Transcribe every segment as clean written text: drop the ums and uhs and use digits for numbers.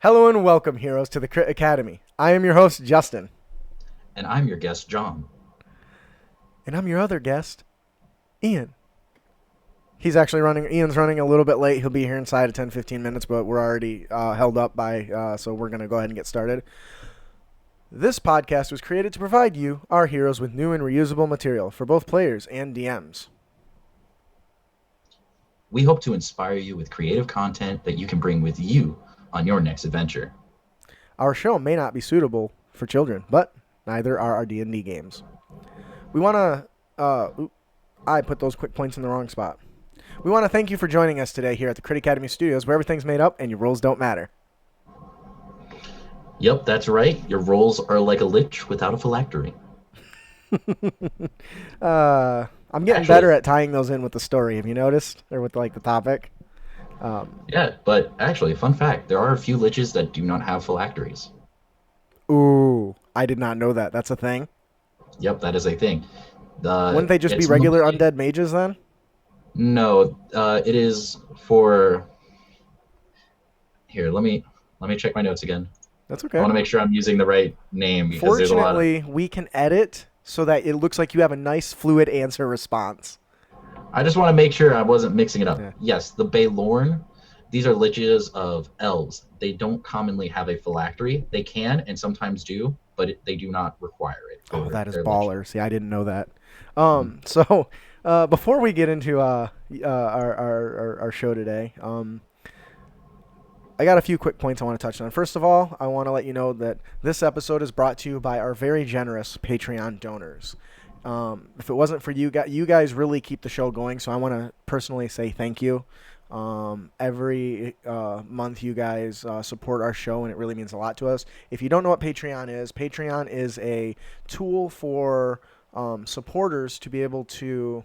Hello and welcome, heroes, to the Crit Academy. I am your host, Justin. And I'm your guest, John. And I'm your other guest, Ian. Ian's running a little bit late. He'll be here inside of 10-15 minutes, but we're already held up so we're going to go ahead and get started. This podcast was created to provide you, our heroes, with new and reusable material for both players and DMs. We hope to inspire you with creative content that you can bring with you on your next adventure. Our show may not be suitable for children, but neither are our D&D games. We want to... I put those quick points in the wrong spot. We want to thank you for joining us today here at the Crit Academy Studios, where everything's made up and your rolls don't matter. Yep, that's right. Your rolls are like a lich without a phylactery. I'm getting better at tying those in with the story. Have you noticed? Or with the topic? Yeah, but actually, fun fact, there are a few liches that do not have phylacteries. Ooh, I did not know that. That's a thing? Yep, that is a thing. Wouldn't they just be regular undead mages then? No, it is for... Here, let me check my notes again. That's okay. I want to make sure I'm using the right name because there's a lot of... we can edit so that it looks like you have a nice fluid answer response. I just want to make sure I wasn't mixing it up. Yeah. Yes, the Baylorn, these are liches of elves. They don't commonly have a phylactery. They can and sometimes do, but they do not require it. Oh, that is baller. See, I didn't know that. So before we get into our show today, I got a few quick points I want to touch on. First of all, I want to let you know that this episode is brought to you by our very generous Patreon donors. If it wasn't for you guys really keep the show going, so I want to personally say thank you. Every month you guys support our show, and it really means a lot to us. If you don't know what Patreon is a tool for supporters to be able to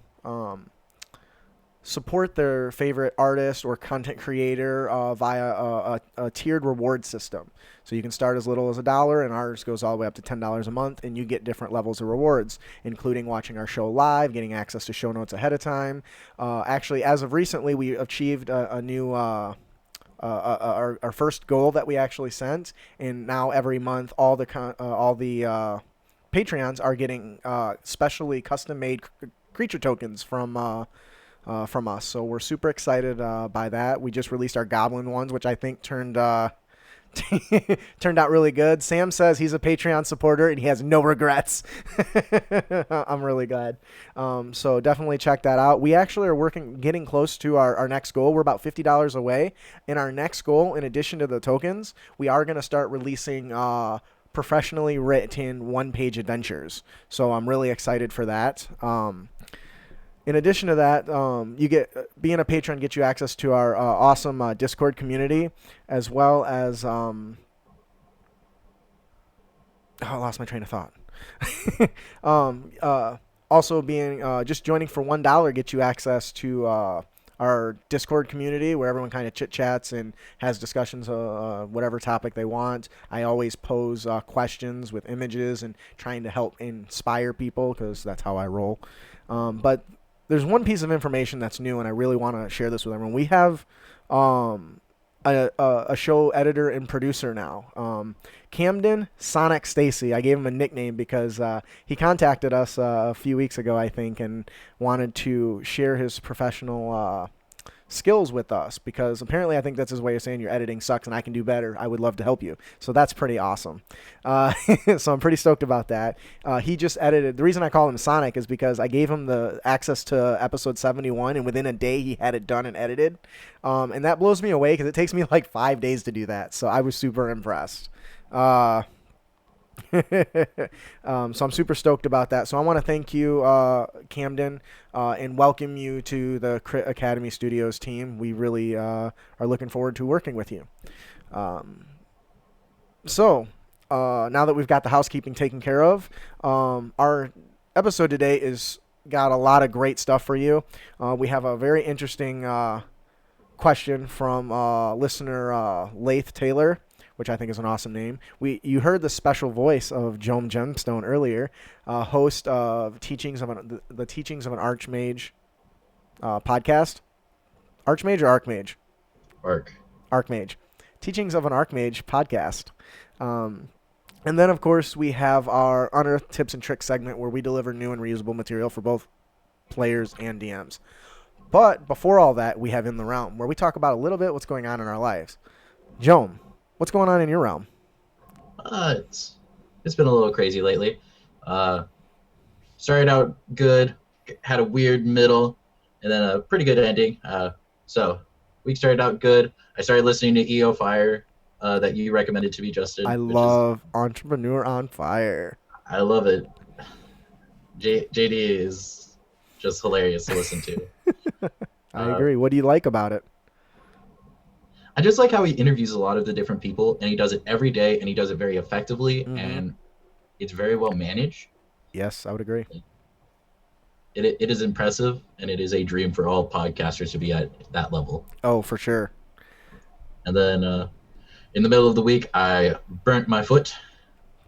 support their favorite artist or content creator via a tiered reward system. So you can start as little as $1, and ours goes all the way up to $10 a month, and you get different levels of rewards, including watching our show live, getting access to show notes ahead of time. Actually, as of recently, we achieved a new... our first goal that we actually sent, and now every month all the Patreons are getting specially custom-made creature tokens from us. So we're super excited by that. We just released our goblin ones, which I think turned out really good. Sam says he's a Patreon supporter and he has no regrets. I'm really glad. So definitely check that out. We actually are getting close to our next goal. We're about $50 away. And our next goal, in addition to the tokens, we are going to start releasing professionally written one-page adventures. So I'm really excited for that. In addition to that, being a patron gets you access to our awesome Discord community, as well as I lost my train of thought. Also, being just joining for $1 gets you access to our Discord community, where everyone kind of chit chats and has discussions whatever topic they want. I always pose questions with images and trying to help inspire people, because that's how I roll. But there's one piece of information that's new, and I really want to share this with everyone. We have a show editor and producer now. Camden Sonic Stacy. I gave him a nickname because he contacted us a few weeks ago, I think, and wanted to share his professional skills with us, because apparently I think that's his way of saying your editing sucks and I can do better. I would love to help you. So that's pretty awesome. So I'm pretty stoked about that. He just edited. The reason I call him Sonic is because I gave him the access to episode 71, and within a day he had it done and edited. And that blows me away because it takes me like 5 days to do that. So I was super impressed. So I'm super stoked about that. So I want to thank you, Camden, and welcome you to the Crit Academy Studios team. We really are looking forward to working with you. So now that we've got the housekeeping taken care of, our episode today is got a lot of great stuff for you. We have a very interesting question from listener Lath Taylor, which I think is an awesome name. You heard the special voice of Johm Gemstone earlier, host of the Teachings of an Archmage podcast. Archmage or Archmage? Archmage. Teachings of an Archmage Podcast. And then, of course, we have our Unearthed Tips and Tricks segment where we deliver new and reusable material for both players and DMs. But before all that, we have In the Realm, where we talk about a little bit what's going on in our lives. Johm, what's going on in your realm? It's been a little crazy lately. Started out good, had a weird middle, and then a pretty good ending. So week started out good. I started listening to EO Fire that you recommended to me, Justin. I love Entrepreneur on Fire. I love it. JD is just hilarious to listen to. I agree. What do you like about it? I just like how he interviews a lot of the different people, and he does it every day, and he does it very effectively, and it's very well managed. Yes, I would agree. It is impressive, and it is a dream for all podcasters to be at that level. Oh, for sure. And then in the middle of the week, I burnt my foot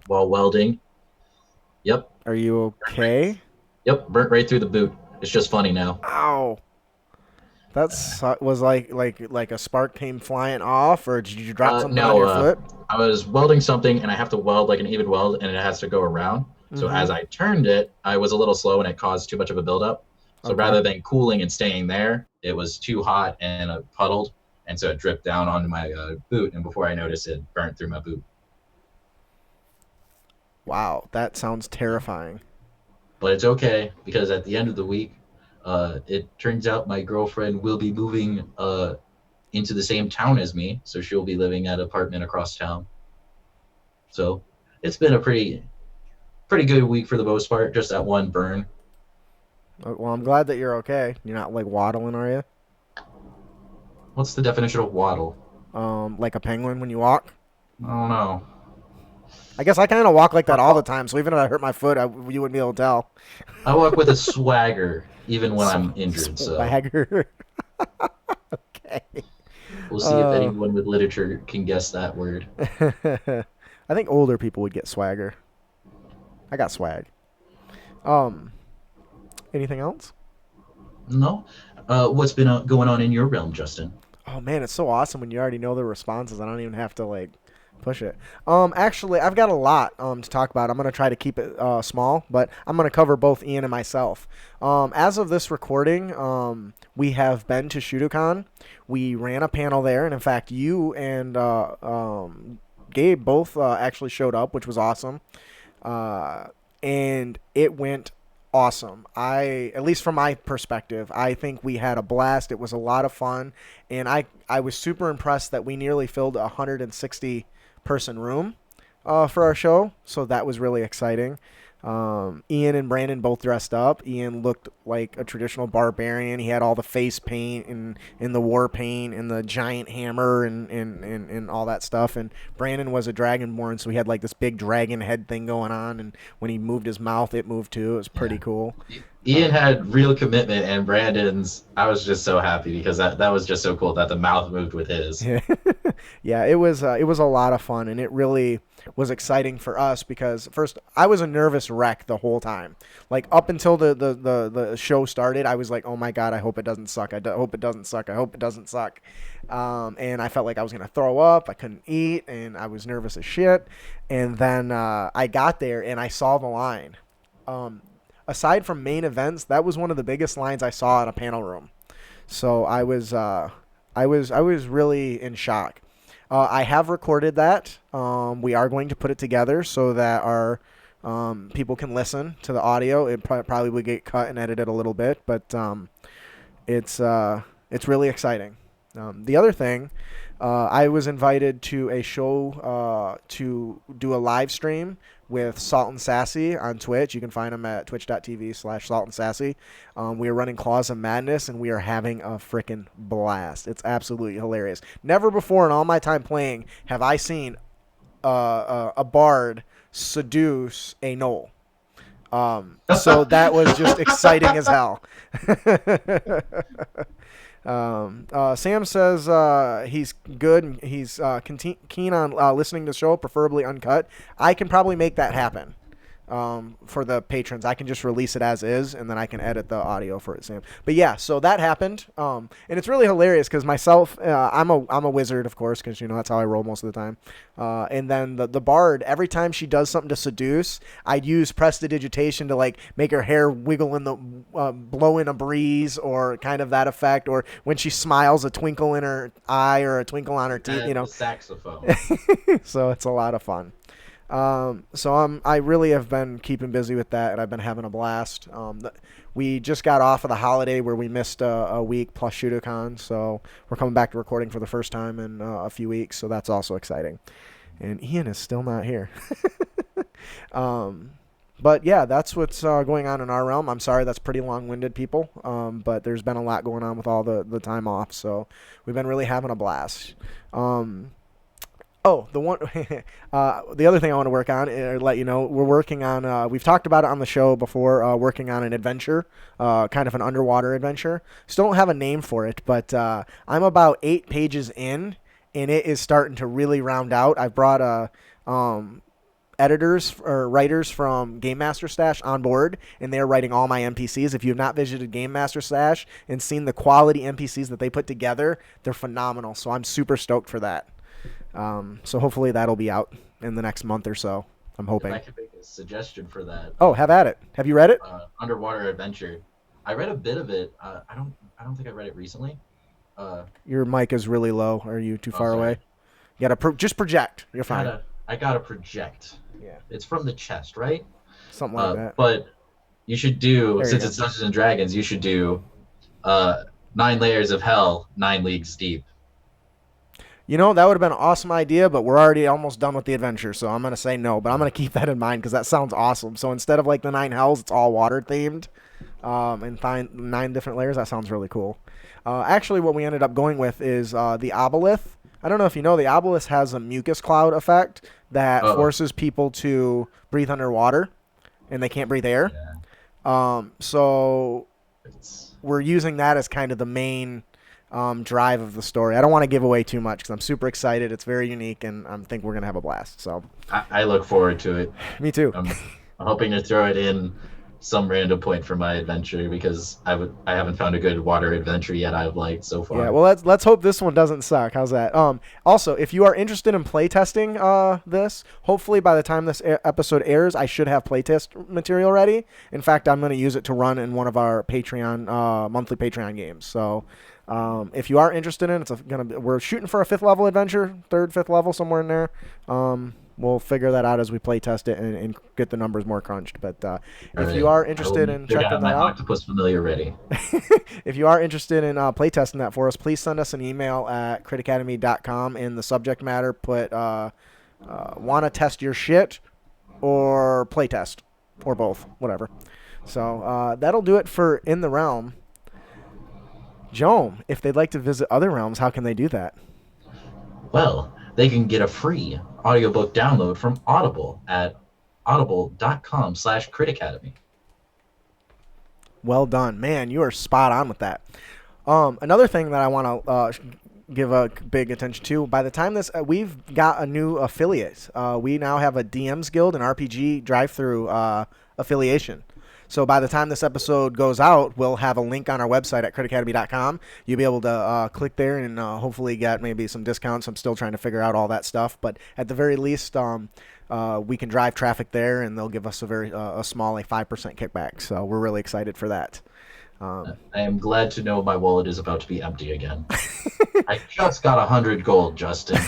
while welding. Yep. Are you okay? Yep, burnt right through the boot. It's just funny now. Ow. That's was like a spark came flying off, or did you drop something on your foot? I was welding something, and I have to weld like an even weld, and it has to go around. So as I turned it, I was a little slow, and it caused too much of a buildup. So rather than cooling and staying there, it was too hot and puddled, and so it dripped down onto my boot. And before I noticed, it burnt through my boot. Wow, that sounds terrifying. But it's okay, because at the end of the week, it turns out my girlfriend will be moving into the same town as me, so she'll be living at an apartment across town. So it's been a pretty good week for the most part, just that one burn. Well, I'm glad that you're okay. You're not like waddling, are you? What's the definition of waddle? Like a penguin when you walk? I don't know. I guess I kind of walk like that all the time, so even if I hurt my foot, you wouldn't be able to tell. I walk with a swagger, even when I'm injured. Swagger. Okay. We'll see if anyone with literature can guess that word. I think older people would get swagger. I got swag. Anything else? No. What's been going on in your realm, Justin? Oh man, it's so awesome when you already know the responses. I don't even have to push it. Actually, I've got a lot to talk about. I'm gonna try to keep it small, but I'm gonna cover both Ian and myself. As of this recording, we have been to Shudokan. We ran a panel there, and in fact, you and Gabe both actually showed up, which was awesome. And it went awesome. At least from my perspective, I think we had a blast. It was a lot of fun, and I was super impressed that we nearly filled a 160 person room for our show, so that was really exciting. Ian and Brandon both dressed up. Ian looked like a traditional barbarian. He had all the face paint and the war paint and the giant hammer and all that stuff. And Brandon was a dragonborn, so he had like this big dragon head thing going on. And when he moved his mouth, it moved too. It was pretty cool. Ian had real commitment, and Brandon's, I was just so happy because that was just so cool that the mouth moved with his. Yeah, it was a lot of fun, and it really was exciting for us because first I was a nervous wreck the whole time. Like up until the show started, I was like, oh my god, I hope it doesn't suck. I hope it doesn't suck. I hope it doesn't suck. And I felt like I was gonna throw up. I couldn't eat, and I was nervous as shit. And then I got there and I saw the line. Aside from main events, that was one of the biggest lines I saw in a panel room. So I was really in shock. I have recorded that. We are going to put it together so that our people can listen to the audio. It probably would get cut and edited a little bit, but it's really exciting. The other thing, I was invited to a show to do a live stream with Salt and Sassy on Twitch. You can find them at twitch.tv/Salt and Sassy. We are running Claws of Madness, and we are having a freaking blast. It's absolutely hilarious. Never before in all my time playing have I seen a bard seduce a gnoll. So that was just exciting as hell. Sam says he's good and he's keen on listening to the show, preferably uncut. I can probably make that happen. for the patrons. I can just release it as is, and then I can edit the audio for it, Sam. But yeah, so that happened, and it's really hilarious because myself, I'm a wizard, of course, because that's how I roll most of the time. And then the bard, every time she does something to seduce, I'd use prestidigitation to like make her hair wiggle in the blow in a breeze, or kind of that effect, or when she smiles, a twinkle in her eye or a twinkle on her teeth. The saxophone. So it's a lot of fun. I really have been keeping busy with that, and I've been having a blast. We just got off of the holiday where we missed a week plus ShooterCon, so we're coming back to recording for the first time in a few weeks, so that's also exciting. And Ian is still not here. But yeah, that's what's going on in our realm. I'm sorry that's pretty long-winded, people, but there's been a lot going on with all the time off, so we've been really having a blast. Oh, the other thing I want to work on, or let you know, we're working on, we've talked about it on the show before, working on an adventure, kind of an underwater adventure. Still don't have a name for it, but I'm about 8 pages in, and it is starting to really round out. I've brought editors or writers from Game Master Stash on board, and they're writing all my NPCs. If you have not visited Game Master Stash and seen the quality NPCs that they put together, they're phenomenal, so I'm super stoked for that. So hopefully that'll be out in the next month or so. I'm hoping. If I could make a suggestion for that. Oh, have at it. Have you read it? Underwater adventure. I read a bit of it. I don't think I read it recently. Your mic is really low. Are you too far away? You gotta just project. You're fine. I gotta project. Yeah. It's from the chest, right? Something like that. But you should do, since it's Dungeons and Dragons, you should do 9 layers of hell, 9 leagues deep. That would have been an awesome idea, but we're already almost done with the adventure, so I'm going to say no. But I'm going to keep that in mind because that sounds awesome. So instead of like the 9 hells, it's all water-themed and find 9 different layers. That sounds really cool. Actually, what we ended up going with is the obelisk. I don't know if you know, the obelisk has a mucus cloud effect that forces people to breathe underwater, and they can't breathe air. Yeah. So we're using that as kind of the main drive of the story. I don't want to give away too much because I'm super excited. It's very unique, and I think we're going to have a blast. So I look forward to it. Me too. I'm hoping to throw it in some random point for my adventure because I haven't found a good water adventure yet I've liked so far. Yeah, well, let's hope this one doesn't suck. How's that? Also, if you are interested in playtesting this, hopefully by the time this episode airs, I should have playtest material ready. In fact, I'm going to use it to run in one of our Patreon monthly Patreon games. So if you are interested in it, we're shooting for a 5th level adventure, 3rd, 5th level, somewhere in there. We'll figure that out as we play test it and get the numbers more crunched. But if you are interested in checking that out, octopus familiar ready. If you are interested in play testing that for us, please send us an email at critacademy.com. In the subject matter, put want to test your shit or play test or both, whatever. So that'll do it for In the Realm. Johm, if they'd like to visit other realms, how can they do that? Well, they can get a free audiobook download from Audible at audible.com/critacademy. Well done. Man, you are spot on with that. Another thing that I want to give a big attention to, by the time we've got a new affiliate. We now have a DMs Guild and RPG drive-through affiliation. So by the time this episode goes out, we'll have a link on our website at critacademy.com. You'll be able to click there and hopefully get maybe some discounts. I'm still trying to figure out all that stuff. But at the very least, we can drive traffic there, and they'll give us a small 5% kickback. So we're really excited for that. I am glad to know my wallet is about to be empty again. I just got 100 gold, Justin.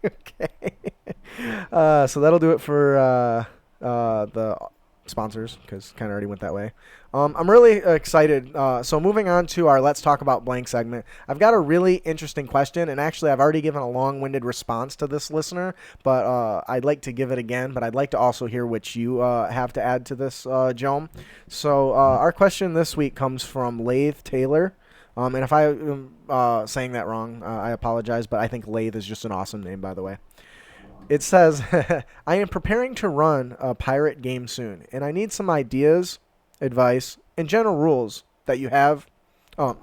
Okay. So that'll do it for the sponsors, because kind of already went that way. I'm really excited. So moving on to our Let's Talk About Blank segment, I've got a really interesting question, and actually I've already given a long-winded response to this listener, but I'd like to give it again, but I'd like to also hear what you have to add to this, Johm. So our question this week comes from Lathe Taylor. And if I am saying that wrong, I apologize, but I think Lathe is just an awesome name, by the way. It says, I am preparing to run a pirate game soon, and I need some ideas, advice, and general rules that you have. I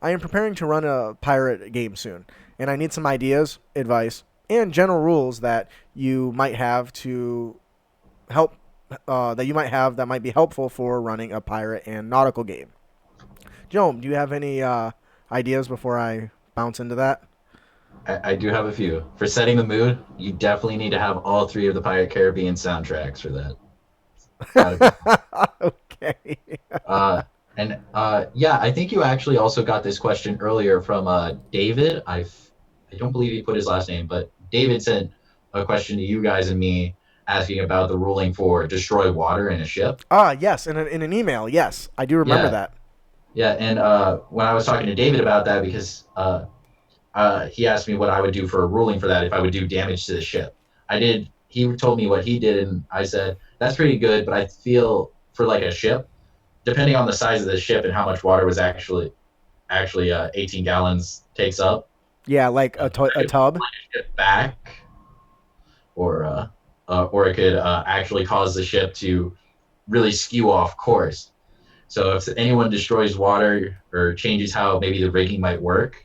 am preparing to run a pirate game soon, and I need some ideas, advice, and general rules that you might have to help that you might have that might be helpful for running a pirate and nautical game. Joam, do you have any ideas before I bounce into that? I do have a few. For setting the mood, you definitely need to have all three of the Pirate Caribbean soundtracks for that. Gotta be. Okay. Uh, and yeah, I think you actually also got this question earlier from David. I don't believe he put his last name, but David sent a question to you guys and me asking about the ruling for destroy water in a ship. Yes, in an email. Yes, I do remember Yeah, that. yeah. And when I was talking to David about that, because he asked me what I would do for a ruling for that if I would do damage to the ship. I did. He told me what he did, and I said that's pretty good. But I feel for like a ship, depending on the size of the ship and how much water was actually 18 gallons takes up, Yeah, like I a could tub. pull the ship back, or it could actually cause the ship to really skew off course. So if anyone destroys water or changes how maybe the rigging might work,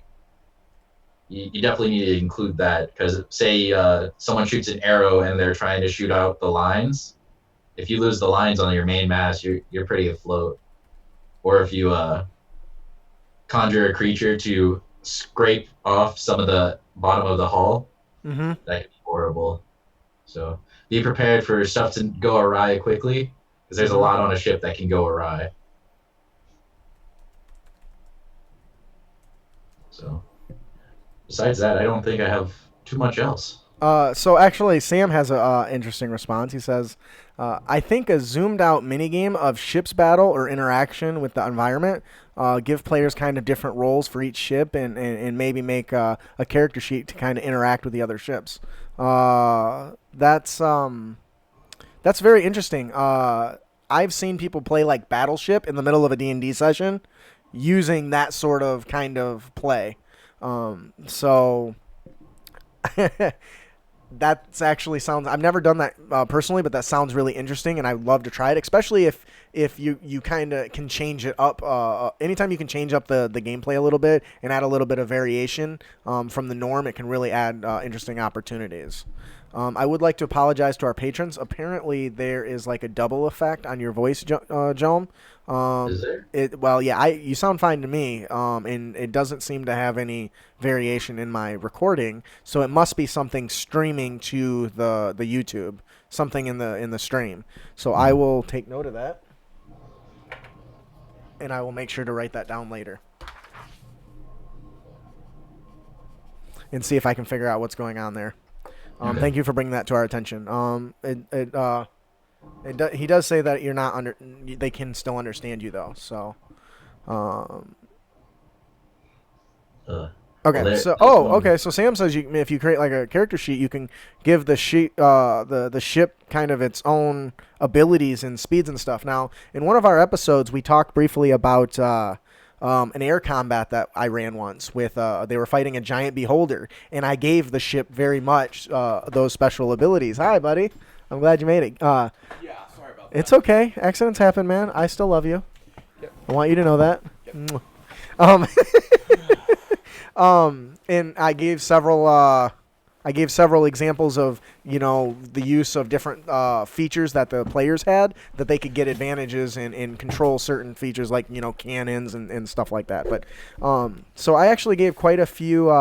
you definitely need to include that because say someone shoots an arrow and they're trying to shoot out the lines. If you lose the lines on your main mast, you're pretty afloat. Or if you conjure a creature to scrape off some of the bottom of the hull, Mm-hmm. that could be horrible. So be prepared for stuff to go awry quickly because there's a Mm-hmm. lot on a ship that can go awry. So besides that, I don't think I have too much else. So actually, Sam has a interesting response. He says, "I think a zoomed out minigame of ship's battle or interaction with the environment, give players kind of different roles for each ship, and maybe make a character sheet to kind of interact with the other ships. That's very interesting. I've seen people play like Battleship in the middle of a D&D session, using that sort of kind of play. So." That's actually sounds. I've never done that personally, but that sounds really interesting, and I'd love to try it. Especially if you kind of can change it up. Anytime you can change up the gameplay a little bit and add a little bit of variation from the norm, it can really add interesting opportunities. I would like to apologize to our patrons. Apparently, there is like a double effect on your voice, Joan. Is there? Well, yeah, you sound fine to me, and it doesn't seem to have any variation in my recording. So it must be something streaming to the YouTube, something in the stream. So I will take note of that, and I will make sure to write that down later and see if I can figure out what's going on there. Okay. Thank you for bringing that to our attention. He does say that you're not under. They can still understand you though. So, um, Well, okay. Okay. So Sam says if you create like a character sheet, you can give the sheet the ship kind of its own abilities and speeds and stuff. Now, in one of our episodes, we talked briefly about an air combat that I ran once with. They were fighting a giant beholder, and I gave the ship very much those special abilities. Hi, buddy. I'm glad you made it. Yeah, sorry about that. It's okay. Accidents happen, man. I still love you. Yep. I want you to know that. Yep. Mwah. Um, and I gave several examples of the use of different features that the players had that they could get advantages and control certain features like cannons and stuff like that. But so I actually gave quite a few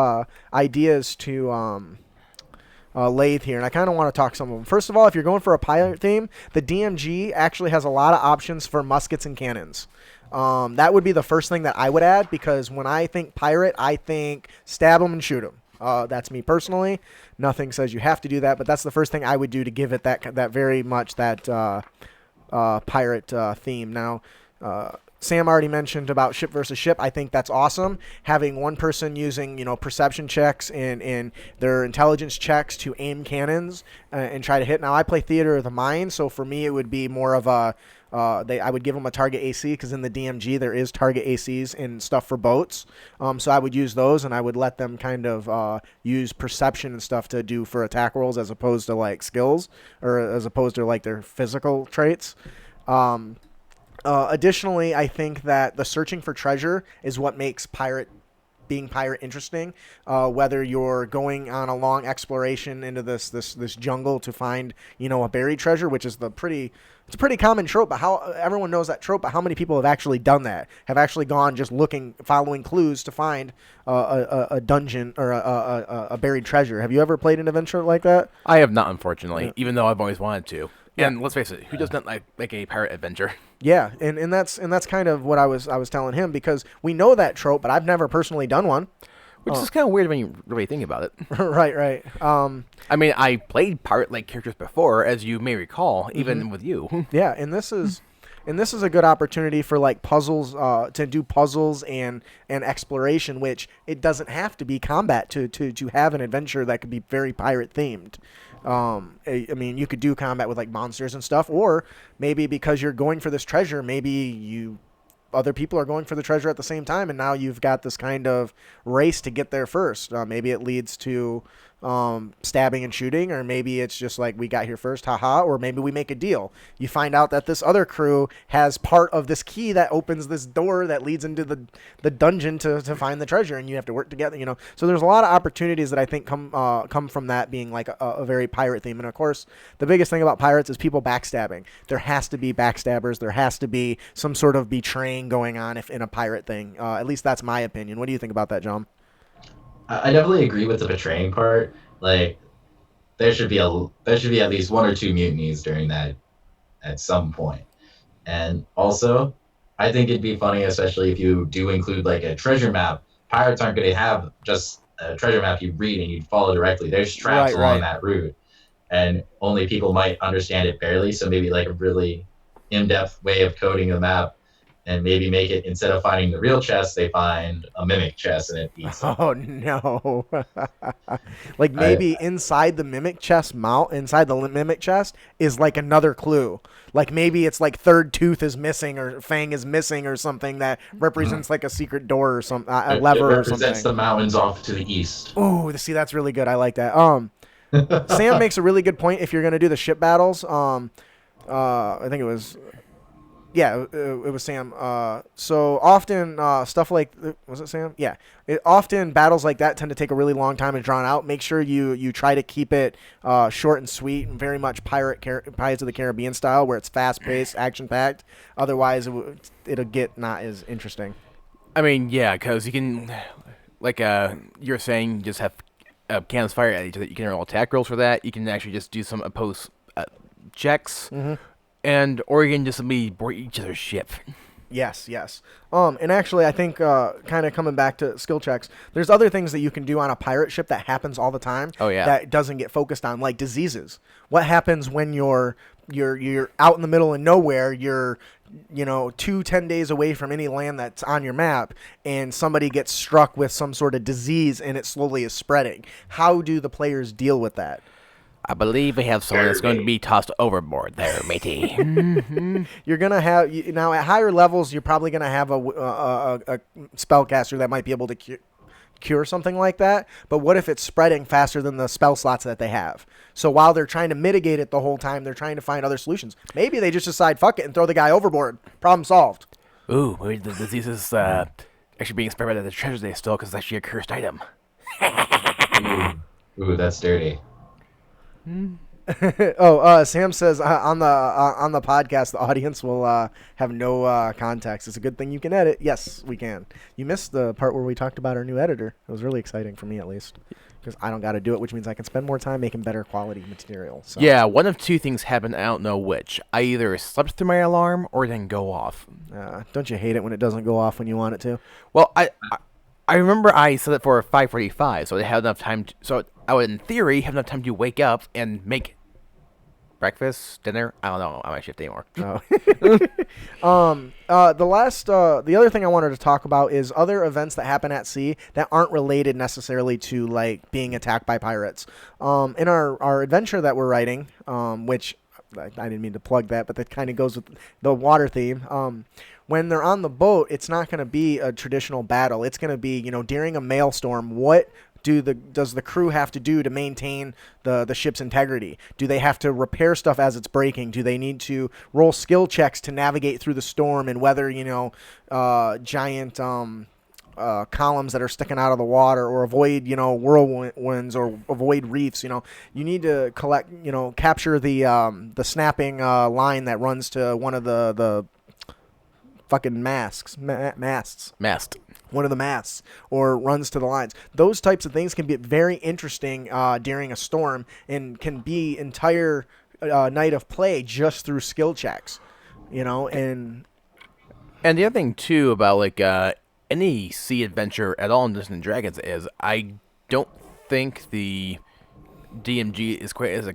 ideas to Lathe here, and I kind of want to talk some of them. First of all, if you're going for a pirate theme, the DMG actually has a lot of options for muskets and cannons. That would be the first thing that I would add, because when I think pirate, I think stab them and shoot them. That's me personally. Nothing says you have to do that, but that's the first thing I would do to give it that very much that pirate theme. Now, Sam already mentioned about ship versus ship. I think that's awesome. Having one person using perception checks and their intelligence checks to aim cannons and try to hit. Now I play Theater of the Mind, so for me it would be more of a I would give them a target AC, because in the DMG there is target ACs and stuff for boats. So I would use those, and I would let them kind of use perception and stuff to do for attack rolls as opposed to like skills, or as opposed to like their physical traits. Additionally, I think that the searching for treasure is what makes pirate being pirate interesting. Whether you're going on a long exploration into this jungle to find a buried treasure, which is it's a pretty common trope, but how everyone knows that trope, but how many people have actually done that? Have actually gone just looking, following clues to find a dungeon or a buried treasure? Have you ever played an adventure like that? I have not, unfortunately, even though I've always wanted to. Yeah. And let's face it, who does not like a pirate adventure? Yeah, and that's kind of what I was telling him, because we know that trope, but I've never personally done one. Which is kind of weird when you really think about it. Right. I mean, I played pirate-like characters before, as you may recall, even with you. Yeah, and this is a good opportunity for like puzzles, to do puzzles and exploration, which it doesn't have to be combat to have an adventure that could be very pirate themed. I mean, you could do combat with like monsters and stuff, or maybe because you're going for this treasure, maybe other people are going for the treasure at the same time, and now you've got this kind of race to get there first. Maybe it leads to stabbing and shooting, or maybe it's just like, we got here first, haha, or maybe we make a deal. You find out that this other crew has part of this key that opens this door that leads into the dungeon to find the treasure, and you have to work together, So there's a lot of opportunities that I think come from that being like a very pirate theme. And of course, the biggest thing about pirates is people backstabbing. There has to be backstabbers. There has to be some sort of betraying going on if in a pirate thing. At least that's my opinion. What do you think about that, Johm? I definitely agree with the betraying part. Like, there should be at least one or two mutinies during that at some point. And also, I think it'd be funny, especially if you do include like a treasure map. Pirates aren't going to have just a treasure map you read and you follow directly. There's traps along that route, and only people might understand it barely. So maybe like a really in-depth way of coding the map, and maybe make it, instead of finding the real chest, they find a mimic chest and it eats them. Oh no! Like maybe inside the mimic chest is like another clue. Like maybe it's like third tooth is missing, or fang is missing, or something that represents like a secret door or some a lever or something. It represents the mountains off to the east. Oh, see, that's really good. I like that. Sam makes a really good point. If you're gonna do the ship battles, I think it was. Yeah, it was Sam. So often stuff like, was it Sam? Yeah. Often battles like that tend to take a really long time and drawn out. Make sure you try to keep it short and sweet, and very much Pirates of the Caribbean style, where it's fast-paced, action-packed. Otherwise, it'll get not as interesting. I mean, yeah, because you can, like you're saying, just have cannons fire at each other. You can roll attack rolls for that. You can actually just do some opposed checks. Mm-hmm. Or you can just board each other's ship. Yes. And actually, I think kind of coming back to skill checks, there's other things that you can do on a pirate ship that happens all the time. Oh yeah. That doesn't get focused on, like diseases. What happens when you're out in the middle of nowhere? You're 10 days away from any land that's on your map, and somebody gets struck with some sort of disease, and it slowly is spreading. How do the players deal with that? I believe we have someone that's going to be tossed overboard there, matey. Mm-hmm. You're going to have, now at higher levels, you're probably going to have a spellcaster that might be able to cure something like that. But what if it's spreading faster than the spell slots that they have? So while they're trying to mitigate it the whole time, they're trying to find other solutions. Maybe they just decide, fuck it, and throw the guy overboard. Problem solved. Ooh, maybe the disease is actually being spread by the treasures they stole, because it's actually a cursed item. Ooh, that's dirty. Sam says on the podcast, the audience will have no context. It's a good thing you can edit. Yes, we can. You missed the part where we talked about our new editor. It was really exciting for me, at least, because I don't got to do it, which means I can spend more time making better quality material. So. Yeah, one of two things happened. I don't know which. I either slept through my alarm or it didn't go off. Don't you hate it when it doesn't go off when you want it to? Well, I remember I set it for 5:45, so I had enough time. So I would, in theory, have enough time to wake up and make breakfast, dinner. I don't know. I'm on my shift anymore. The other thing I wanted to talk about is other events that happen at sea that aren't related necessarily to like being attacked by pirates. In our adventure that we're writing, which I didn't mean to plug that, but that kind of goes with the water theme. When they're on the boat, it's not going to be a traditional battle. It's going to be, during a maelstrom, what does the crew have to do to maintain the ship's integrity? Do they have to repair stuff as it's breaking? Do they need to roll skill checks to navigate through the storm and weather, giant columns that are sticking out of the water, or avoid whirlwinds, or avoid reefs. You need to capture the snapping line that runs to one of the fucking masts. One of the masts, or runs to the lines. Those types of things can be very interesting during a storm, and can be entire night of play just through skill checks. And the other thing too about like any sea adventure at all in Dungeons and Dragons is I don't think the DMG is quite as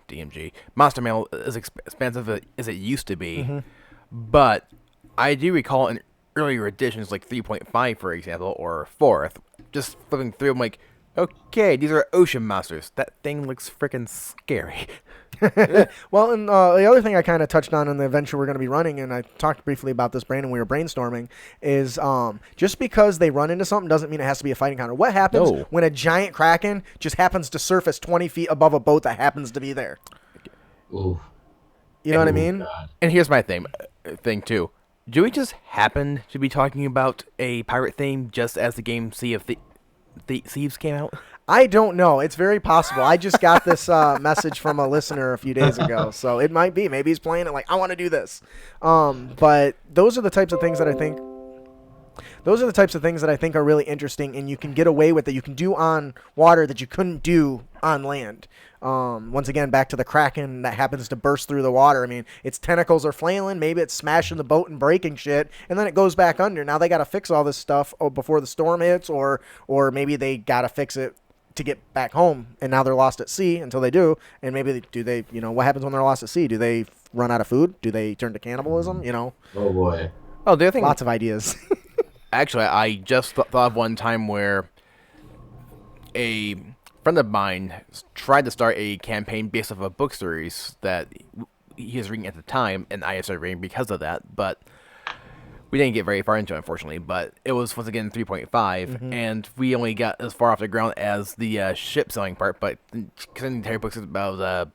DMG Monster Manual as expansive as it used to be, but I do recall in earlier editions like 3.5, for example, or 4th, just flipping through, I'm like, okay, these are ocean monsters. That thing looks freaking scary. Well, and the other thing I kind of touched on in the adventure we're going to be running, and I talked briefly about this, Brandon, we were brainstorming, is just because they run into something doesn't mean it has to be a fighting encounter. What happens when a giant kraken just happens to surface 20 feet above a boat that happens to be there? Ooh. You know what I mean? God. And here's my thing too. Do we just happen to be talking about a pirate theme just as the game Sea of Thieves came out? I don't know. It's very possible. I just got this message from a listener a few days ago, so it might be. Maybe he's playing it like, I want to do this. But those are the types of things that I think. Those are the types of things that I think are really interesting, and you can get away with that you can do on water that you couldn't do on land. Once again, back to the Kraken that happens to burst through the water. I mean, its tentacles are flailing. Maybe it's smashing the boat and breaking shit, and then it goes back under. Now they got to fix all this stuff before the storm hits, or maybe they got to fix it to get back home, and now they're lost at sea until they do. And maybe what happens when they're lost at sea? Do they run out of food? Do they turn to cannibalism? Oh boy. Oh, the other thing. Lots of ideas. Actually, I just thought of one time where a friend of mine tried to start a campaign based off a book series that he was reading at the time, and I started reading because of that, but we didn't get very far into it, unfortunately. But it was, once again, 3.5, and we only got as far off the ground as the ship sailing part, but because the entire book is about,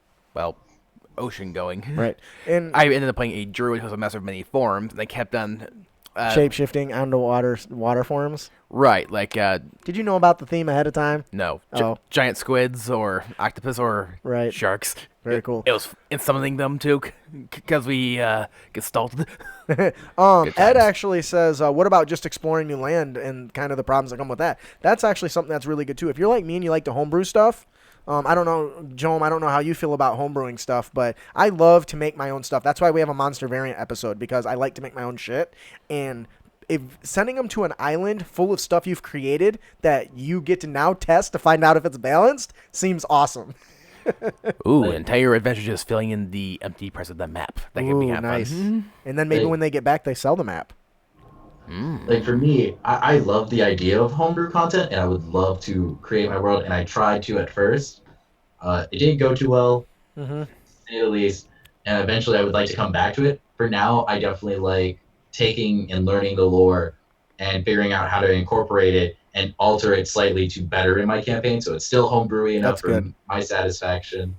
ocean going. Right. And I ended up playing a druid who was a master of many forms, and I kept on shape-shifting onto water forms. Right, like Did you know about the theme ahead of time? no, Oh. giant squids or octopus or Right. sharks. Very cool. It was in summoning them too, because we get stalled. Ed times. actually says, what about just exploring new land and kind of the problems that come with that? That's actually something that's really good too. If you're like me and you like to homebrew stuff, I don't know, Johm, I don't know how you feel about homebrewing stuff, but I love to make my own stuff. That's why we have a monster variant episode, because I like to make my own shit. And if sending them to an island full of stuff you've created that you get to now test to find out if it's balanced seems awesome. Ooh, entire adventure just filling in the empty parts of the map. That could be Ooh, kind of nice. fun. And then maybe Hey. when they get back, they sell the map. Like for me, I love the idea of homebrew content, and I would love to create my world, and I tried to at first. It didn't go too well, to say the least, and eventually I would like to come back to it. For now, I definitely like taking and learning the lore and figuring out how to incorporate it and alter it slightly to better in my campaign, so it's still homebrewy enough That's for good. my satisfaction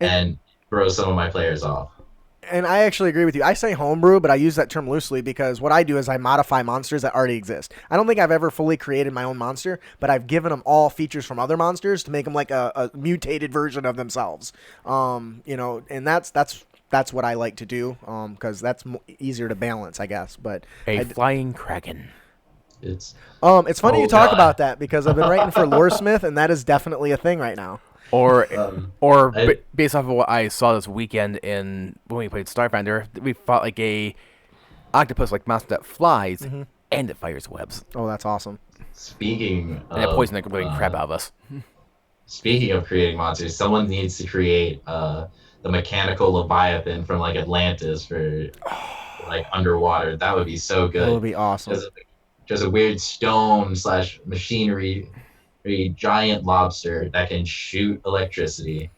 and throw some of my players off. And I actually agree with you. I say homebrew, but I use that term loosely because what I do is I modify monsters that already exist. I don't think I've ever fully created my own monster, but I've given them all features from other monsters to make them like a mutated version of themselves. And that's what I like to do because that's easier to balance, I guess. But A flying kraken. It's it's funny Oh, you talk God. about that because I've been writing for Loresmith, and that is definitely a thing right now. Or I- based off of what I saw this weekend when we played Starfinder, we fought like a octopus like monster that flies and it fires webs. Oh, that's awesome. speaking And it of poisoned the living crap out of us. speaking of creating monsters, someone needs to create the mechanical leviathan from like Atlantis for like underwater. That would be so good. That would be awesome. Just a weird stone / machinery, giant lobster that can shoot electricity.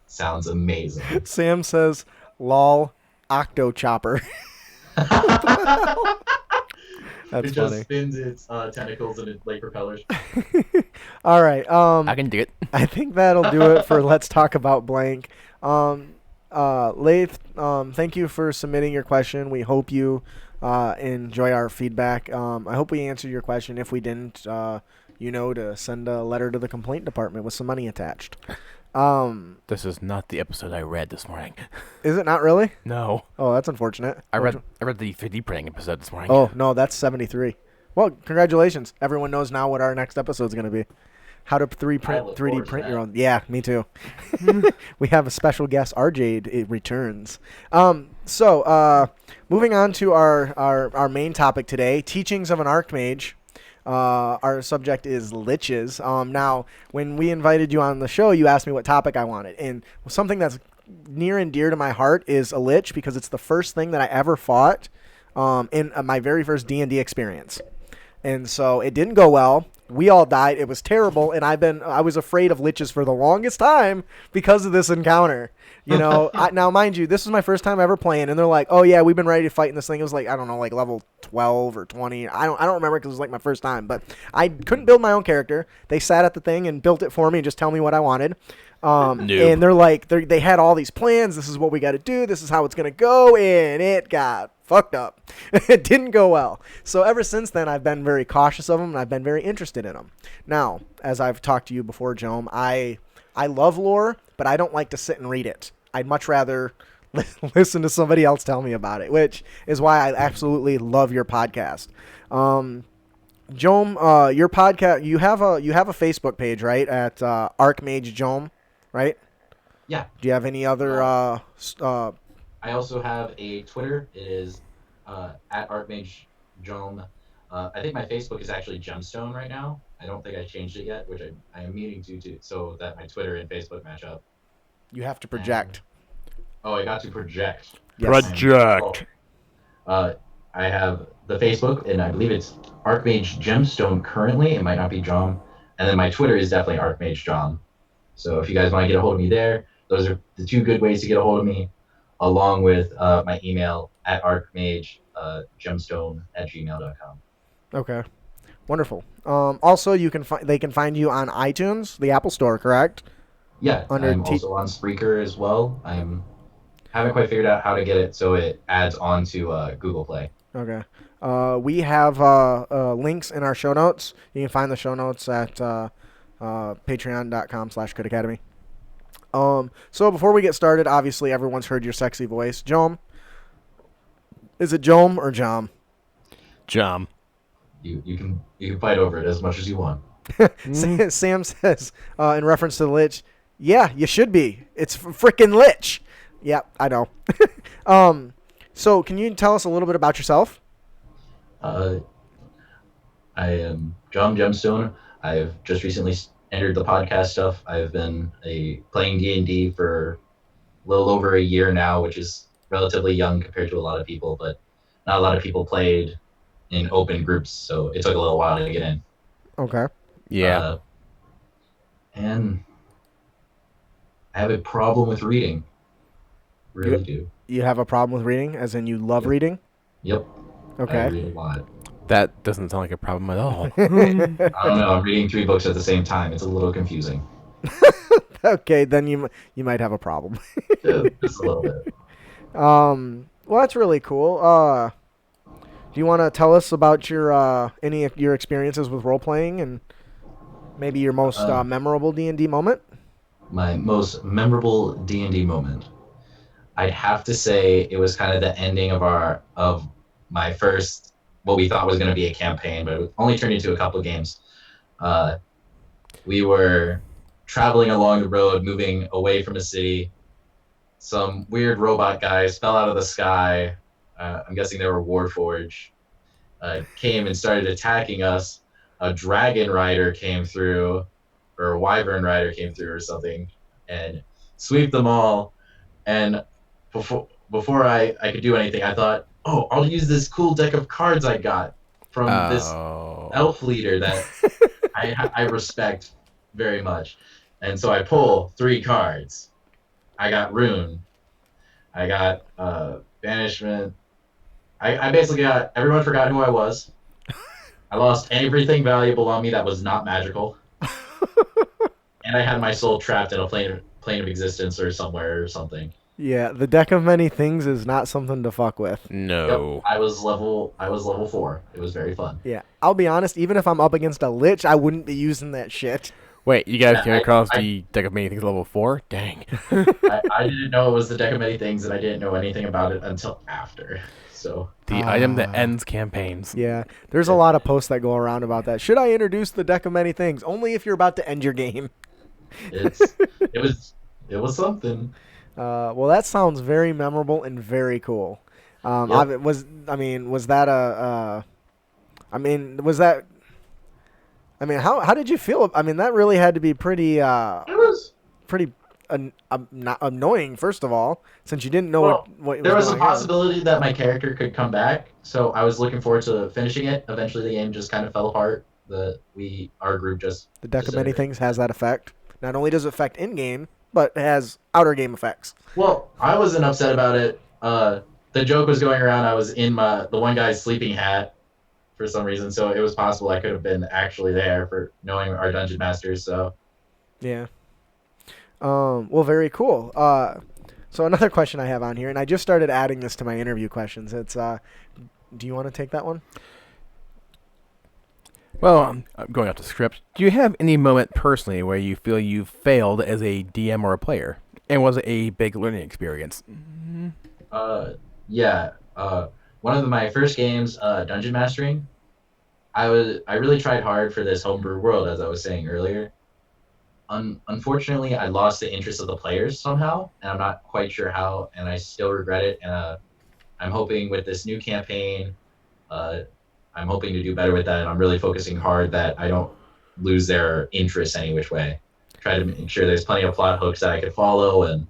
Sounds amazing. Sam says, "Lol, Octo Chopper." That's It just funny. spins its tentacles and it like propellers. All right. I can do it. I think that'll do it for Let's Talk About Blank. Lath, thank you for submitting your question. We hope you enjoy our feedback. I hope we answered your question. If we didn't, to send a letter to the complaint department with some money attached. This is not the episode I read this morning. Is it not really? No. Oh, that's unfortunate. I read the 3D printing episode this morning. Oh, no, that's 73. Well, congratulations. Everyone knows now what our next episode is going to be. How to 3D print your own. Yeah, me too. We have a special guest, RJ. It returns. So, moving on to our main topic today, teachings of an Archmage. Our subject is Liches. Now, when we invited you on the show, you asked me what topic I wanted. And something that's near and dear to my heart is a Lich, because it's the first thing that I ever fought in my very first D&D experience. And so it didn't go well. We all died. It was terrible, and I was afraid of Liches for the longest time because of this encounter. Now, mind you, this was my first time ever playing, and they're like, "Oh yeah, we've been ready to fight in this thing." It was like, I don't know, like level 12 or 20. I don't remember, because it was like my first time. But I couldn't build my own character. They sat at the thing and built it for me and just tell me what I wanted. And they're like, they had all these plans. This is what we got to do. This is how it's gonna go, and it got fucked up. It didn't go well. So ever since then, I've been very cautious of them, and I've been very interested in them. Now, as I've talked to you before, Johm, I love lore, but I don't like to sit and read it. I'd much rather listen to somebody else tell me about it, which is why I absolutely love your podcast. Johm, your podcast, you have a Facebook page, right? At Archmage Johm, right? Yeah. Do you have any other I also have a Twitter. It is at Archmage Johm. I think my Facebook is actually Gemstone right now. I don't think I changed it yet, which I am meaning to so that my Twitter and Facebook match up. You have to project. I got to project. Yes. Project. I have the Facebook, and I believe it's Archmage Gemstone currently. It might not be Johm. And then my Twitter is definitely Archmage Johm. So if you guys want to get a hold of me there, those are the two good ways to get a hold of me, along with my email at archmagegemstone@gmail.com. Okay. Wonderful. Also, they can find you on iTunes, the Apple Store, correct? Yeah, I'm also on Spreaker as well. Haven't quite figured out how to get it so it adds on to Google Play. Okay. We have links in our show notes. You can find the show notes at patreon.com/critacademy. So before we get started, obviously everyone's heard your sexy voice. Johm. Is it Johm or Jom? Jom. You can fight over it as much as you want. Sam says, in reference to the Lich, yeah, you should be. It's freaking Lich. Yeah, I know. So can you tell us a little bit about yourself? I am Johm Gemstone. I've just recently entered the podcast stuff. I've been playing D&D for a little over a year now, which is relatively young compared to a lot of people, but not a lot of people played in open groups, so it took a little while to get in. Okay. Yeah. And I have a problem with reading. Really do. You have a problem with reading, as in you love reading? Yep. Okay. I read a lot. That doesn't sound like a problem at all. I don't know. I'm reading 3 books at the same time. It's a little confusing. Okay, then you might have a problem. Just a little bit. Well, that's really cool. Do you want to tell us about your any of your experiences with role playing and maybe your most memorable D&D moment? My most memorable D&D moment. I'd have to say it was kind of the ending of my first, what we thought was going to be a campaign, but it only turned into a couple of games. We were traveling along the road, moving away from a city. Some weird robot guys fell out of the sky. I'm guessing they were Warforged. Came and started attacking us. A dragon rider came through, or a wyvern rider came through or something, and sweep them all. And before I could do anything, I thought, I'll use this cool deck of cards I got from this elf leader that I respect very much. And so I pull 3 cards. I got Rune. I got Banishment. I basically got, everyone forgot who I was. I lost everything valuable on me that was not magical. And I had my soul trapped in a plane of existence or somewhere or something. Yeah, the deck of many things is not something to fuck with. No. Yep, I was level 4. It was very fun. Yeah, I'll be honest. Even if I'm up against a Lich, I wouldn't be using that shit. Wait, you guys Yeah, came across the deck of many things level 4? Dang. I didn't know it was the deck of many things, and I didn't know anything about it until after. So The item that ends campaigns. Yeah, there's a lot of posts that go around about that. Should I introduce the deck of many things? Only if you're about to end your game. it was something. Well, that sounds very memorable and very cool. Yep. Was that a? Was that? How did you feel? I mean, that really had to be pretty It was. pretty not annoying. First of all, since you didn't know Well, what there was a going on. possibility that my character could come back, so I was looking forward to finishing it. Eventually, the game just kind of fell apart. Our group just The deck of many disintegrated. things has that effect. Not only does it affect in game, but it has outer game effects. Well, I wasn't upset about it. The joke was going around. I was in the one guy's sleeping hat for some reason, so it was possible I could have been actually there for knowing our dungeon masters. So Yeah. Well, very cool. So another question I have on here, and I just started adding this to my interview questions. It's, do you want to take that one? Well, I'm going off the script. Do you have any moment personally where you feel you failed as a DM or a player? And was it a big learning experience? yeah, one of my first games, dungeon mastering. I really tried hard for this homebrew world, as I was saying earlier. Unfortunately, I lost the interest of the players somehow, and I'm not quite sure how, and I still regret it. And I'm hoping with this new campaign, I'm hoping to do better with that. And I'm really focusing hard that I don't lose their interest any which way. Try to make sure there's plenty of plot hooks that I could follow, and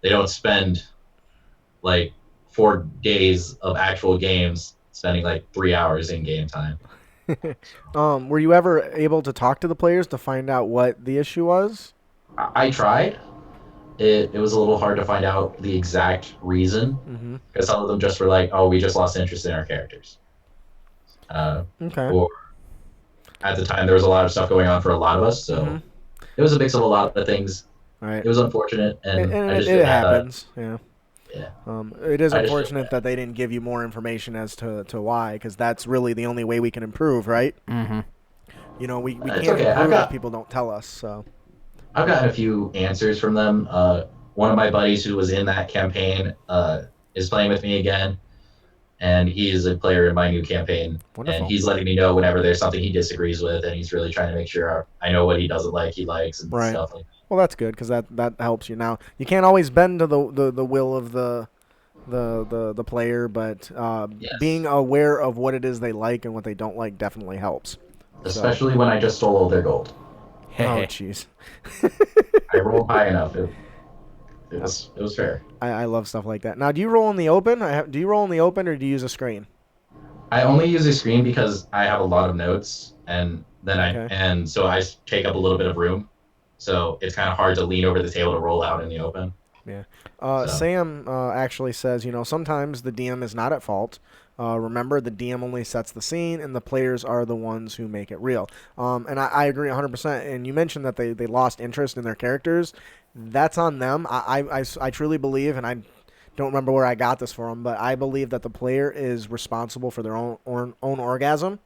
they don't spend like 4 days of actual games spending like 3 hours in game time. Were you ever able to talk to the players to find out what the issue was? I tried. It was a little hard to find out the exact reason because some of them just were like, "Oh, we just lost interest in our characters." Okay. Or at the time, there was a lot of stuff going on for a lot of us, so it was a mix of a lot of things. All right. It was unfortunate, and I just it didn't have happens. Yeah. Yeah. It is I just unfortunate that they didn't give you more information as to why, because that's really the only way we can improve, right? Mm-hmm. You know, we It's can't okay. improve if people don't tell us. So. I've gotten a few answers from them. One of my buddies who was in that campaign is playing with me again, and he is a player in my new campaign. Wonderful. And he's letting me know whenever there's something he disagrees with, and he's really trying to make sure I know what he doesn't like, he likes, and Right. stuff like that. Well, that's good because that helps you. Now you can't always bend to the will of the player, but Yes. being aware of what it is they like and what they don't like definitely helps. Especially when I just stole all their gold. Oh, jeez. I rolled high enough. It was fair. I love stuff like that. Now, do you roll in the open? Do you roll in the open or do you use a screen? I only use a screen because I have a lot of notes, and then so I take up a little bit of room. So it's kind of hard to lean over the table to roll out in the open. Yeah. So. Sam actually says, sometimes the DM is not at fault. Remember, the DM only sets the scene, and the players are the ones who make it real. And I agree 100%. And you mentioned that they lost interest in their characters. That's on them. I truly believe, and I don't remember where I got this from, but I believe that the player is responsible for their own orgasm.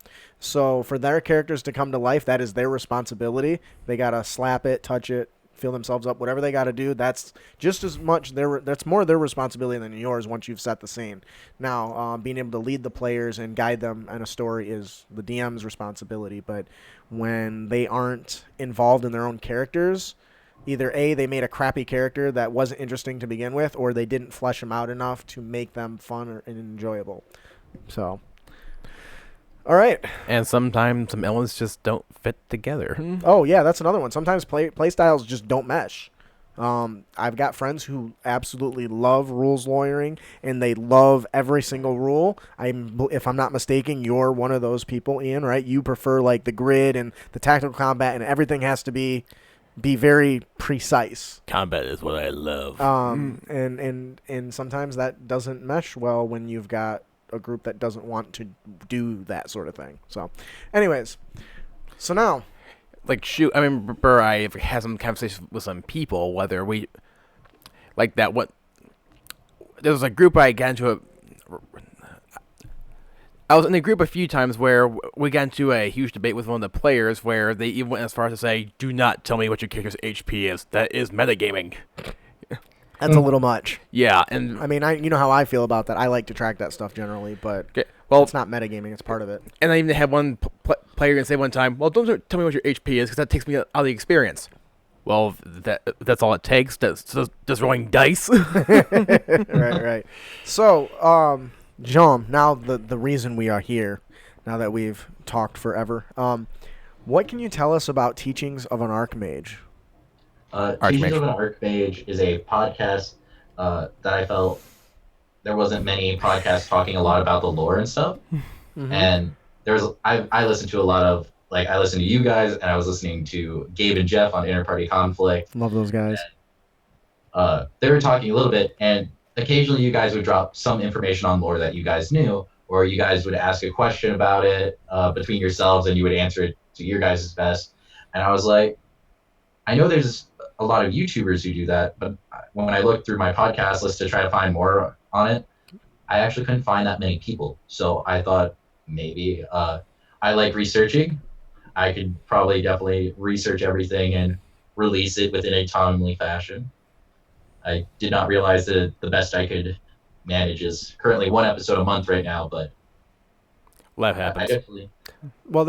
So for their characters to come to life, that is their responsibility. They got to slap it, touch it, fill themselves up, whatever they got to do. That's just as much that's more their responsibility than yours once you've set the scene. Now, being able to lead the players and guide them in a story is the DM's responsibility. But when they aren't involved in their own characters, either A, they made a crappy character that wasn't interesting to begin with, or they didn't flesh them out enough to make them fun and enjoyable. So, all right. And sometimes some elements just don't fit together. Oh, yeah, that's another one. Sometimes play styles just don't mesh. I've got friends who absolutely love rules lawyering, and they love every single rule. If I'm not mistaken, you're one of those people, Ian, right? You prefer like the grid and the tactical combat, and everything has to be very precise. Combat is what I love. And sometimes that doesn't mesh well when you've got a group that doesn't want to do that sort of thing. So, anyways, so now, Like, shoot, I remember I had some conversations with some people, whether like that. What there was a group I got into I was in a group a few times where we got into a huge debate with one of the players where they even went as far as to say, "Do not tell me what your character's HP is. That is metagaming." That's a little much. Yeah, and I mean, you know how I feel about that. I like to track that stuff generally, but well, it's not metagaming. It's part of it. and I even had one player and say one time, "Well, don't tell me what your HP is because that takes me out of the experience." Well, that's all it takes. That's just rolling dice. Right. So, Johm, now the reason we are here, now that we've talked forever, what can you tell us about Teachings of an Archmage? Teachings of an Archmage is a podcast that I felt there wasn't many podcasts talking a lot about the lore and stuff. Mm-hmm. And I listened to a lot of, like, I listened to you guys, and I was listening to Gabe and Jeff on Interparty Conflict. Love those guys. And, they were talking a little bit, and occasionally you guys would drop some information on lore that you guys knew, or you guys would ask a question about it between yourselves, and you would answer it to your guys' best. And I was like, I know there's a lot of YouTubers who do that, but when I looked through my podcast list to try to find more on it, I actually couldn't find that many people. So I thought maybe I like researching. I could probably definitely research everything and release it within a timely fashion. I did not realize that the best I could manage is currently one episode a month right now, but That happens. I definitely. Well,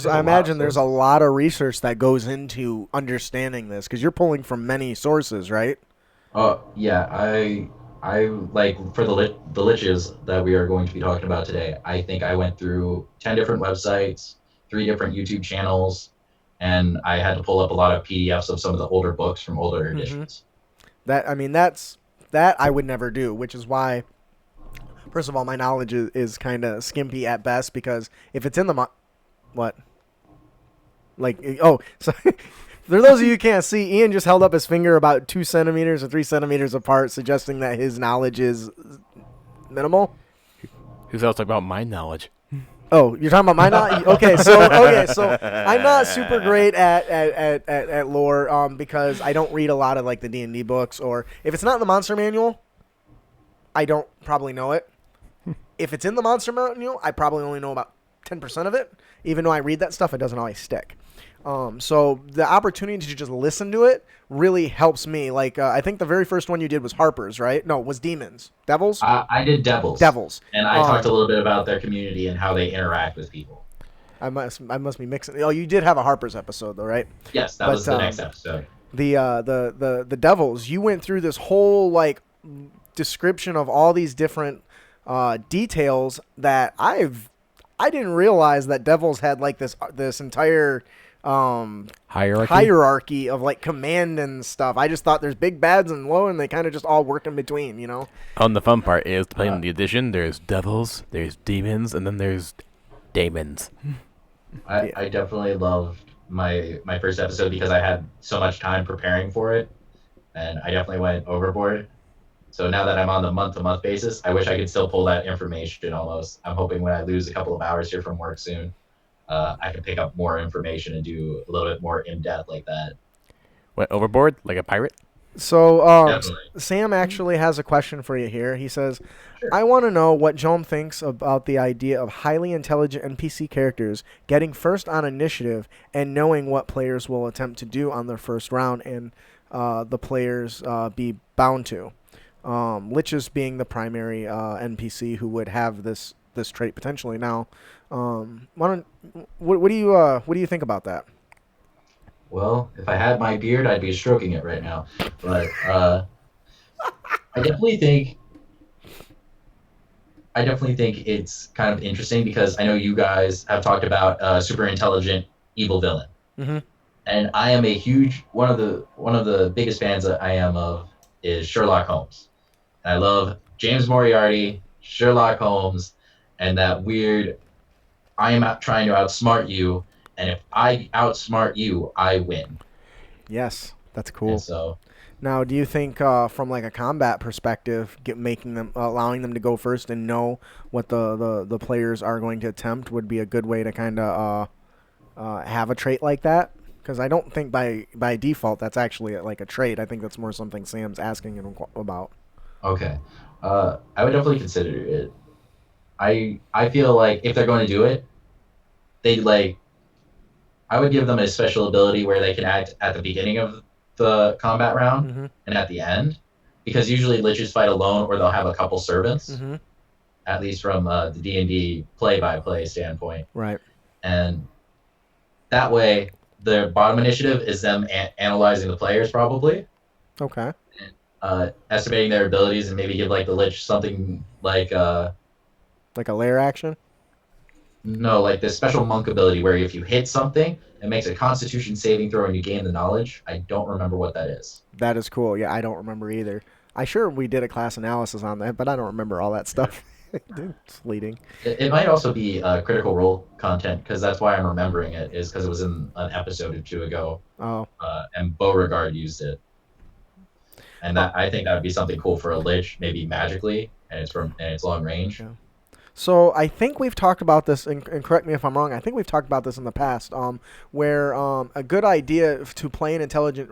I imagine there's a lot of research that goes into understanding this because you're pulling from many sources, right? Oh yeah, I like for the Liches that we are going to be talking about today. I think I went through 10 different websites, 3 different YouTube channels, and I had to pull up a lot of PDFs of some of the older books from older editions. That I would never do, which is why, first of all, my knowledge is kind of skimpy at best because if it's in the so for those of you who can't see, Ian just held up his finger about 2 centimeters or 3 centimeters apart, suggesting that his knowledge is minimal. Who's else talking about my knowledge? Oh, you're talking about my knowledge? Okay, so I'm not super great at lore because I don't read a lot of like the D&D books, or if it's not in the monster manual, I don't probably know it. If it's in the monster manual, I probably only know about 10% of it. Even though I read that stuff, it doesn't always stick. So the opportunity to just listen to it really helps me. Like I think the very first one you did was Harper's, right? No, it was Demons. Devils? I did Devils. And I talked a little bit about their community and how they interact with people. I must be mixing. Oh, you did have a Harper's episode though, right? Yes, that was the next episode. The Devils, you went through this whole like description of all these different details that I didn't realize that Devils had like this entire hierarchy of like command and stuff. I just thought there's big bads and low, and they kind of just all work in between, you know. And the fun part is, depending on the edition, there's devils, there's demons, and then there's daemons. I definitely loved my first episode because I had so much time preparing for it, and I definitely went overboard. So now that I'm on the month-to-month basis, I wish I could still pull that information almost. I'm hoping when I lose a couple of hours here from work soon, I can pick up more information and do a little bit more in-depth like that. Went overboard like a pirate? So Sam actually has a question for you here. He says, sure. I want to know what Johm thinks about the idea of highly intelligent NPC characters getting first on initiative and knowing what players will attempt to do on their first round and the players be bound to. Liches being the primary NPC who would have this trait potentially. Now, what do you think about that? Well, if I had my beard, I'd be stroking it right now. But I definitely think it's kind of interesting because I know you guys have talked about super intelligent evil villain, and I am a huge one of the biggest fans that I am of is Sherlock Holmes. I love James Moriarty, Sherlock Holmes, and that weird, I am trying to outsmart you, and if I outsmart you, I win. Yes, that's cool. And so, now, do you think from like a combat perspective, allowing them to go first and know what the players are going to attempt would be a good way to kind of have a trait like that? Because I don't think by default that's actually like a trait. I think that's more something Sam's asking him about. Okay. I would definitely consider it. I feel like if they're going to do it, they like I would give them a special ability where they can act at the beginning of the combat round Mm-hmm. and at the end, because usually liches fight alone or they'll have a couple servants, Mm-hmm. at least from the D&D play-by-play standpoint, Right. and that way the bottom initiative is them analyzing the players probably, Okay. estimating their abilities, and maybe give like the lich something like Like a lair action. no, like this special monk ability where if you hit something, it makes a Constitution saving throw and you gain the knowledge. I don't remember what that is. That is cool. Yeah, I don't remember either. I sure we did a class analysis on that, but I don't remember all that stuff. It's fleeting. It might also be Critical Role content, because that's why I'm remembering it, is because it was in an episode or two ago, Oh. and Beauregard used it, and that I think that would be something cool for a lich, maybe magically, and it's long range. Yeah. So I think we've talked about this, and correct me if I'm wrong. I think we've talked about this in the past, where a good idea to play an intelligent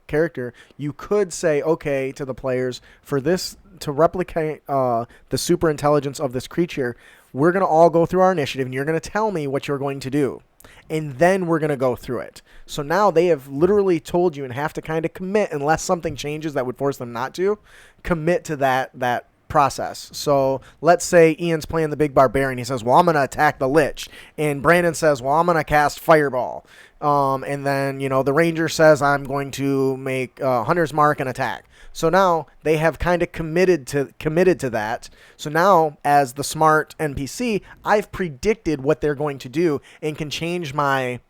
character, you could say, okay, to the players, for this to replicate the super intelligence of this creature, we're gonna all go through our initiative, and you're gonna tell me what you're going to do, and then we're gonna go through it. So now they have literally told you, and have to kind of commit, unless something changes that would force them not to, commit to that process. So let's say Ian's playing the big barbarian. He says, well, I'm going to attack the Lich. And Brandon says, well, I'm going to cast Fireball. And then, the ranger says, I'm going to make Hunter's Mark and attack. So now they have kind of committed to that. So now, as the smart NPC, I've predicted what they're going to do and can change my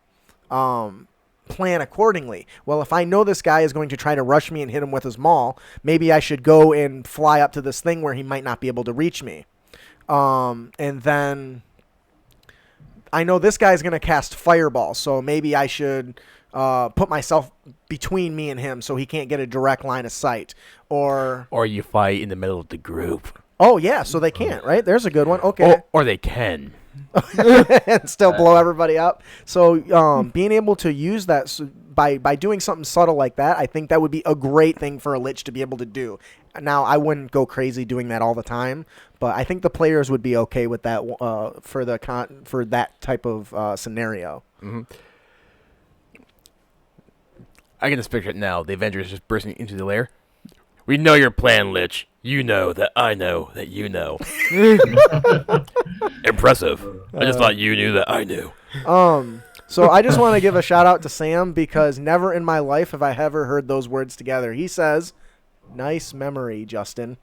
plan accordingly. Well, if I know this guy is going to try to rush me and hit him with his maul, maybe I should go and fly up to this thing where he might not be able to reach me. And then I know this guy's going to cast Fireball, so maybe I should put myself between me and him so he can't get a direct line of sight. Or you fight in the middle of the group. Oh, yeah, so they can't, right? There's a good one. Okay. Or they can. And still blow everybody up. So being able to use that by doing something subtle like that, I think that would be a great thing for a Lich to be able to do. Now, I wouldn't go crazy doing that all the time, but I think the players would be okay with that for that type of scenario. Mm-hmm. I can just picture it now. The Avengers just bursting into the lair. We know your plan, Lich. You know that I know that you know. Impressive. I just thought you knew that I knew. So I just want to give a shout out to Sam, because never in my life have I ever heard those words together. He says, nice memory, Justin.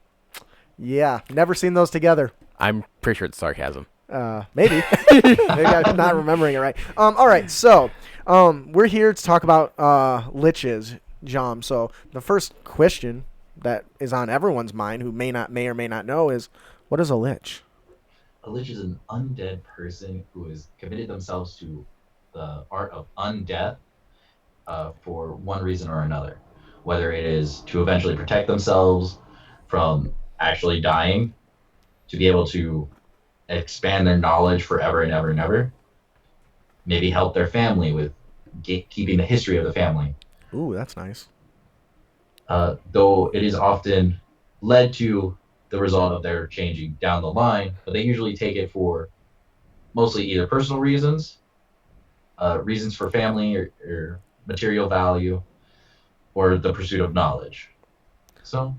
Yeah, never seen those together. I'm pretty sure it's sarcasm. Maybe. Maybe I'm not remembering it right. All right, so we're here to talk about liches, Johm. So the first question that is on everyone's mind, who may or may not know, is, what is a lich? A lich is an undead person who has committed themselves to the art of undeath for one reason or another, whether it is to eventually protect themselves from actually dying, to be able to expand their knowledge forever and ever and ever, maybe help their family with keeping the history of the family. Ooh, that's nice. Though it is often led to the result of their changing down the line, but they usually take it for mostly either personal reasons, reasons for family or material value, or the pursuit of knowledge. So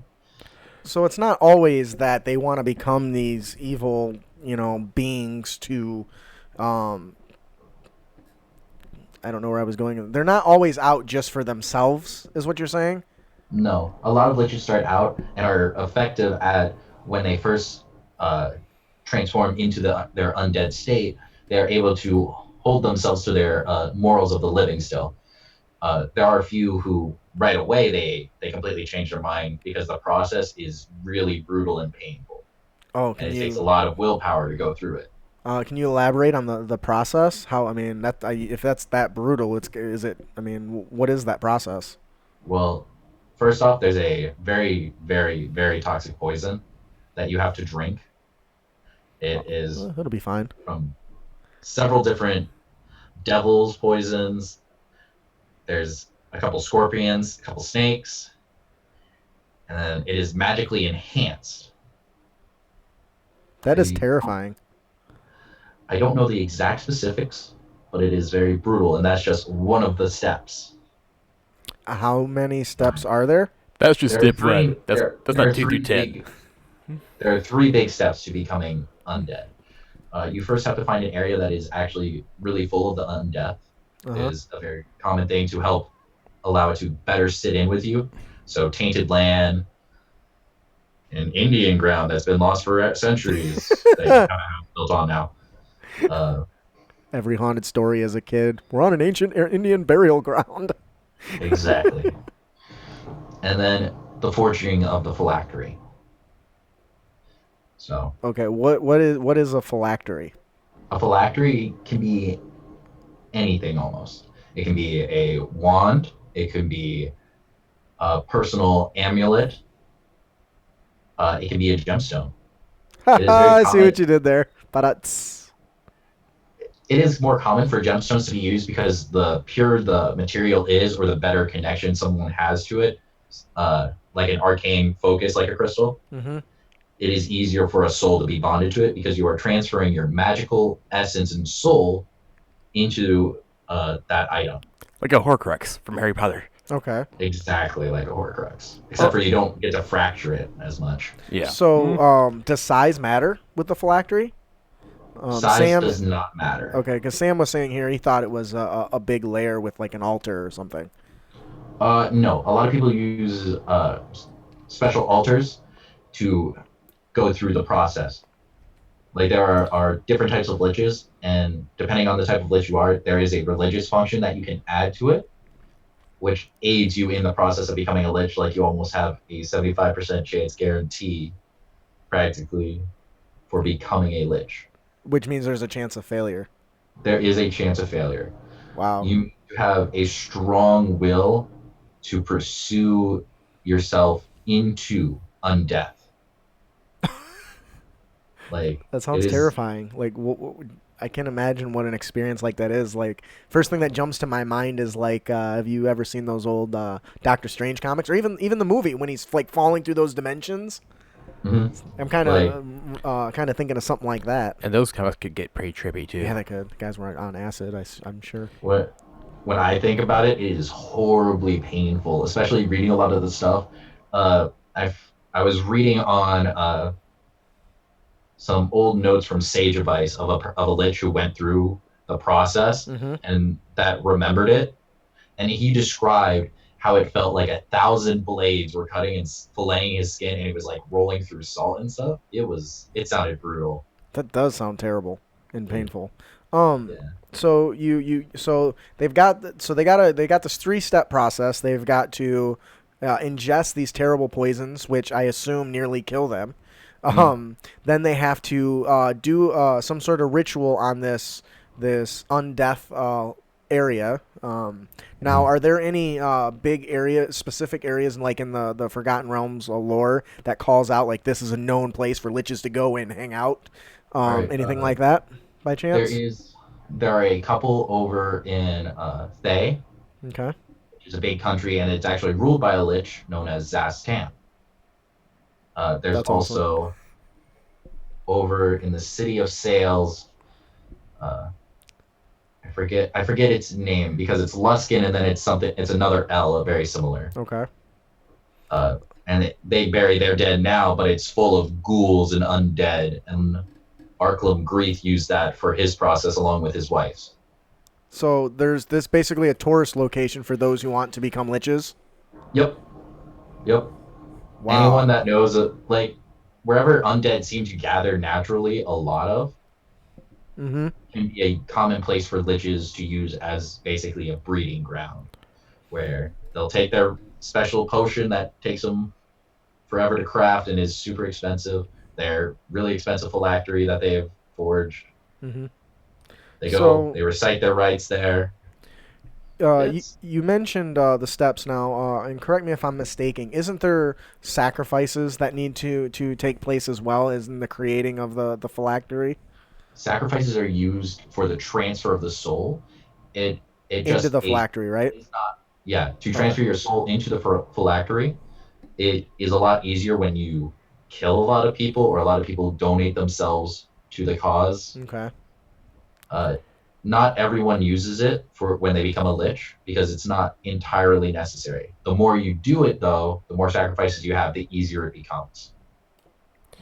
it's not always that they want to become these evil, beings to, I don't know where I was going. They're not always out just for themselves, is what you're saying? no, a lot of liches start out and are effective at when they first transform into their undead state. They are able to hold themselves to their morals of the living still. There are a few who right away they completely change their mind, because the process is really brutal and painful. Oh, and it takes a lot of willpower to go through it. Can you elaborate on the process? How, if that's that brutal, what is that process? Well, first off, there's a very, very, very toxic poison that you have to drink. It is it'll be fine. from several different devil's poisons, There's a couple scorpions, a couple snakes, and then it is magically enhanced. That is I terrifying. I don't know the exact specifics, but it is very brutal, and that's just one of the steps. How many steps are there? That's just There are different. That's there not are 2 through three 10. big there are three big steps to becoming undead. You first have to find an area that is actually really full of the undeath. Uh-huh. Is a very common thing to help allow it to better sit in with you. So tainted land, an Indian ground that's been lost for centuries that you kind of have built on now. Every haunted story as a kid. We're on an ancient Indian burial ground. Exactly. And then the forging of the phylactery. So Okay, what is a phylactery? a phylactery can be anything almost. It can be a wand. It can be a personal amulet. It can be a gemstone. It is very I see common. what you did there. But It is more common for gemstones to be used because the purer the material is, or the better connection someone has to it, like an arcane focus, like a crystal. mm-hmm. It is easier for a soul to be bonded to it because you are transferring your magical essence and soul into that item. Like a Horcrux from Harry Potter. Okay. Exactly like a Horcrux, except for you don't get to fracture it as much. Yeah. So, does size matter with the phylactery? Size Sam, does not matter. okay, because Sam was saying here he thought it was a big layer with like an altar or something. No, a lot of people use special altars to go through the process. Like there are different types of liches, and depending on the type of lich you are, there is a religious function that you can add to it, which aids you in the process of becoming a lich. Like you almost have a 75% chance guarantee, practically, for becoming a lich. Which means there's a chance of failure. There is a chance of failure. Wow. You have a strong will to pursue yourself into undeath. Like That sounds it is terrifying. Like, I can't imagine what an experience like that is. Like, first thing that jumps to my mind is like, have you ever seen those old Doctor Strange comics, or even the movie when he's like falling through those dimensions? I'm kind of thinking of something like that. And those comics could get pretty trippy too. Yeah, they could. The guys were on acid. I'm sure. when I think about it, it is horribly painful, especially reading a lot of the stuff. I was reading on some old notes from Sage Advice of a lich who went through the process and that remembered it, and he described how it felt like 1,000 blades were cutting and filleting his skin, and it was like rolling through salt and stuff. It sounded brutal. That does sound terrible and painful. Yeah. So they got this 3-step process. They've got to ingest these terrible poisons, which I assume nearly kill them. Then they have to do some sort of ritual on this undeath area. Now, are there any specific areas like in the Forgotten Realms lore that calls out like this is a known place for liches to go and hang out? Right, Anything like that by chance? There are a couple over in Thay, Okay. which is a big country, and it's actually ruled by a lich known as Zastam. There's That's also over in the city of Sales. I forget its name because it's Luskin, and then it's another L, very similar. Okay. And they bury their dead now, but it's full of ghouls and undead, and Arklum Greeth used that for his process along with his wife's. So there's this basically a tourist location for those who want to become liches. Yep. Wow. Anyone that knows like wherever undead seem to gather naturally, a lot of can be a common place for liches to use as basically a breeding ground, where they'll take their special potion that takes them forever to craft and is super expensive. Their really expensive phylactery that they have forged. They recite their rites there. You mentioned the steps now, and correct me if I'm mistaken. Isn't there sacrifices that need to take place as well as in the creating of the phylactery? Sacrifices are used for the transfer of the soul. Into the phylactery, right? It's not Yeah, to transfer your soul into the phylactery, it is a lot easier when you kill a lot of people or a lot of people donate themselves to the cause. Okay. Uh, Not everyone uses it for when they become a lich because it's not entirely necessary. The more you do it, though, the more sacrifices you have, the easier it becomes.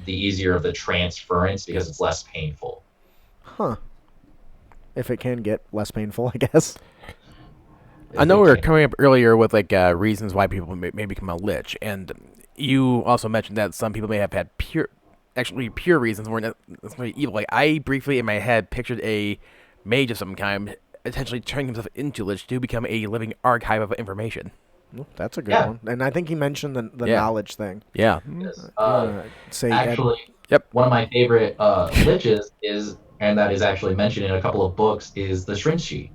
The easier of the transference because it's less painful. Huh. If it can get less painful, I guess. I know we were coming up earlier with like reasons why people may become a lich, and you also mentioned that some people may have had pure reasons weren't necessarily evil. Like I briefly in my head pictured a mage of some kind essentially turning himself into lich to become a living archive of information. Well, that's a good one. And I think he mentioned the knowledge thing. Yeah. Yes. Say Actually, Yep. one of my favorite liches is, and that is actually mentioned in a couple of books, is the Shrinshi.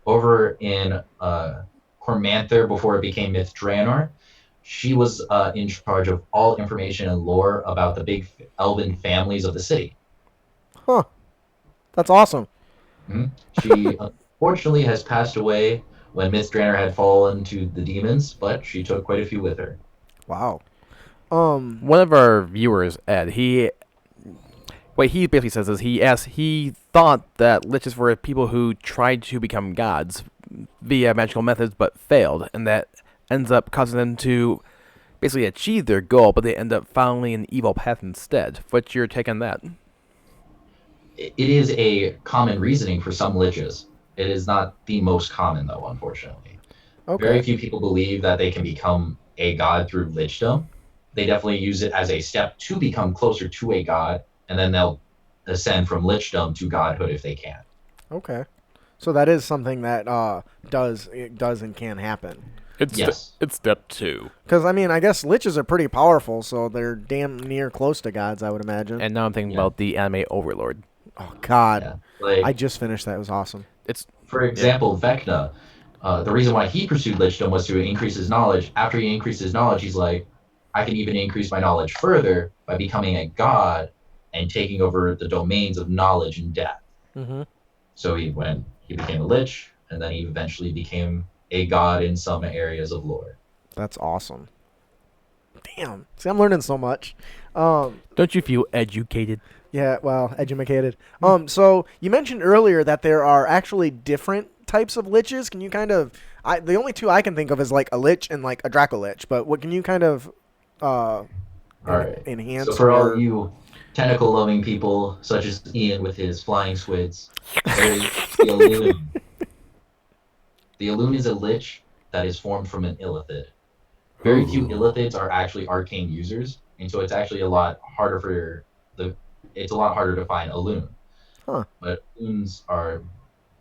Over in Cormanther, before it became Myth Draenor, she was in charge of all information and lore about the big elven families of the city. Huh. That's awesome. Mm-hmm. She unfortunately has passed away when Myth Draenor had fallen to the demons, but she took quite a few with her. Wow. One of our viewers, Ed, what he basically says is he thought that liches were people who tried to become gods via magical methods but failed, and that ends up causing them to basically achieve their goal, but they end up following an evil path instead. What's your take on that? It is a common reasoning for some liches. It is not the most common, though, unfortunately. Okay. Very few people believe that they can become a god through lichdom. They definitely use it as a step to become closer to a god, and then they'll ascend from lichdom to godhood if they can. Okay. So that is something that does and can happen. Yes. It's step 2. Because, I mean, I guess liches are pretty powerful, so they're damn near close to gods, I would imagine. And now I'm thinking about the anime Overlord. Oh, God. Yeah. Like, I just finished that. It was awesome. For example, Vecna, the reason why he pursued lichdom was to increase his knowledge. After he increased his knowledge, he's like, I can even increase my knowledge further by becoming a god and taking over the domains of knowledge and death. Mm-hmm. So he became a lich, and then he eventually became a god in some areas of lore. That's awesome. Damn. See, I'm learning so much. Don't you feel educated? Yeah, well, educated. So you mentioned earlier that there are actually different types of liches. Can you kind of... the only two I can think of is like a lich and like a Draco-lich, but what can you kind of enhance? So for all you tentacle-loving people, such as Ian with his flying squids, there is the Elune. The Elune is a lich that is formed from an illithid. Very few illithids are actually arcane users, and so it's actually a lot harder to find a loon. Huh. But loons are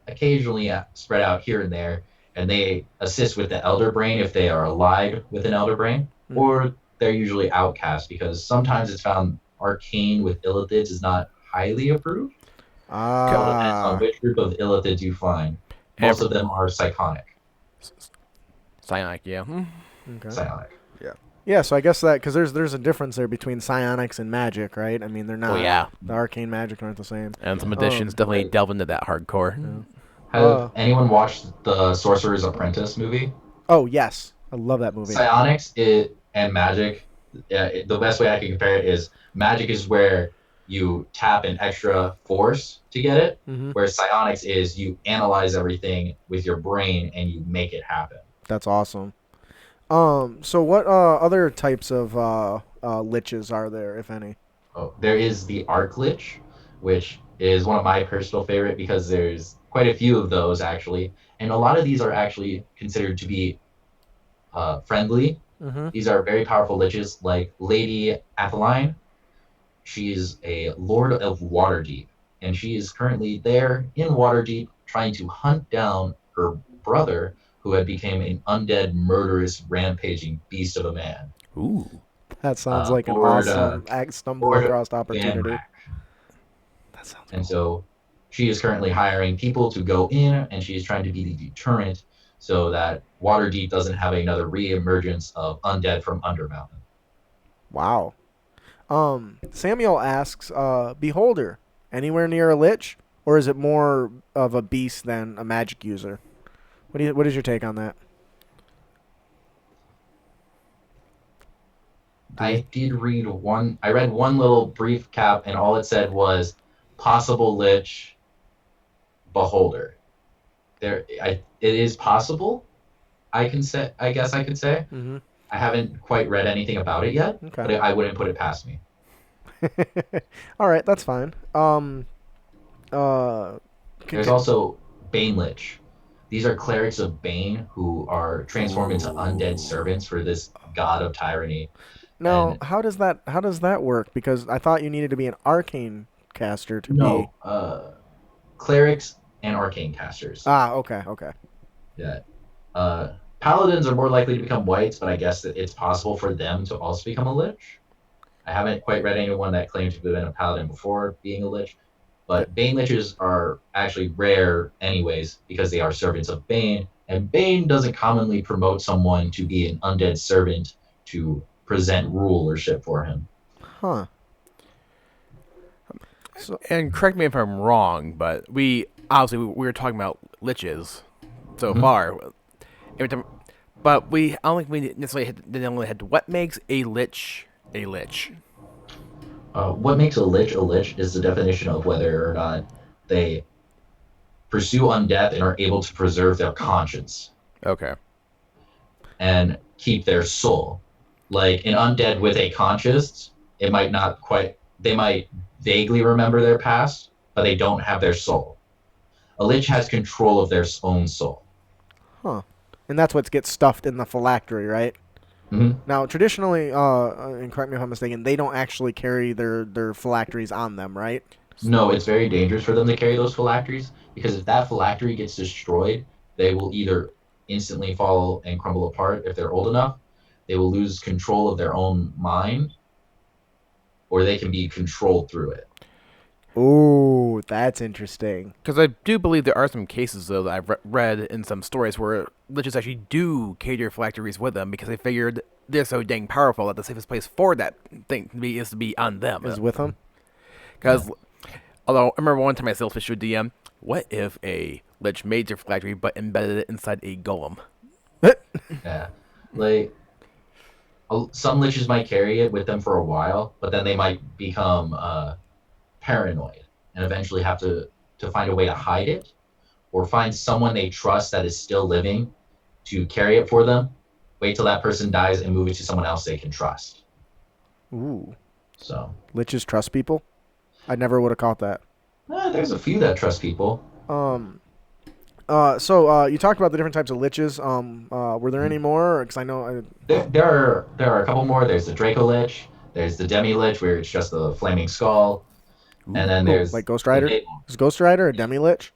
occasionally spread out here and there, and they assist with the elder brain if they are allied with an elder brain, or they're usually outcast because sometimes it's found arcane with illithids is not highly approved. It all depends on which group of illithids you find. Most of them are psionic. Psionic, yeah. Okay. Psionic. Yeah, so I guess that because there's a difference there between psionics and magic, right? I mean, they're not. Oh yeah. The arcane magic aren't the same. And some editions definitely delve into that hardcore. Yeah. Have anyone watched the Sorcerer's Apprentice movie? Oh yes, I love that movie. Psionics and magic. The best way I can compare it is magic is where you tap an extra force to get it, whereas psionics is you analyze everything with your brain and you make it happen. That's awesome. So what other types of liches are there, if any? Oh, there is the Arc Lich, which is one of my personal favorite because there's quite a few of those actually, and a lot of these are actually considered to be friendly. These are very powerful liches, like Lady Atheline. She's a Lord of Waterdeep, and she is currently there in Waterdeep trying to hunt down her brother, who had become an undead, murderous, rampaging beast of a man. Ooh. That sounds like an awesome stumble across opportunity. That sounds cool. And so she is currently hiring people to go in, and she is trying to be the deterrent so that Waterdeep doesn't have another re-emergence of undead from Undermountain. Wow. Samuel asks, Beholder, anywhere near a lich, or is it more of a beast than a magic user? What is your take on that? I did read one. I read one little brief cap, and all it said was possible Lich Beholder. It is possible. I can say. I guess I could say. Mm-hmm. I haven't quite read anything about it yet, Okay. but I wouldn't put it past me. All right, that's fine. There's also Bane Lich. These are clerics of Bane who are transformed into undead servants for this god of tyranny. Now, And how does that work? Because I thought you needed to be an arcane caster to be. no, clerics and arcane casters. Okay. Yeah. Paladins are more likely to become whites, but I guess that it's possible for them to also become a lich. I haven't quite read anyone that claimed to have been a paladin before being a lich, but Bane liches are actually rare anyways because they are servants of Bane, and Bane doesn't commonly promote someone to be an undead servant to present rulership for him. Huh. So, And correct me if I'm wrong, but we were talking about liches so Mhm. far. Every time, but I don't think we necessarily had what makes a lich a lich. What makes a lich is the definition of whether or not they pursue undeath and are able to preserve their conscience Okay. and keep their soul. Like an undead with a conscience, it might not quite, they might vaguely remember their past, but they don't have their soul. A lich has control of their own soul. huh. And that's what gets stuffed in the phylactery, right? Mm-hmm. Now, traditionally, and correct me if I'm mistaken, they don't actually carry their phylacteries on them, right? No, it's very dangerous for them to carry those phylacteries because if that phylactery gets destroyed, they will either instantly fall and crumble apart if they're old enough, they will lose control of their own mind, or they can be controlled through it. Ooh, that's interesting. Because I do believe there are some cases, though, that I've read in some stories where liches actually do carry their phylacteries with them because they figured they're so dang powerful that the safest place for that thing is to be on them. Is with them? Because, although I remember one time I still fished with DM, what if a lich made their phylactery but embedded it inside a golem? Yeah, like some liches might carry it with them for a while, but then they might become paranoid and eventually have to find a way to hide it or find someone they trust that is still living to carry it for them, wait till that person dies and move it to someone else they can trust. Ooh. So Liches trust people? I never would have caught that. there's a few that trust people. So you talked about the different types of liches. Were there any more? Because I know. There are a couple more. There's the Draco Lich, there's the Demi Lich where it's just the flaming skull, and then there's like Ghost Rider. Is Ghost Rider a demi lich?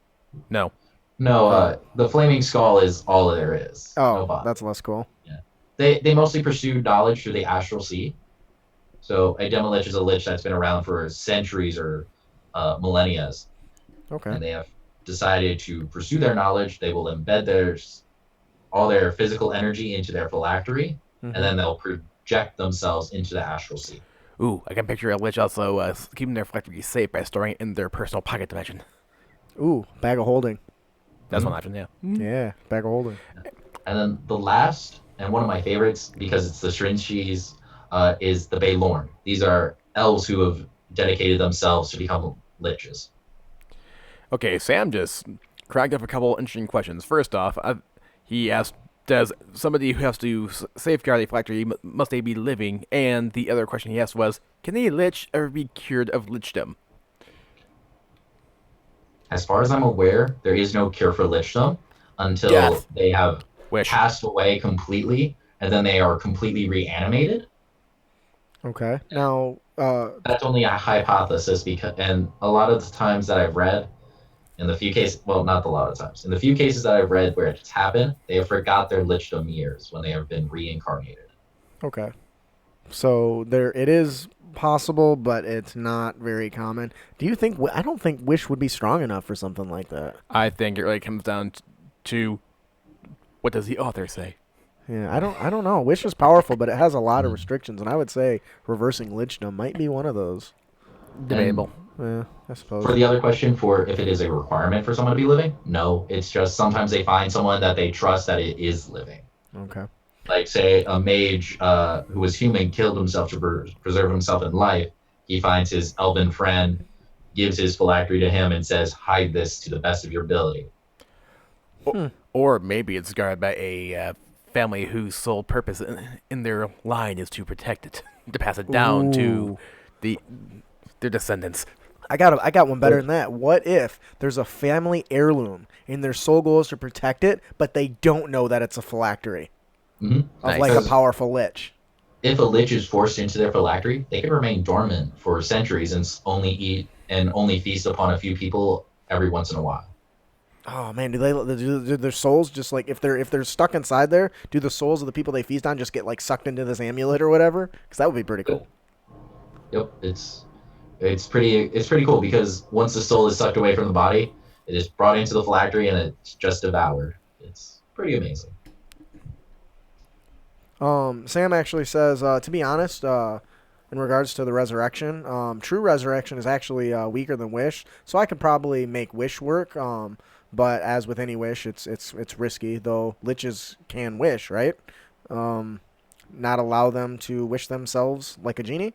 No. The flaming skull is all there is. Oh, No bottom. that's less cool. They mostly pursue knowledge through the astral sea. So a Demi Lich is a lich that's been around for centuries or millennia, Okay. and they have decided to pursue their knowledge. They will embed all their physical energy into their phylactery, and then they'll project themselves into the astral sea. Ooh, I can picture a lich also keeping their phylactery safe by storing it in their personal pocket dimension. Ooh, bag of holding. That's one option, yeah. Yeah, bag of holding. And then the last, and one of my favorites, because it's the Shrinchies, is the Baylorn. These are elves who have dedicated themselves to become liches. Okay, Sam just cracked up a couple interesting questions. First off, he asked, does somebody who has to safeguard a phylactery, must they be living? And the other question he asked was, can a lich ever be cured of lichdom? As far as I'm aware, there is no cure for lichdom until Death. they have Wish. passed away completely, and then they are completely reanimated. Okay. Now, That's only a hypothesis, and a lot of the times that I've read, in the few cases, well, not a lot of times, in the few cases that I've read where it's happened, they have forgot their lichdom years when they have been reincarnated. okay. So it is possible, but it's not very common. Do you think? I don't think Wish would be strong enough for something like that. I think it really comes down to what does the author say? Yeah, I don't know. Wish is powerful, but it has a lot of restrictions, and I would say reversing Lichdom might be one of those. Debatable. Yeah, I suppose. For the other question, for if it is a requirement for someone to be living, no. It's just sometimes they find someone that they trust that it is living. Okay. Like, say, a mage who was human killed himself to preserve himself in life. He finds his elven friend, gives his phylactery to him, and says, "Hide this to the best of your ability." Or maybe it's guarded by a family whose sole purpose in their line is to protect it, to pass it down to Ooh. the their descendants. I got one better than that. What if there's a family heirloom and their sole goal is to protect it, but they don't know that it's a phylactery Mm-hmm. of Nice. like a powerful lich? If a lich is forced into their phylactery, they can remain dormant for centuries and only eat and only feast upon a few people every once in a while. Oh man, do their souls just like if they're stuck inside there? Do the souls of the people they feast on just get like sucked into this amulet or whatever? Because that would be pretty cool. Yep, it's pretty cool because once the soul is sucked away from the body, it is brought into the phylactery and it's just devoured. It's pretty amazing. Sam actually says, to be honest, in regards to the resurrection, true resurrection is actually weaker than wish, so I could probably make wish work. But as with any wish, it's risky. Though liches can wish, right? Not allow them to wish themselves like a genie.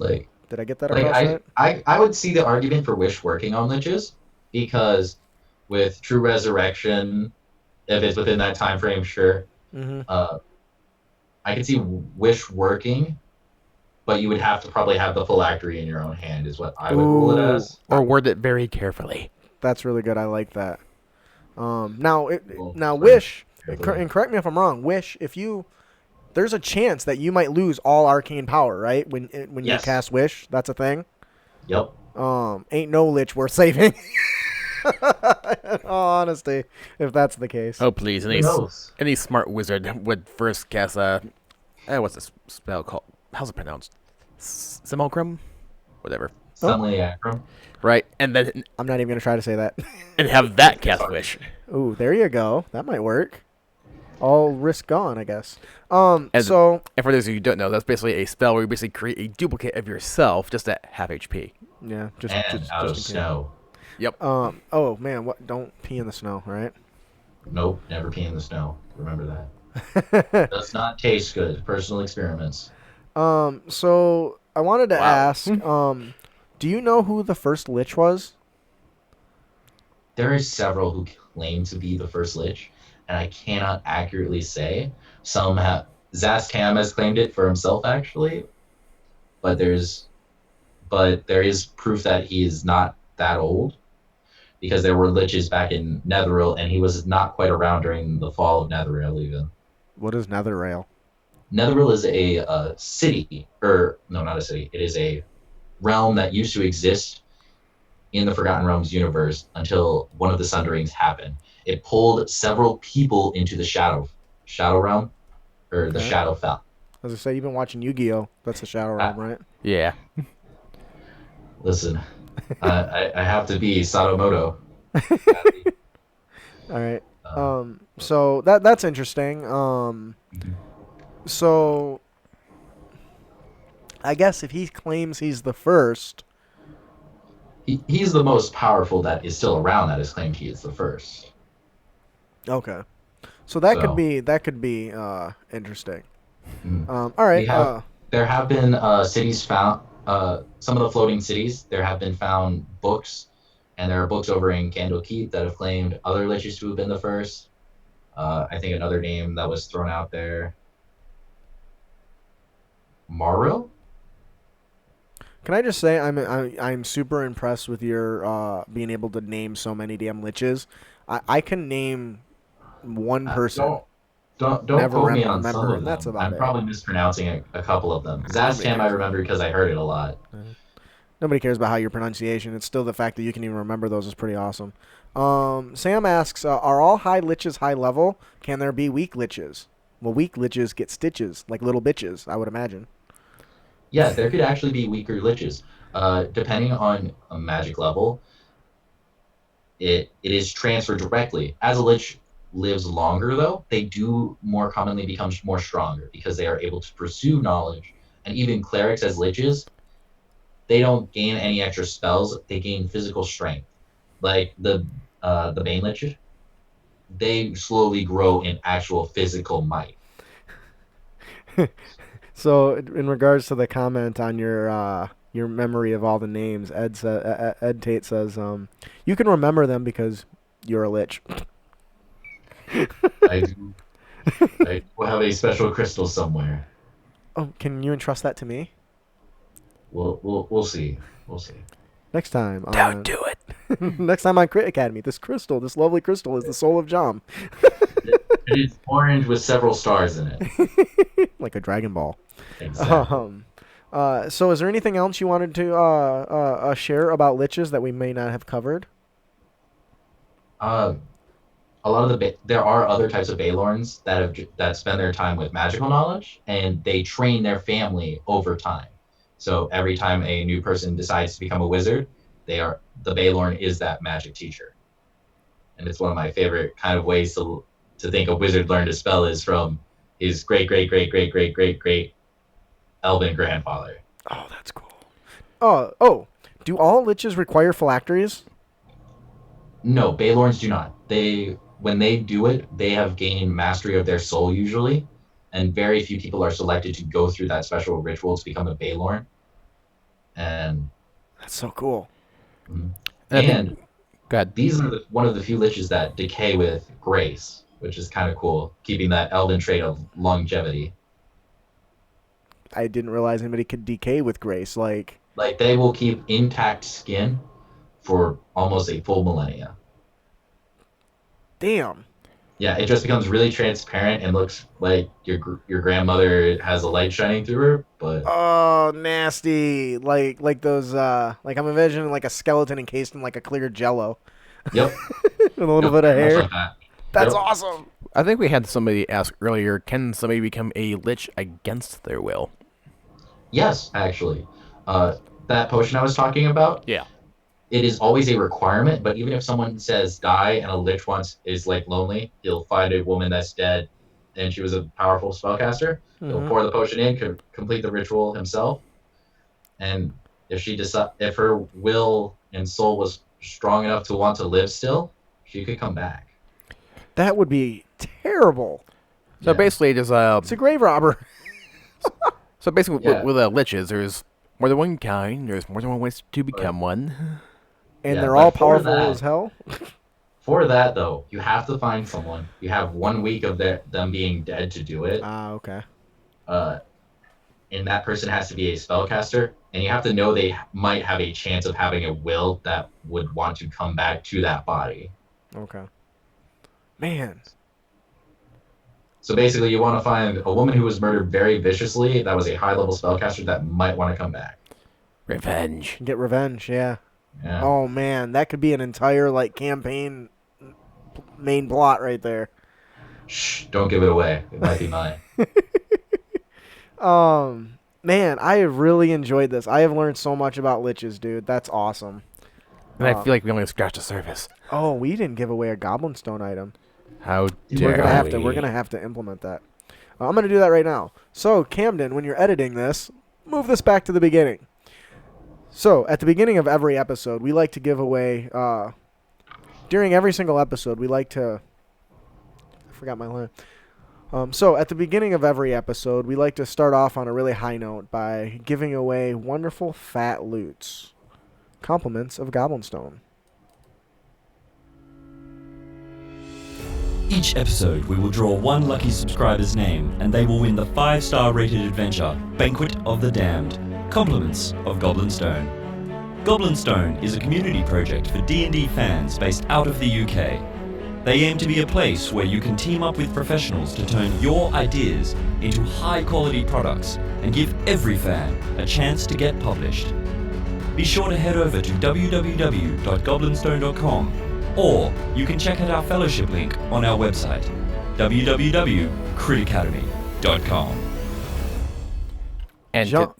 Like Did I get that like across right? I would see the argument for wish working on liches because with true resurrection, if it's within that time frame, sure. Mm-hmm. I could see wish working, but you would have to probably have the phylactery in your own hand, is what I would rule it Ooh. as. Or word it very carefully. That's really good. I like that. Now, Well, now sorry. wish, Carefully. and correct me if I'm wrong. Wish, if you, there's a chance that you might lose all arcane power, right? When you Yes. cast wish, that's a thing. Yep. Ain't no lich worth saving. In all honesty, if that's the case. Oh please! Who knows? Any smart wizard would first cast what's this spell called? How's it pronounced? Simulacrum, whatever. Simulacrum. Right, and then I'm not even gonna try to say that. and have that cast wish. Ooh, there you go. That might work. All risk gone, I guess. And So And for those of you who don't know, that's basically a spell where you basically create a duplicate of yourself just at half HP. yeah, just And just out of in case. snow. Yep. Oh man, what? Don't pee in the snow, right? Nope, never pee in the snow. Remember that. Does not taste good. Personal experiments. So I wanted to Wow. ask, do you know who the first lich was? There are several who claim to be the first Lich, and I cannot accurately say. Some have. Zastam has claimed it for himself, actually, but there is proof that he is not that old, because there were liches back in Netheril, and he was not quite around during the fall of Netheril even. What is Netherrail? Netheril is a city, or no, not a city. It is a realm that used to exist in the Forgotten Realms universe until one of the Sunderings happened. It pulled several people into the Shadow realm, or the Okay. Shadow Fell. As I say, you've been watching Yu-Gi-Oh. That's the Shadow Realm, right? Yeah. Listen, I have to be Sadamoto. All right. So that's interesting. So I guess if he claims he's the first, he's the most powerful that is still around that has claimed he is the first. okay. So that So- could be interesting. Mhm. All right. We have- There have been cities found, some of the floating cities, there have been found books, and there are books over in Candlekeep that have claimed other liches to have been the first. I think another name that was thrown out there, Maril? Can I just say I'm super impressed with your being able to name so many damn liches. I can name one person. Don't Never quote me on remember, some of and them. that's about I'm it. probably mispronouncing a couple of them. Zastam I remember because I heard it a lot. Nobody cares about how your pronunciation. It's still the fact that you can even remember those is pretty awesome. Sam asks, are all high liches high level? Can there be weak liches? Well, weak liches get stitches, like little bitches, I would imagine. Yeah, there could actually be weaker liches. Depending on a magic level, it is transferred directly. As a lich lives longer, though, they do more commonly become more stronger because they are able to pursue knowledge. And even clerics as liches, they don't gain any extra spells. They gain physical strength, like the Bane lich. they slowly grow in actual physical might. So, in regards to the comment on your memory of all the names, Ed Tate says, you can remember them because you're a lich. I do. I will have a special crystal somewhere. Oh, can you entrust that to me? We'll see. We'll see. Next time. Don't do it. Next time on Crit Academy, this lovely crystal, is the soul of Johm. It's orange with several stars in it. Like a Dragon Ball. Exactly. So is there anything else you wanted to share about liches that we may not have covered? A lot of there are other types of Balorns that spend their time with magical knowledge, and they train their family over time. So every time a new person decides to become a wizard, the Balorn is that magic teacher. And it's one of my favorite kind of ways to think a wizard learned a spell is from his great great great great great great great elven grandfather. Oh, that's cool. Oh, do all liches require phylacteries? No, Balorns do not. When they do it, they have gained mastery of their soul usually, and very few people are selected to go through that special ritual to become a Balorn. And That's so cool. and God, these are one of the few liches that decay with grace, which is kind of cool, keeping that elven trait of longevity. I didn't realize anybody could decay with grace. Like They will keep intact skin for almost a full millennia. damn. Yeah, it just becomes really transparent and looks like your grandmother has a light shining through her, but Oh, nasty. Like those, like I'm envisioning like a skeleton encased in like a clear jello. yep. With a little bit of much hair. like that. That's Yep. awesome. I think we had somebody ask earlier, can somebody become a lich against their will? Yes, actually. That potion I was talking about, Yeah. it is always a requirement, but even if someone says die and a lich is like lonely, he'll find a woman that's dead and she was a powerful spellcaster. He'll pour the potion in, complete the ritual himself. And if if her will and soul was strong enough to want to live still, she could come back. That would be terrible. So Yeah. basically, there's It's a grave robber. so basically Yeah. with liches, there's more than one kind. There's more than one way to become one. And Yeah, they're but all for powerful that- as hell. For that, though, you have to find someone. You have 1 week of them being dead to do it. Ah, okay. And that person has to be a spellcaster, and you have to know they might have a chance of having a will that would want to come back to that body. Okay. Man. So basically, you want to find a woman who was murdered very viciously that was a high-level spellcaster that might want to come back. Revenge. Get revenge, yeah. Yeah. Oh, man. That could be an entire, like, campaign main plot right there. Shh, don't give it away. It might be mine. Man, I have really enjoyed this. I have learned so much about liches, dude. That's awesome. And I feel like we only scratched the surface. Oh, we didn't give away a Goblin Stone item. How We're dare gonna have to. we? We're gonna have to implement that. I'm gonna do that right now. So, Camden, when you're editing this, move this back to the beginning. So, at the beginning of every episode, we like to give away. During every single episode, we like to. I forgot my line. So, at the beginning of every episode, we like to start off on a really high note by giving away wonderful fat loots. Compliments of Goblin Stone. Each episode, we will draw one lucky subscriber's name, and they will win the 5-star rated adventure, Banquet of the Damned, Compliments of Goblin Stone. Goblin Stone is a community project for D&D fans based out of the UK. They aim to be a place where you can team up with professionals to turn your ideas into high-quality products and give every fan a chance to get published. Be sure to head over to www.goblinstone.com, or you can check out our fellowship link on our website, www.critacademy.com. And I'm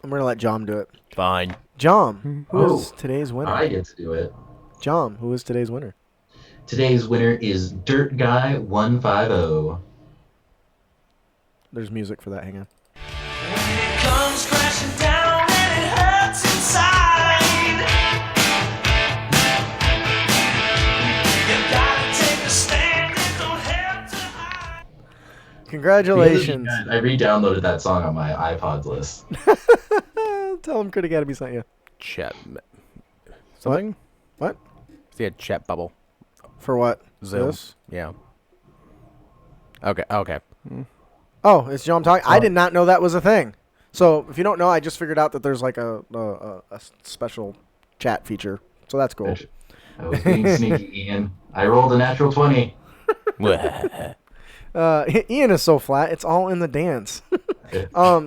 going to let Jom do it. fine. Jom, who Oh, is today's winner? I get to do it. Jom, who is today's winner? Today's winner is Dirt Guy 150. There's music for that. Hang on. When it comes crashing down and it hurts inside, you gotta take a stand. Congratulations. I re-downloaded that song on my iPod list. Tell him Critic Academy sent you. Chat. Something? What? See a chat bubble. For what? Zoom. This? Yeah. Okay. Oh, it's Johm talking. I did not know that was a thing. So if you don't know, I just figured out that there's like a special chat feature. So that's cool. I was being sneaky, Ian. I rolled a natural 20. Ian is so flat. It's all in the dance.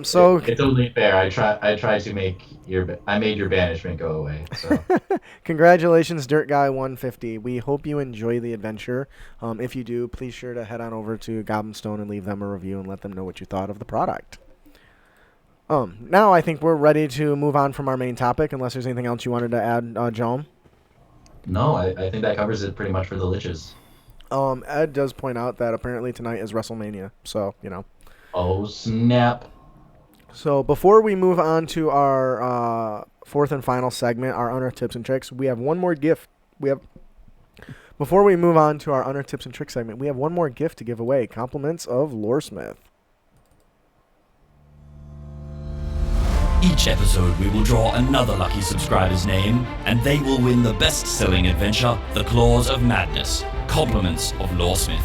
So it's only fair. I tried to make I made your banishment go away. So congratulations, Dirt Guy 150. We hope you enjoy the adventure. If you do, please sure to head on over to Gemstone and leave them a review and let them know what you thought of the product. Now I think we're ready to move on from our main topic, unless there's anything else you wanted to add, Johm. no, I think that covers it pretty much for the Liches. Ed does point out that apparently tonight is WrestleMania, so you know. Oh snap! So before we move on to our fourth and final segment, our Honor Tips and Tricks, we have one more gift. Before we move on to our Honor Tips and Tricks segment, we have one more gift to give away. Compliments of Loresmith. Each episode, we will draw another lucky subscriber's name, and they will win the best-selling adventure, The Claws of Madness, Compliments of Loresmith.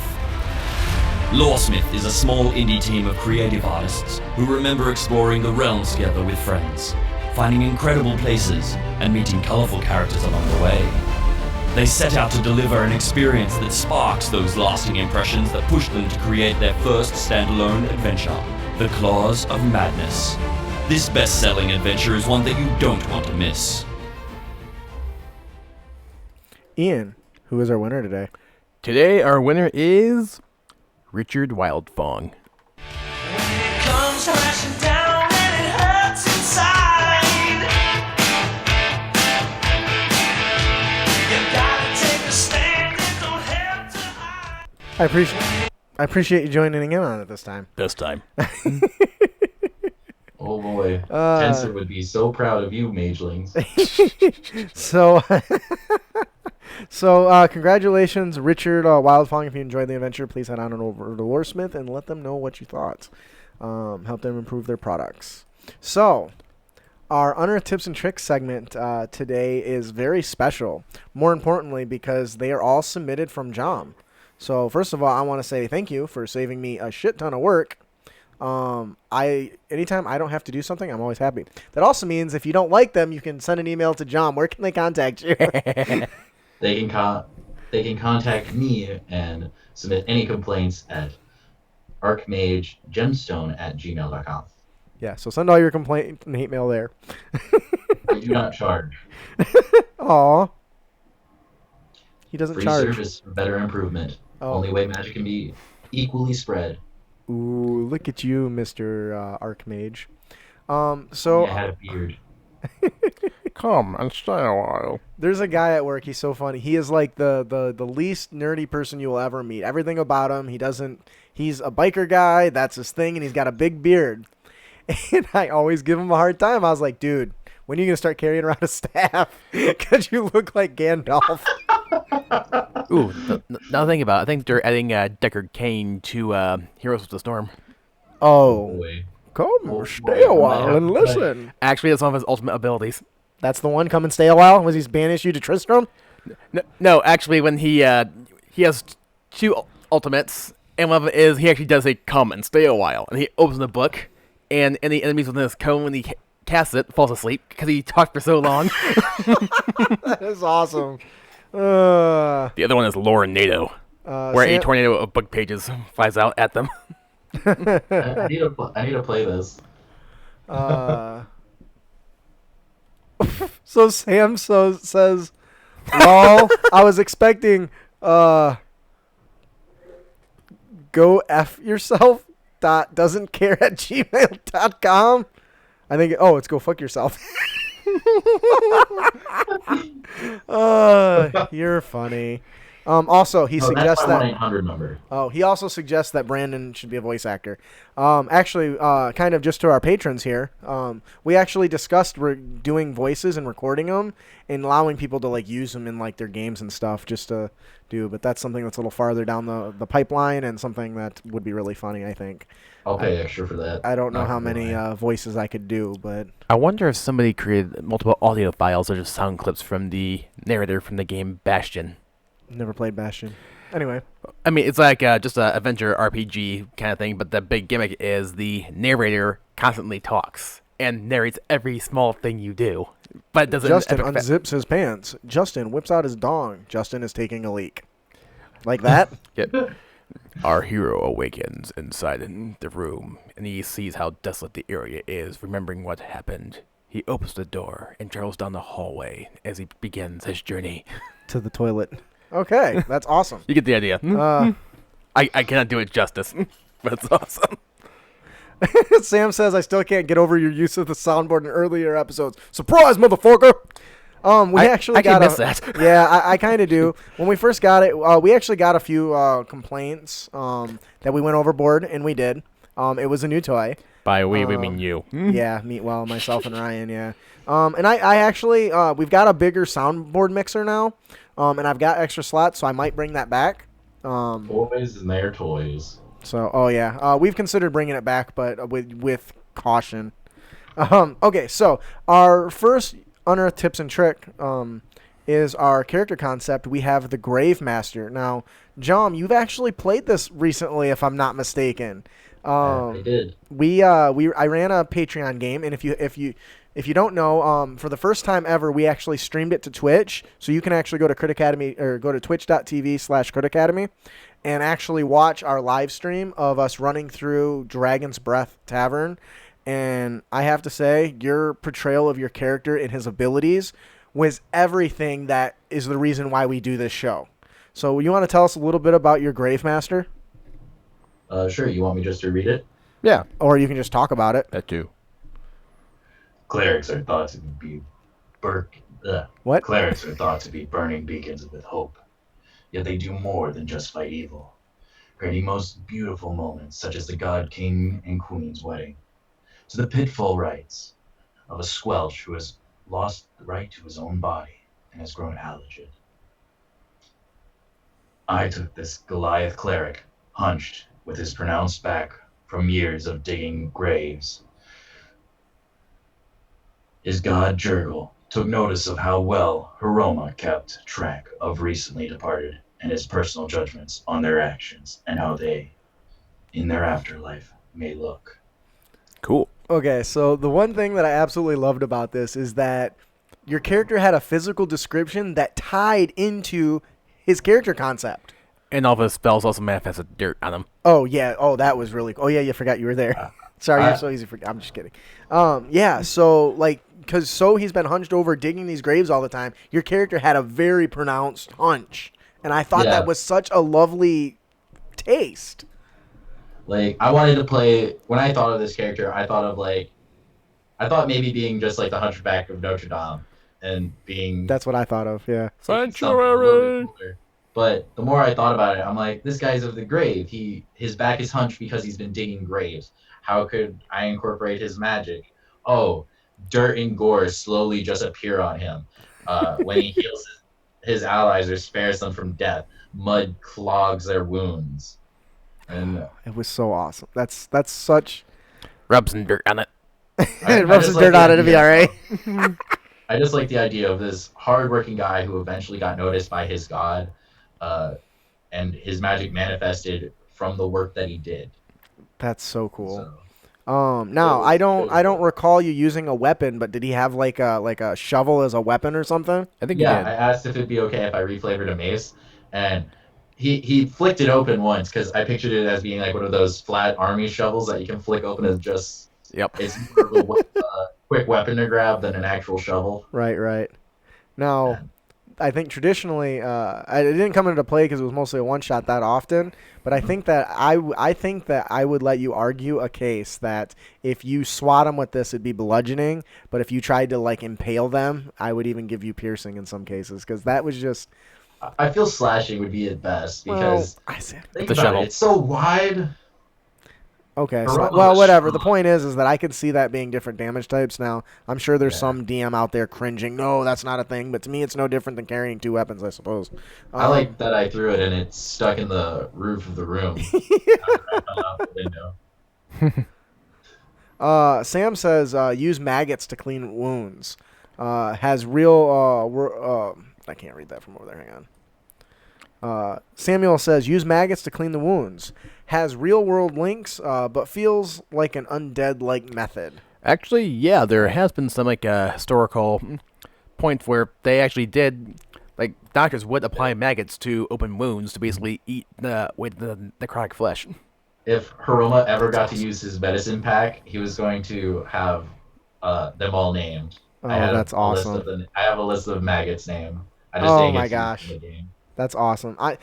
Loresmith is a small indie team of creative artists who remember exploring the realms together with friends, finding incredible places, and meeting colorful characters along the way. They set out to deliver an experience that sparks those lasting impressions that push them to create their first standalone adventure, The Claws of Madness. This best-selling adventure is one that you don't want to miss. Ian, who is our winner today? Today, our winner is Richard Wildfong. It comes crashing down and it hurts inside. You gotta take a stand and don't have to hide. I appreciate you joining in on it this time. This time. Oh boy, Tensor would be so proud of you, magelings. So, congratulations, Richard Wildfong. If you enjoyed the adventure, please head on over to Loresmith and let them know what you thought. Help them improve their products. So, our Honor Tips and Tricks segment today is very special. More importantly, because they are all submitted from Johm. So, first of all, I want to say thank you for saving me a shit ton of work. Anytime I don't have to do something, I'm always happy. That also means if you don't like them, you can send an email to Johm. Where can they contact you? They can contact me and submit any complaints at archmagegemstone@gmail.com. Yeah, so send all your complaint and hate mail there. I do not charge. Aw. He doesn't Free charge. service for better improvement. Oh. Only way magic can be equally spread. Ooh, look at you, Mr. Archmage. I had a beard. Come and stay a while. There's a guy at work. He's so funny. He is like the least nerdy person you will ever meet. Everything about him, he's a biker guy. That's his thing, and he's got a big beard. And I always give him a hard time. I was like, dude, when are you going to start carrying around a staff? Because you look like Gandalf. Ooh, now think about it. I think they're adding Deckard Cain to Heroes of the Storm. Oh, Boy. come stay a while and listen. Actually, that's one of his ultimate abilities. That's the one. Come and stay a while. Was he banished you to Tristram? No, actually, when he has two ultimates, and one of them is he actually does a come and stay a while, and he opens the book, and any enemies within his cone, when he casts it, falls asleep because he talked for so long. That is awesome. The other one is Lorenado, where a tornado of book pages flies out at them. I need to play this. So Sam says, lol, I was expecting go F yourself doesn't care at gmail.com. I think it's go fuck yourself. You're funny. Also, he No, suggests that's my that. 1-800 number. Oh, he also suggests that Brandon should be a voice actor. Actually, kind of just to our patrons here, we actually discussed doing voices and recording them and allowing people to like use them in like their games and stuff just to do. But that's something that's a little farther down the pipeline and something that would be really funny, I think. I'll pay extra for that. I don't know Not how gonna many lie. voices I could do, but I wonder if somebody created multiple audio files or just sound clips from the narrator from the game Bastion. never played Bastion. Anyway, I mean, it's like just a adventure RPG kind of thing, but the big gimmick is the narrator constantly talks and narrates every small thing you do, but doesn't. Justin unzips his pants. Justin whips out his dong. Justin is taking a leak. Like that? Our hero awakens inside in the room, and he sees how desolate the area is, remembering what happened. He opens the door and travels down the hallway as he begins his journey. To the toilet. Okay, that's awesome. You get the idea. I cannot do it justice, but it's awesome. Sam says, I still can't get over your use of the soundboard in earlier episodes. Surprise, motherfucker! We actually got miss that. Yeah, I kind of do. When we first got it, we actually got a few complaints that we went overboard, and we did. It was a new toy. By we mean you. Yeah, myself and Ryan, yeah. And I actually, we've got a bigger soundboard mixer now, and I've got extra slots, so I might bring that back. Boys and their toys. So, oh yeah, we've considered bringing it back, but with caution. Okay, so our first unearthed tips and trick is our character concept. We have the Grave Master. Now, Johm, you've actually played this recently, if I'm not mistaken. I did. I ran a Patreon game, and if you don't know, for the first time ever, we actually streamed it to Twitch. So you can actually go to Crit Academy or go to twitch.tv/Crit Academy and actually watch our live stream of us running through Dragon's Breath Tavern. And I have to say, your portrayal of your character and his abilities was everything that is the reason why we do this show. So you want to tell us a little bit about your Grave Master? Sure, you want me just to read it? Yeah, Or you can just talk about it. that too. Clerics are thought to be What? Clerics are thought to be burning beacons with hope. Yet they do more than just fight evil, creating most beautiful moments such as the God King and Queen's wedding, to the pitfall rites of a squelch who has lost the right to his own body and has grown allegid. I took this Goliath cleric, hunched with his pronounced back from years of digging graves. His god Jurgle took notice of how well Haroma kept track of recently departed and his personal judgments on their actions and how they, in their afterlife, may look. Cool. Okay, so the one thing that I absolutely loved about this is that your character had a physical description that tied into his character concept. And all of his spells also manifested dirt on him. Oh, yeah. Oh, that was really cool. Oh, yeah, you forgot you were there. Sorry, you're so easy to forget. I'm just kidding. Yeah, so, because he's been hunched over digging these graves all the time, your character had a very pronounced hunch. And I thought that was such a lovely taste. I wanted to play, when I thought of this character, I thought maybe being just like the Hunchback of Notre Dame and being That's what I thought of, yeah. something a little bit cooler. But the more I thought about it, I'm like, this guy's of the grave. His back is hunched because he's been digging graves. How could I incorporate his magic? Oh, dirt and gore slowly just appear on him. When he heals his allies or spares them from death, mud clogs their wounds. And It was so awesome. That's such... Rub some dirt on it. It rubs some dirt on it to be all right. I just like the idea of this hardworking guy who eventually got noticed by his god, and his magic manifested from the work that he did. That's so cool. So, Now I don't recall you using a weapon, but did he have like a shovel as a weapon or something? I think yeah, you I did. asked if it'd be okay if I reflavored a mace, and he flicked it open once because I pictured it as being like one of those flat army shovels that you can flick open as just Yep. it's more of a quick weapon to grab than an actual shovel. Right. Now, I think traditionally, it didn't come into play because it was mostly a one shot that often. But I think that I would let you argue a case that if you swat them with this, it'd be bludgeoning. But if you tried to impale them, I would even give you piercing in some cases because that was just. I feel slashing would be at best because I see. think The about shovel. it. It's so wide. Okay, Aroma well, was whatever. The strong. point is that I could see that being different damage types. Now, I'm sure there's Yeah. some DM out there cringing. No, that's not a thing. But to me, it's no different than carrying two weapons, I suppose. I like that I threw it and it's stuck in the roof of the room. I fell out the window. Sam says use maggots to clean wounds. Has real. I can't read that from over there. Hang on. Samuel says use maggots to clean the wounds. Has real world links, but feels like an undead like method. Actually, yeah, there has been some like historical points where they actually did, like doctors would apply maggots to open wounds to basically eat with the necrotic flesh. If Haruma ever got to use his medicine pack, he was going to have them all named. Oh, I had that's a list awesome. of I have a list of maggots named. I just Oh didn't get my to use gosh. them in the game. That's awesome. I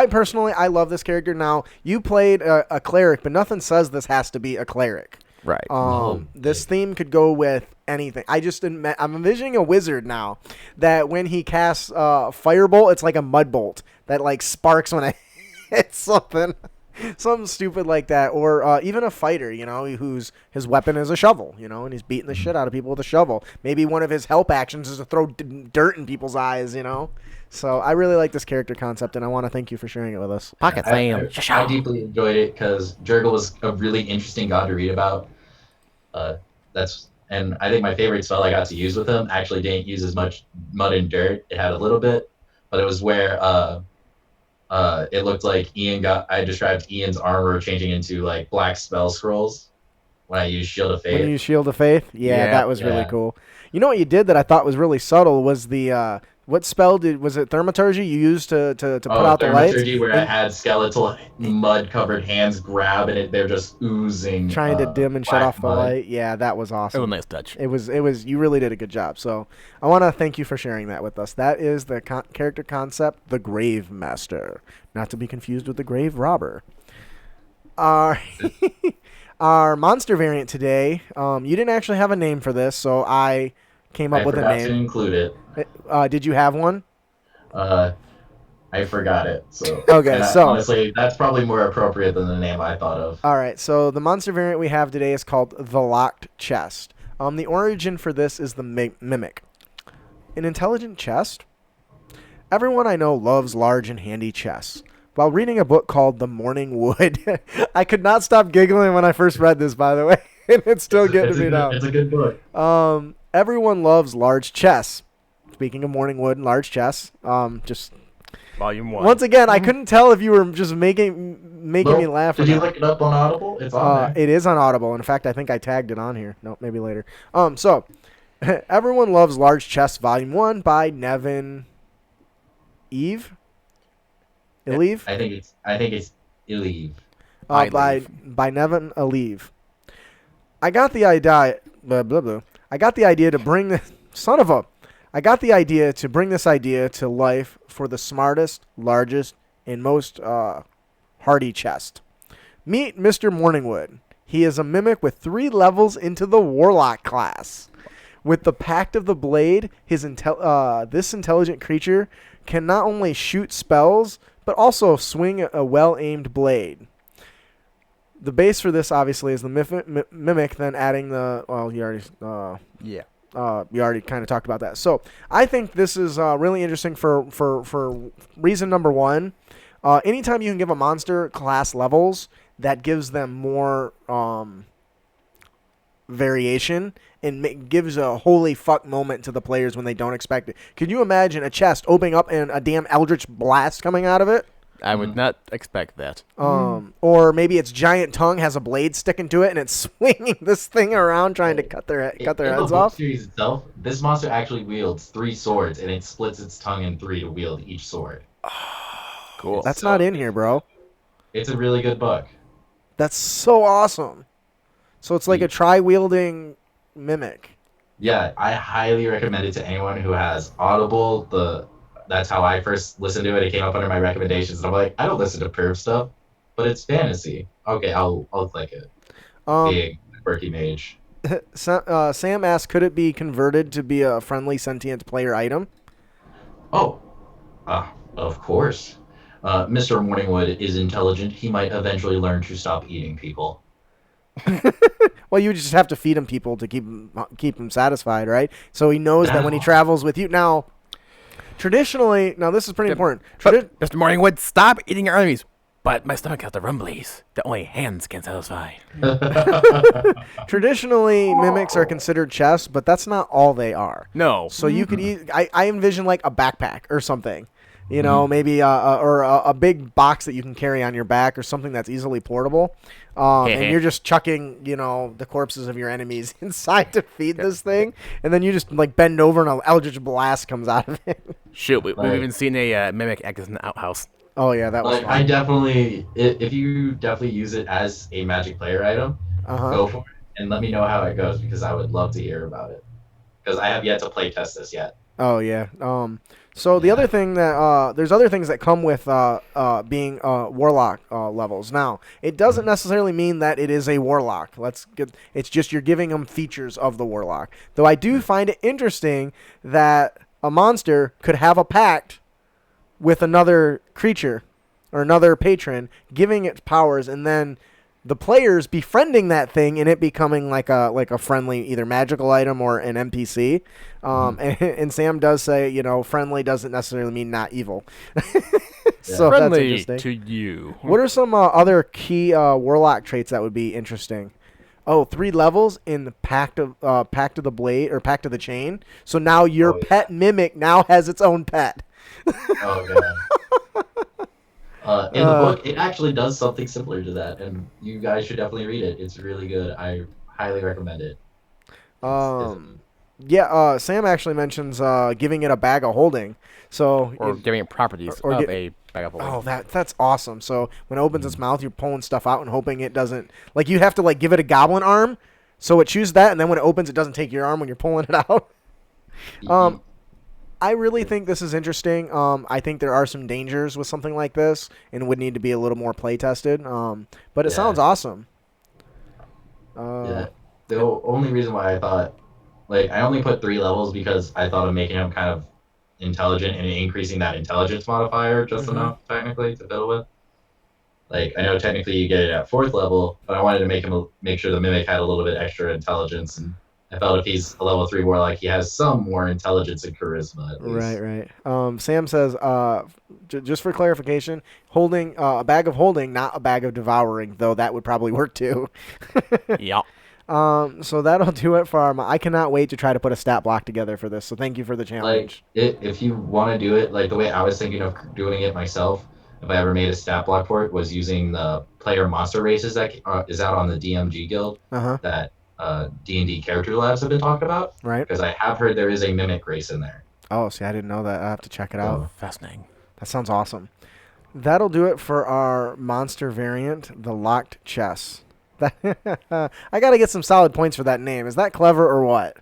personally I love this character. Now you played a cleric, but nothing says this has to be a cleric. Right. This theme could go with anything. I'm envisioning a wizard now that when he casts firebolt, it's like a mud bolt that like sparks when I hit something. Something stupid like that, or even a fighter, whose his weapon is a shovel, and he's beating the shit out of people with a shovel. Maybe one of his help actions is to throw dirt in people's eyes, So I really like this character concept, and I want to thank you for sharing it with us. Pocket Sam. I deeply enjoyed it because Jurgle was a really interesting god to read about. And I think my favorite spell I got to use with him actually didn't use as much mud and dirt. It had a little bit, but it was where it looked like I described Ian's armor changing into like black spell scrolls when I used Shield of Faith. When you use Shield of Faith, yeah, that was really Yeah. cool. You know what you did that I thought was really subtle was the what spell was it Thaumaturgy you used to put out the lights? Thaumaturgy, where I had skeletal mud-covered hands grab and they're just oozing. Trying to dim and shut black off the mud. light. Yeah, that was awesome. It was a nice touch. It was. You really did a good job. So I want to thank you for sharing that with us. That is the character concept, the Grave Master, not to be confused with the Grave Robber. Our our monster variant today. You didn't actually have a name for this, so I came up with a forgot to name. include it. Did you have one? I forgot it. So Okay, and so- honestly, that's probably more appropriate than the name I thought of. All right, so the monster variant we have today is called the Locked Chest. The origin for this is the Mimic. An intelligent chest? Everyone I know loves large and handy chests. While reading a book called The Morning Wood, I could not stop giggling when I first read this, by the way, and it's still getting me now. It's a good book. Everyone loves large chests. Speaking of Morning Wood and large chests, just Volume 1. once again, I couldn't tell if you were just making me laugh. or Did you not. look it up on Audible? It's on there. It is on Audible. In fact, I think I tagged it on here. No, maybe later. So Everyone Loves Large Chests, Volume 1 by Nevin Eve. Ilieve? I think it's Ilieve. By Nevin Ilieve. I got the idea. Blah, blah, blah. I got the idea to bring this. Son of a. I got the idea to bring this idea to life for the smartest, largest, and most hardy chest. Meet Mr. Morningwood. He is a mimic with 3 levels into the Warlock class. With the Pact of the Blade, this intelligent creature can not only shoot spells, but also swing a well-aimed blade. The base for this, obviously, is the mimic, then adding the... Well, you already kind of talked about that. So I think this is really interesting for reason number 1. Anytime you can give a monster class levels, that gives them more variation and gives a holy fuck moment to the players when they don't expect it. Could you imagine a chest opening up and a damn eldritch blast coming out of it? I would not expect that. Or maybe its giant tongue has a blade sticking to it and it's swinging this thing around trying to cut their In heads the book off. series itself, this monster actually wields 3 swords, and it splits its tongue in 3 to wield each sword. Cool. That's not in here, bro. It's a really good book. That's so awesome. So it's like a tri-wielding mimic. Yeah, I highly recommend it to anyone who has Audible. That's how I first listened to it. It came up under my recommendations, and I'm like, I don't listen to perv stuff, but it's fantasy. Okay, I'll click it. Big quirky mage. Sam asked, could it be converted to be a friendly sentient player item? Oh, Of course. Mr. Morningwood is intelligent. He might eventually learn to stop eating people. Well, you just have to feed him people to keep him satisfied, right? So he knows that when he travels with you. Now, traditionally, this is pretty important. But, Mr. Morningwood, stop eating your enemies. But my stomach got the rumblies that only hands can satisfy. Traditionally, mimics are considered chests, but that's not all they are. No. So you could I envision like a backpack or something. You know, maybe a big box that you can carry on your back or something that's easily portable. And you're just chucking, the corpses of your enemies inside to feed this thing. And then you just like bend over and an eldritch blast comes out of it. Shoot, we've even seen a mimic act as an outhouse. Oh, yeah, that was Like, fun. I definitely, if you definitely use it as a magic player item, go for it and let me know how it goes because I would love to hear about it. Because I have yet to play test this yet. Oh, yeah. So the other thing that there's other things that come with being warlock levels. Now, it doesn't necessarily mean that it is a warlock. It's just you're giving them features of the warlock. Though I do find it interesting that a monster could have a pact with another creature or another patron, giving it powers, and then the players befriending that thing and it becoming like a friendly either magical item or an NPC. And Sam does say, friendly doesn't necessarily mean not evil. So Friendly that's interesting. to you. What are some other key warlock traits that would be interesting? Oh, 3 levels in the Pact of the Blade or Pact of the Chain. So now your pet mimic now has its own pet. Oh, God. In the book, it actually does something similar to that, and you guys should definitely read it. It's really good. I highly recommend it. Sam actually mentions giving it a bag of holding. So Or giving it properties or of get- a bag of holding. Oh, that's awesome. So when it opens its mouth, you're pulling stuff out and hoping it doesn't. Like you have to like give it a goblin arm, so it chews that, and then when it opens, it doesn't take your arm when you're pulling it out. I really think this is interesting. I think there are some dangers with something like this, and would need to be a little more play tested. But it sounds awesome. Yeah. The only reason why I thought, I only put 3 levels because I thought of making him kind of intelligent and increasing that intelligence modifier just enough, technically, to fiddle with. I know technically you get it at 4th level, but I wanted to make sure the mimic had a little bit extra intelligence, and I felt if he's a level 3 warlock, he has some more intelligence and charisma at least. Right. Sam says, just for clarification, holding a bag of holding, not a bag of devouring, though that would probably work too. Yeah. So that'll do it for our. I cannot wait to try to put a stat block together for this. So thank you for the challenge. If you want to do it, the way I was thinking of doing it myself, if I ever made a stat block for it, was using the player monster races that is out on the DMG guild that D&D character labs have been talking about. Right. Because I have heard there is a mimic race in there. Oh, see, I didn't know that. I have to check it out. Fascinating. That sounds awesome. That'll do it for our monster variant, the locked chess. I got to get some solid points for that name. Is that clever or what?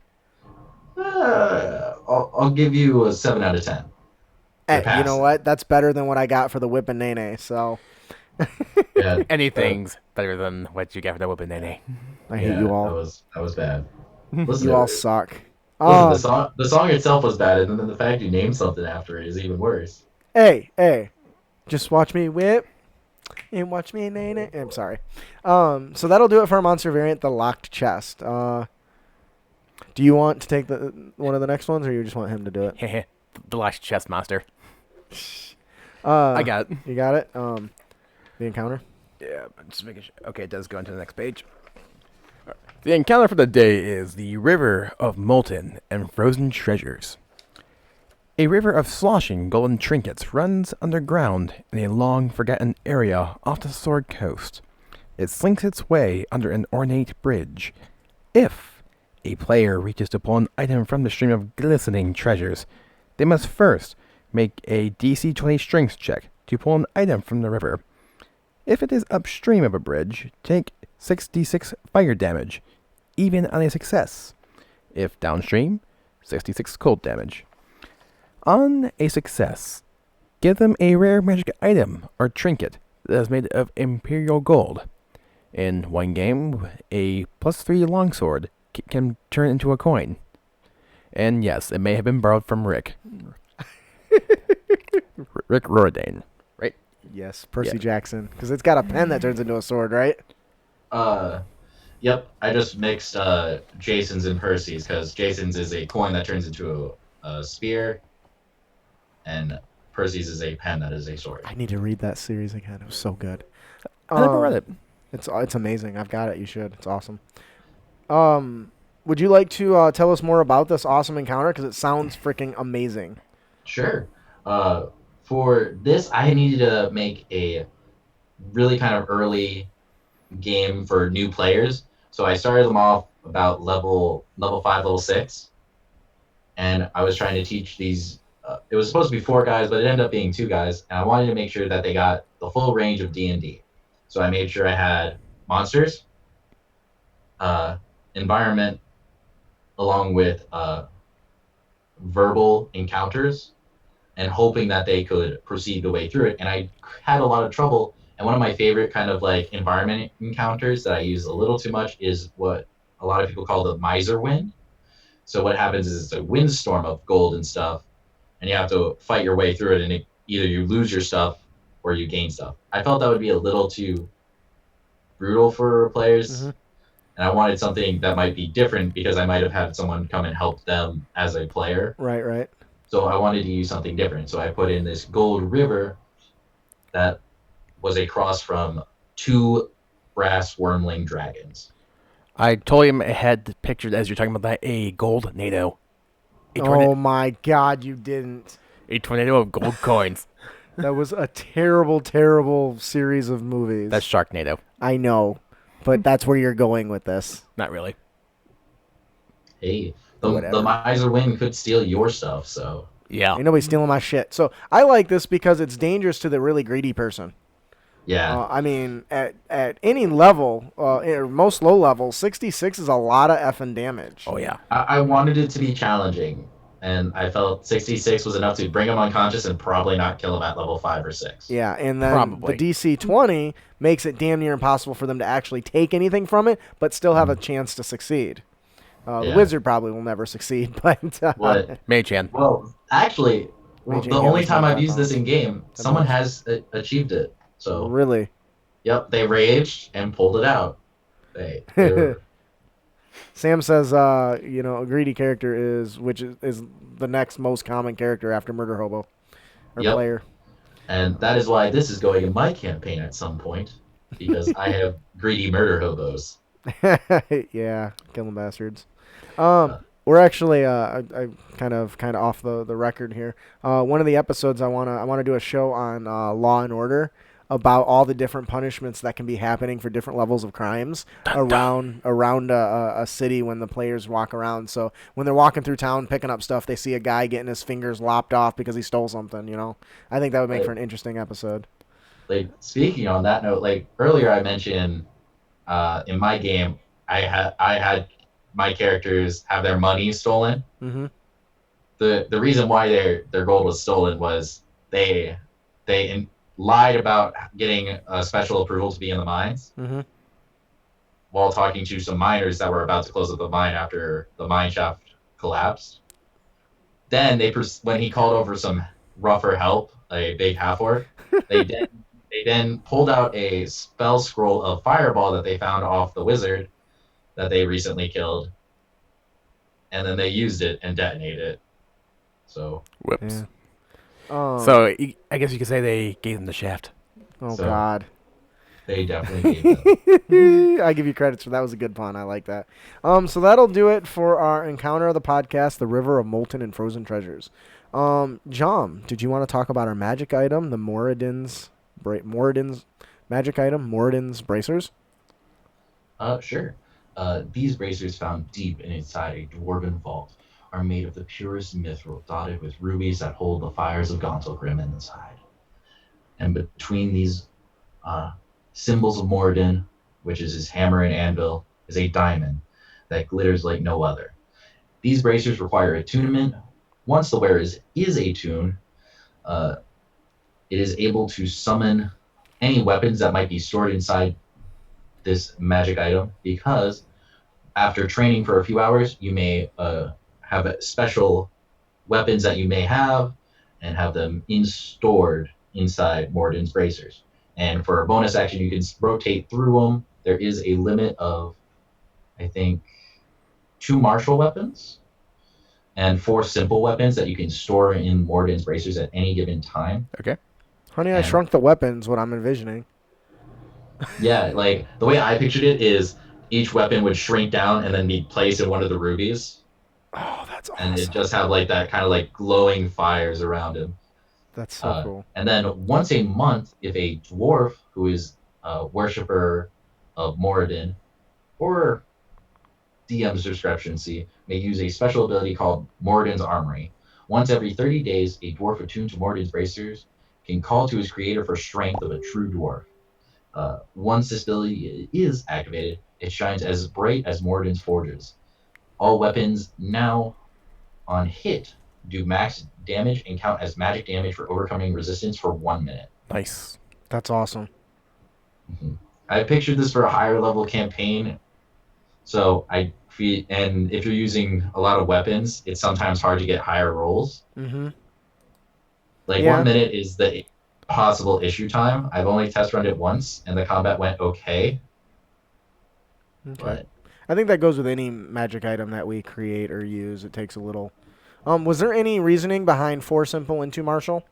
I'll give you a 7 out of 10. Hey, you know what? That's better than what I got for the whip and nene. So Yeah, Anything's better than what you get for the whooping nene. I hate you all. That was bad. Listen, You all suck. listen, the song itself was bad, and then the fact you named something after it is even worse. Hey, just watch me whip and watch me nene. I'm sorry. So that'll do it for our monster variant, the locked chest. Do you want to take one of the next ones, or you just want him to do it? The last chest monster. I got it. You got it. The encounter. Yeah, just making sure. Okay, it does go into the next page. The encounter for the day is the River of Molten and Frozen Treasures. A river of sloshing golden trinkets runs underground in a long forgotten area off the Sword Coast. It slinks its way under an ornate bridge. If a player reaches to pull an item from the stream of glistening treasures, they must first make a DC 20 strength check to pull an item from the river. If it is upstream of a bridge, take 66 fire damage, even on a success. If downstream, 66 cold damage. On a success, give them a rare magic item or trinket that is made of imperial gold. In one game, a +3 longsword can turn into a coin. And yes, it may have been borrowed from Rick. Rick Roradane, right? Yes, Percy Yeah. Jackson, because it's got a pen that turns into a sword, right? Yep. I just mixed Jason's and Percy's because Jason's is a coin that turns into a spear, and Percy's is a pen that is a sword. I need to read that series again. It was so good. I never read it. It's amazing. I've got it. You should. It's awesome. Would you like to tell us more about this awesome encounter? Because it sounds freaking amazing. Sure. For this, I needed to make a really kind of early game for new players. So I started them off about level 5, level 6, and I was trying to teach these. It was supposed to be 4 guys, but it ended up being 2 guys, and I wanted to make sure that they got the full range of D&D. So I made sure I had monsters, environment, along with verbal encounters, and hoping that they could proceed the way through it. And I had a lot of trouble. And one of my favorite kind of like environment encounters that I use a little too much is what a lot of people call the miser wind. So what happens is it's a windstorm of gold and stuff, and you have to fight your way through it, and either you lose your stuff or you gain stuff. I felt that would be a little too brutal for players, and I wanted something that might be different because I might have had someone come and help them as a player. Right. So I wanted to use something different. So I put in this gold river that was a cross from 2 brass wormling dragons. I totally had pictured as you're talking about that a gold NATO. Oh my God, you didn't. A tornado of gold coins. That was a terrible, terrible series of movies. That's Sharknado. I know, but that's where you're going with this. Not really. Hey, Whatever. the miser wind could steal your stuff, so Yeah. Ain't nobody stealing my shit. So I like this because it's dangerous to the really greedy person. yeah. I mean, at any level, or most low levels, 66 is a lot of effing damage. Oh yeah. I wanted it to be challenging, and I felt 66 was enough to bring him unconscious and probably not kill him at level 5 or 6. Yeah, and then Probably. the DC 20 makes it damn near impossible for them to actually take anything from it, but still have a chance to succeed. The Yeah. wizard probably will never succeed, but What? Mage-Hand. Well, actually, Mage the Hand only Hammer's time not I've that used this in game, That someone much. has achieved it. So, really. yep, they raged and pulled it out. They were, Sam says, a greedy character is the next most common character after Murder Hobo, or Yep. player. and that is why this is going in my campaign at some point, because I have greedy murder hobos. Yeah, killing bastards. We're actually I kind of off the record here. One of the episodes I wanna do a show on Law and Order about all the different punishments that can be happening for different levels of crimes around a city when the players walk around. So when they're walking through town picking up stuff, they see a guy getting his fingers lopped off because he stole something. I think that would make for an interesting episode. Like, speaking on that note, like earlier I mentioned, in my game, I had my characters have their money stolen. Mm-hmm. The reason why their gold was stolen was they lied about getting a special approval to be in the mines Mm-hmm. while talking to some miners that were about to close up the mine after the mine shaft collapsed. Then when he called over some rougher help, a big half-orc, they then pulled out a spell scroll of fireball that they found off the wizard that they recently killed, and then they used it and detonated it. So Whoops. Yeah. So I guess you could say they gave them the shaft. Oh so- God. they definitely gave them. I give you credits for that. Was a good pun. I like that. So that'll do it for our encounter of the podcast, the River of Molten and Frozen Treasures. Johm, did you want to talk about our magic item, the Moradin's magic item, Moradin's bracers? Sure. These bracers found deep inside a dwarven vault are made of the purest mithril, dotted with rubies that hold the fires of Gauntlgrim inside. And between these symbols of Moradin, which is his hammer and anvil, is a diamond that glitters like no other. These bracers require attunement. Once the wearer is attuned, it is able to summon any weapons that might be stored inside this magic item, because after training for a few hours, you may have special weapons that you may have and have them stored inside Moradin's bracers. And for a bonus action, you can rotate through them. There is a limit of, I think, 2 martial weapons and 4 simple weapons that you can store in Moradin's bracers at any given time. Okay. Honey, I And- Shrunk the Weapons, what I'm envisioning. Yeah, like the way I pictured it is each weapon would shrink down and then be placed in one of the rubies, Oh, that's and it awesome. just have like that kind of like glowing fires around him. That's so cool. And then once a month, if a dwarf who is a worshiper of Moradin or DM's discrepancy may use a special ability called Moradin's Armory. Once every 30 days, a dwarf attuned to Moradin's bracers can call to his creator for strength of a true dwarf. Once this ability is activated, it shines as bright as Moradin's forges. All weapons now on hit do max damage and count as magic damage for overcoming resistance for 1 minute. Nice. That's awesome. I pictured this for a higher level campaign. So and if you're using a lot of weapons, it's sometimes hard to get higher rolls. Mm-hmm. Like Yeah. 1 minute is the possible issue time. I've only test run it once, and the combat went okay. Okay. But I think that goes with any magic item that we create or use. It takes a little. Was there any reasoning behind 4 simple and 2 martial?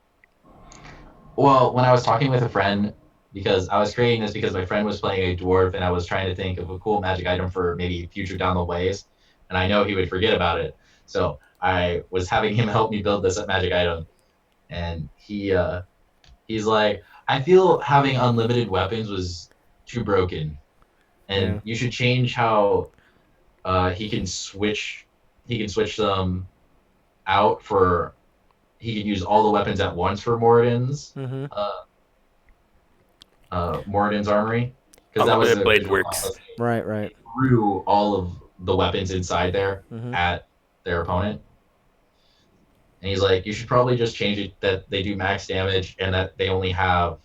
well, when I was talking with a friend, because I was creating this because my friend was playing a dwarf, and I was trying to think of a cool magic item for maybe future down the ways, and I know he would forget about it. So I was having him help me build this magic item, and he's like, I feel having unlimited weapons was too broken, and Yeah. you should change how he can switch them out for. He can use all the weapons at once for Moradin's Mm-hmm. Moradin's Armory, because that was Unlimited the blade original works. process. Right, right. Threw all of the weapons inside there Mhm. at their opponent. And he's like, you should probably just change it that they do max damage and that they only have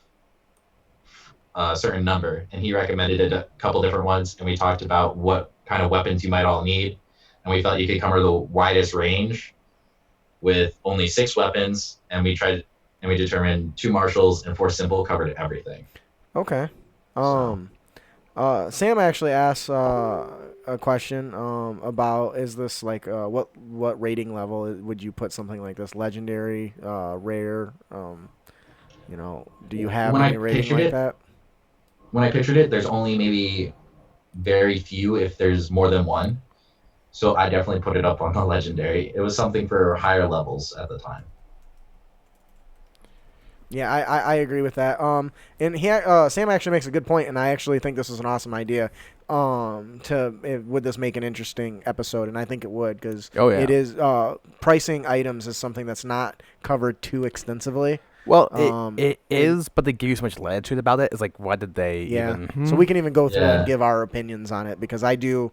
a certain number. And he recommended a couple different ones, and we talked about what kind of weapons you might all need. And we felt you could cover the widest range with only 6 weapons, and we determined 2 martials and 4 simple covered everything. Okay. Sam actually asked a question about, is this like what rating level would you put something like this? Legendary, rare? Do you have When I any rating pictured like it, that? When I pictured it, there's only maybe very few if there's more than one. So I definitely put it up on the legendary. It was something for higher levels at the time. Yeah, I agree with that. And Sam actually makes a good point, and I actually think this is an awesome idea. Would this make an interesting episode? And I think it would, because Oh, yeah. it is pricing items is something that's not covered too extensively. Well, and- it is, but they give you so much latitude about it. It's like, why did they Yeah, even... so we can even go through Yeah. and give our opinions on it, because I do.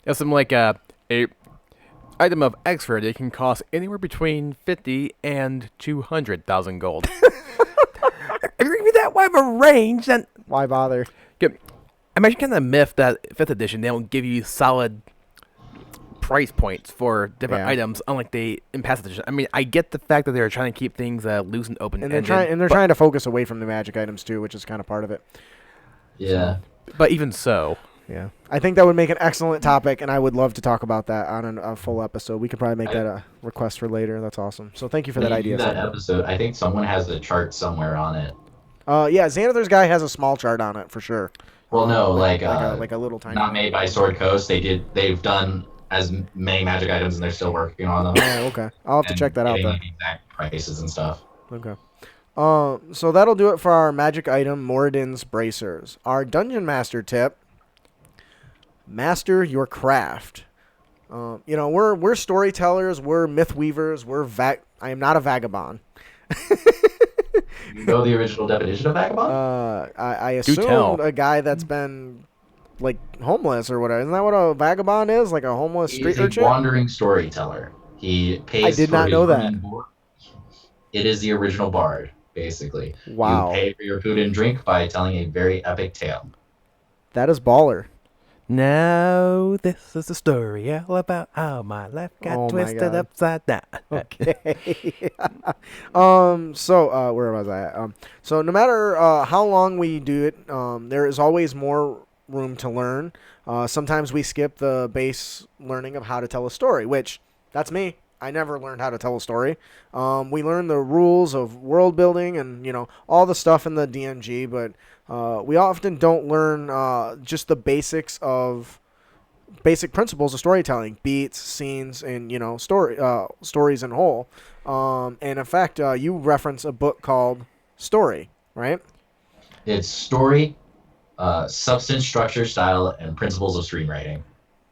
It's something like a item of expert. It can cost anywhere between 50 and 200,000 gold. If you're giving me that wide of a range, then Why bother? imagine kind of the myth that 5th edition they don't give you solid price points for different Yeah. items, unlike they in past edition. I mean, I get the fact that they're trying to keep things loose and open, And they're trying to focus away from the magic items too, which is kind of part of it. Yeah. But even so, Yeah, I think that would make an excellent topic, and I would love to talk about that on a full episode. We could probably make that a request for later. That's awesome. So thank you for that When you idea. do that Sam. episode, I think someone has a chart somewhere on it. Yeah, Xanathar's guy has a small chart on it for sure. Well, no, like a little tiny. not made by Sword Coast. They've done as many magic items, and they're still working on them. Oh, okay. I'll have to and check that out getting then. the exact prices and stuff. Okay. So that'll do it for our magic item, Moradin's bracers. Our dungeon master tip: master your craft. We're storytellers, we're myth weavers, I am not a vagabond. You know the original definition of vagabond? I Do tell. assumed a guy that's been like homeless or whatever. Isn't that what a vagabond is? Like a homeless He street is a urchin? wandering storyteller. He pays I did for not his know that. room and board. It is the original bard, basically. Wow. You pay for your food and drink by telling a very epic tale. That is baller. Now this is the story all about how my life got Oh my twisted God. upside down. Okay. Where was I at? So no matter how long we do it, there is always more room to learn. Sometimes we skip the base learning of how to tell a story, which that's me. I never learned how to tell a story. We learn the rules of world building and all the stuff in the DMG, but we often don't learn just the basics of basic principles of storytelling, beats, scenes, and stories in whole. And in fact, you reference a book called Story, right? It's story, substance, structure, style, and principles of screenwriting.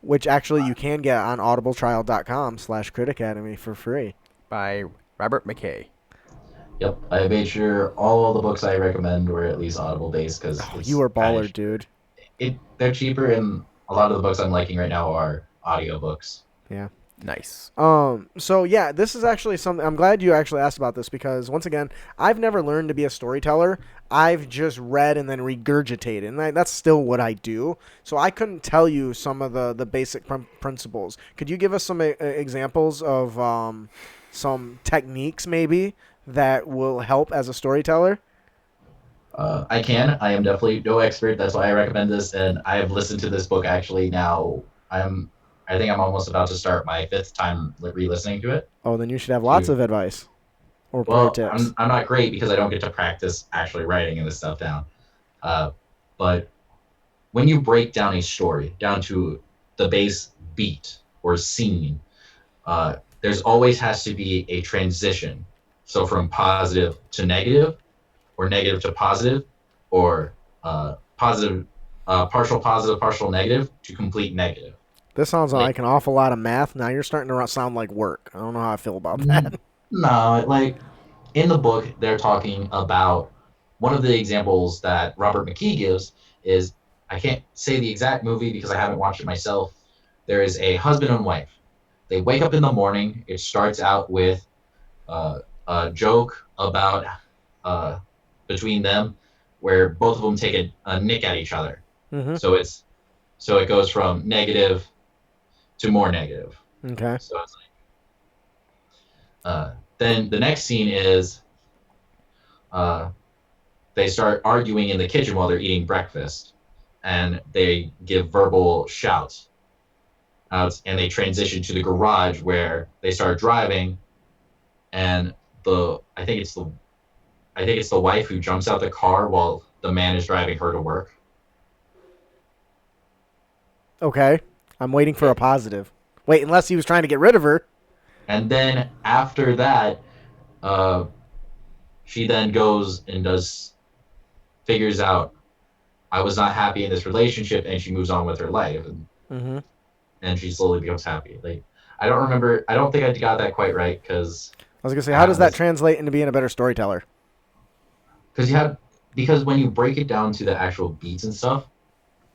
Which actually you can get on audibletrial.com/critacademy for free. By Robert McKay. Yep, I made sure all the books I recommend were at least Audible based because You are baller, dude. they're cheaper, and a lot of the books I'm liking right now are audiobooks. Yeah. Nice. So yeah, this is actually something. I'm glad you actually asked about this because once again, I've never learned to be a storyteller. I've just read and then regurgitated, and that's still what I do. So I couldn't tell you some of the basic principles. Could you give us some examples of some techniques maybe that will help as a storyteller? I can. I am definitely no expert. That's why I recommend this, and I have listened to this book actually now. I think I'm almost about to start my 5th time re-listening to it. Oh, then you should have lots of advice or pro Well, tips. I'm not great because I don't get to practice actually writing this stuff down. But when you break down a story down to the base beat or scene, there's always has to be a transition. So from positive to negative, or negative to positive, or positive, partial negative to complete negative. This sounds like an awful lot of math. Now you're starting to sound like work. I don't know how I feel about that. No, like in the book, they're talking about one of the examples that Robert McKee gives is, I can't say the exact movie because I haven't watched it myself. There is a husband and wife. They wake up in the morning. It starts out with a joke about between them where both of them take a nick at each other. Mm-hmm. So it goes from negative to more negative. Okay. So it's like, then the next scene is they start arguing in the kitchen while they're eating breakfast, and they give verbal shouts out, and they transition to the garage where they start driving, and I think it's the wife who jumps out the car while the man is driving her to work. Okay. I'm waiting for a positive. Wait, unless he was trying to get rid of her. And then after that, she then goes and figures out, I was not happy in this relationship, and she moves on with her life. Mm-hmm. And she slowly becomes happy. Like, I don't think I got that quite right, because I was going to say, how does that translate into being a better storyteller? Because when you break it down to the actual beats and stuff,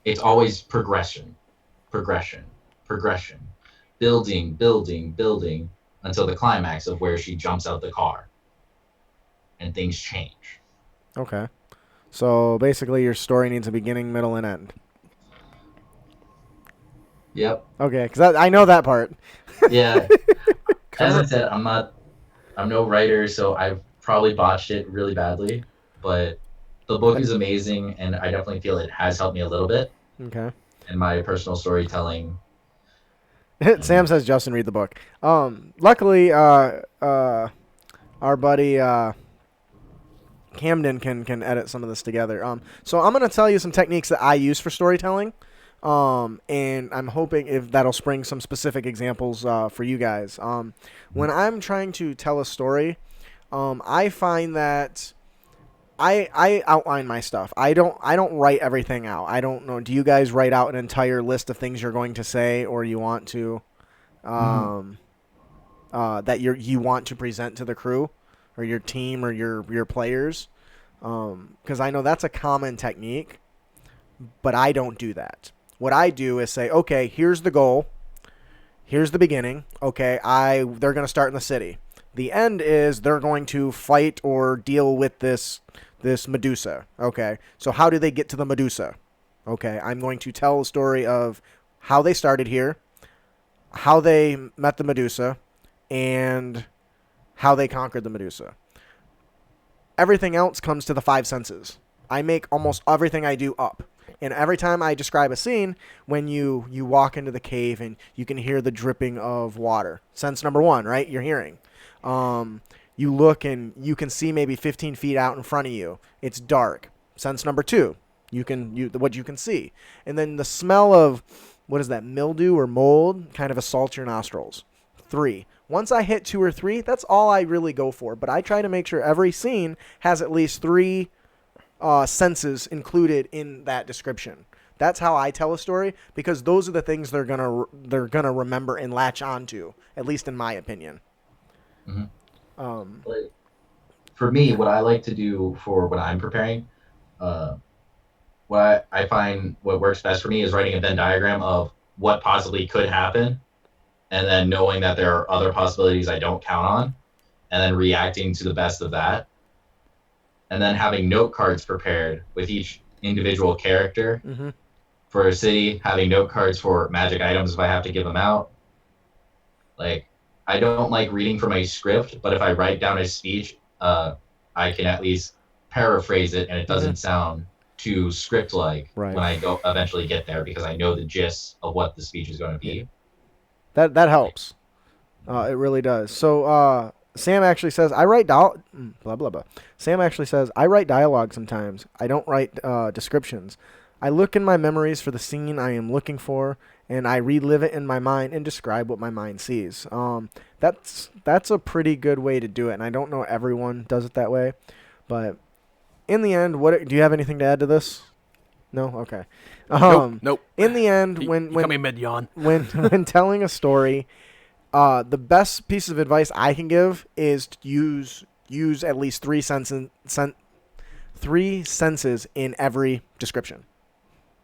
it's always progression, building until the climax of where she jumps out the car and things change. Okay. So basically your story needs a beginning, middle, and end. Yep. Okay, because I know that part. Yeah. As I said, I'm no writer, so I've probably botched it really badly, but the book is amazing, and I definitely feel it has helped me a little bit Okay. in my personal storytelling. Sam says, Justin, read the book. Luckily, our buddy Camden can edit some of this together. So I'm going to tell you some techniques that I use for storytelling. And I'm hoping if that'll spring some specific examples for you guys. When I'm trying to tell a story, I find that I outline my stuff. I don't write everything out. I don't know. Do you guys write out an entire list of things you're going to say, or you want to that you want to present to the crew or your team or your players? Because I know that's a common technique, but I don't do that. What I do is say, okay, here's the goal. Here's the beginning. Okay, they're going to start in the city. The end is they're going to fight or deal with this Medusa. Okay, so how do they get to the Medusa? Okay, I'm going to tell a story of how they started here, how they met the Medusa, and how they conquered the Medusa. Everything else comes to the five senses. I make almost everything I do up. And every time I describe a scene, when you walk into the cave and you can hear the dripping of water. Sense number one, right? You're hearing. You look and you can see maybe 15 feet out in front of you. It's dark. Sense number two, what you can see. And then the smell of, what is that, mildew or mold kind of assaults your nostrils. 3. Once I hit 2 or 3, that's all I really go for. But I try to make sure every scene has at least 3 senses included in that description. That's how I tell a story, because those are the things they're gonna remember and latch onto, at least in my opinion. Like, for me, what I like to do for when I'm preparing, what I find what works best for me is writing a Venn diagram of what possibly could happen, and then knowing that there are other possibilities I don't count on, and then reacting to the best of that. And then having note cards prepared with each individual character. For a city, having note cards for magic items if I have to give them out. Like, I don't like reading from my script, but if I write down a speech, I can at least paraphrase it, and it doesn't sound too script-like when I go eventually get there, because I know the gist of what the speech is going to be. That helps. It really does. So Sam actually says, I write blah blah blah. Sam actually says, I write dialogue sometimes. I don't write descriptions. I look in my memories for the scene I am looking for, and I relive it in my mind and describe what my mind sees. That's a pretty good way to do it, and I don't know everyone does it that way, but in the end, do you have anything to add to this? No? Okay. Nope. In the end, when got me mid-yawn. when telling a story, the best piece of advice I can give is to use at least 3 senses in every description.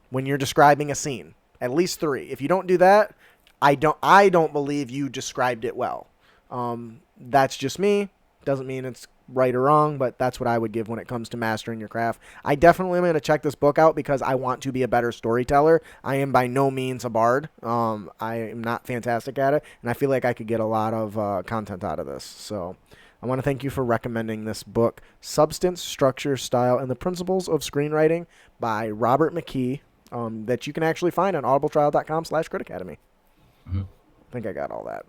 When you're describing a scene, at least 3. If you don't do that, I don't believe you described it well. That's just me. Doesn't mean it's right or wrong, but that's what I would give when it comes to mastering your craft. I definitely am going to check this book out because I want to be a better storyteller. I am by no means a bard. I am not fantastic at it, and I feel like I could get a lot of content out of this. So I want to thank you for recommending this book, Substance, Structure, Style, and the Principles of Screenwriting by Robert McKee, that you can actually find on audibletrial.com/critacademy. I think I got all that.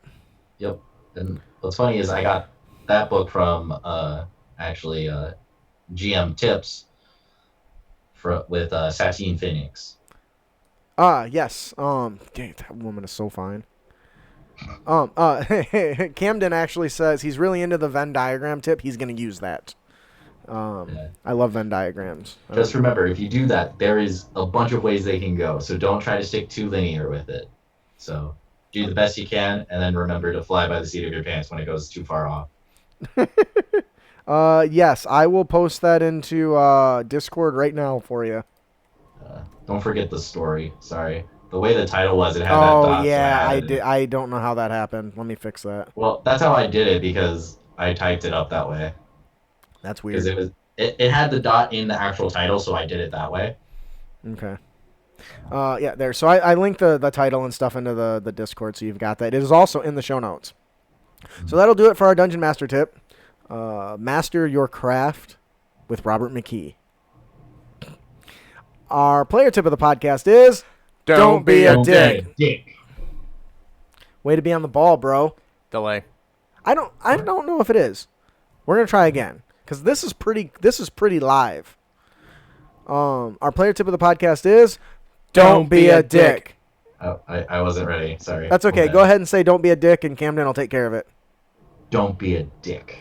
Yep. And what's funny is I got that book from GM Tips with Satine Phoenix. Yes. Dang, that woman is so fine. Camden actually says he's really into the Venn diagram tip. He's going to use that. I love Venn diagrams. Just remember, if you do that, there is a bunch of ways they can go. So don't try to stick too linear with it. So do the best you can, and then remember to fly by the seat of your pants when it goes too far off. Yes, I will post that into Discord right now for you. Don't forget the story. Sorry. The way the title was, it had that dot. Oh, yeah, so I did. I don't know how that happened. Let me fix that. Well, that's how I did it, because I typed it up that way. That's weird. Because it had the dot in the actual title, so I did it that way. Okay. Yeah, there. So I linked the title and stuff into the Discord, so you've got that. It is also in the show notes. So that'll do it for our Dungeon Master tip. Master your craft with Robert McKee. Our player tip of the podcast is don't be a dick. Way to be on the ball, bro. Delay. I don't know if it is. We're gonna try again because this is pretty live. Our player tip of the podcast is don't be a dick. Oh, I wasn't ready. Sorry. That's okay. Go ahead and say don't be a dick, and Camden will take care of it. Don't be a dick.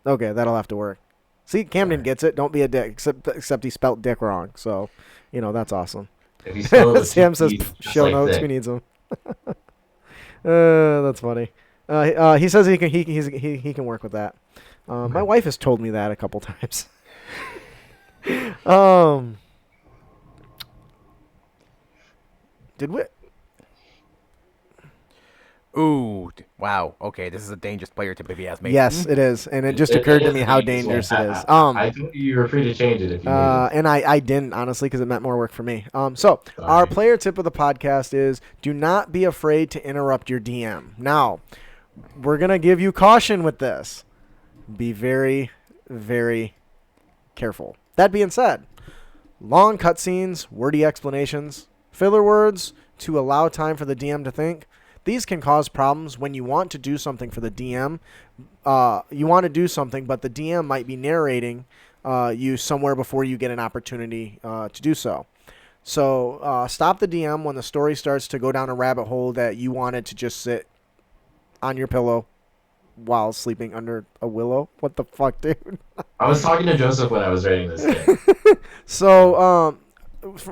Okay, that'll have to work. See, Camden gets it. Don't be a dick, except he spelt dick wrong. So, that's awesome. If you spell it with Sam two says T's, just show like notes. dick. Who needs them? That's funny. He says he can work with that. My wife has told me that a couple times. Did we? Ooh, wow. Okay, this is a dangerous player tip if you ask me. Yes, it is, and it just occurred to me how dangerous it is. I told you were free to change it if you needed. And I didn't, honestly, because it meant more work for me. So our Sorry. player tip of the podcast is do not be afraid to interrupt your DM. Now, we're going to give you caution with this. Be very, very careful. That being said, long cutscenes, wordy explanations, filler words to allow time for the DM to think, these can cause problems when you want to do something for the DM. You want to do something, but the DM might be narrating you somewhere before you get an opportunity to do so. So stop the DM when the story starts to go down a rabbit hole that you wanted to just sit on your pillow while sleeping under a willow. What the fuck, dude? I was talking to Joseph when I was writing this game. So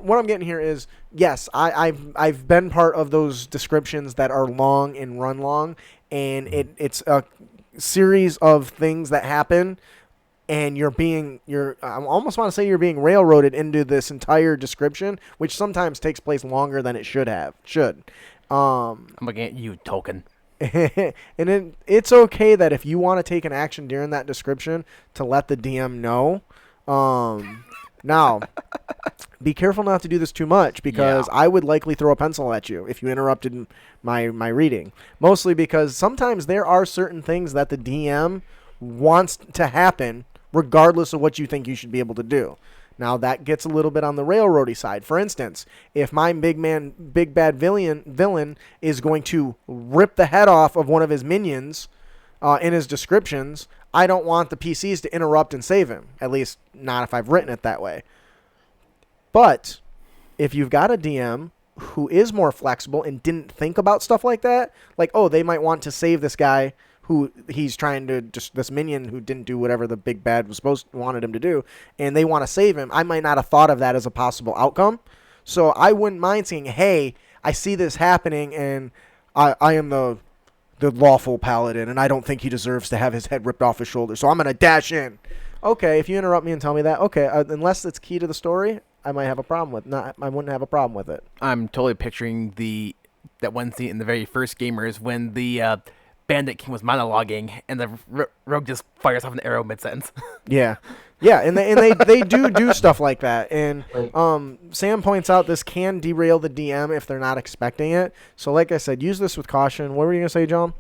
what I'm getting here is, yes, I've been part of those descriptions that are long and run long, and it's a series of things that happen, and I almost want to say you're being railroaded into this entire description, which sometimes takes place longer than it should. I'm looking at you, Tolkien. And it's okay that if you want to take an action during that description to let the DM know. Now, be careful not to do this too much, because I would likely throw a pencil at you if you interrupted my reading. Mostly because sometimes there are certain things that the DM wants to happen regardless of what you think you should be able to do. Now, that gets a little bit on the railroady side. For instance, if my big bad villain is going to rip the head off of one of his minions in his descriptions, I don't want the PCs to interrupt and save him. At least not if I've written it that way. But if you've got a DM who is more flexible and didn't think about stuff like that, like, oh, they might want to save this guy who he's trying to this minion who didn't do whatever the big bad wanted him to do, and they want to save him, I might not have thought of that as a possible outcome. So I wouldn't mind saying, hey, I see this happening, and I am the lawful paladin, and I don't think he deserves to have his head ripped off his shoulder, so I'm going to dash in. Okay, if you interrupt me and tell me that, okay, unless it's key to the story, I might have a problem with I wouldn't have a problem with it. I'm totally picturing that one scene in the very first Gamers when the Bandit King was monologuing and the rogue just fires off an arrow mid-sentence. Yeah, and they do stuff like that. And Sam points out this can derail the DM if they're not expecting it. So like I said, use this with caution. What were you gonna say, Johm?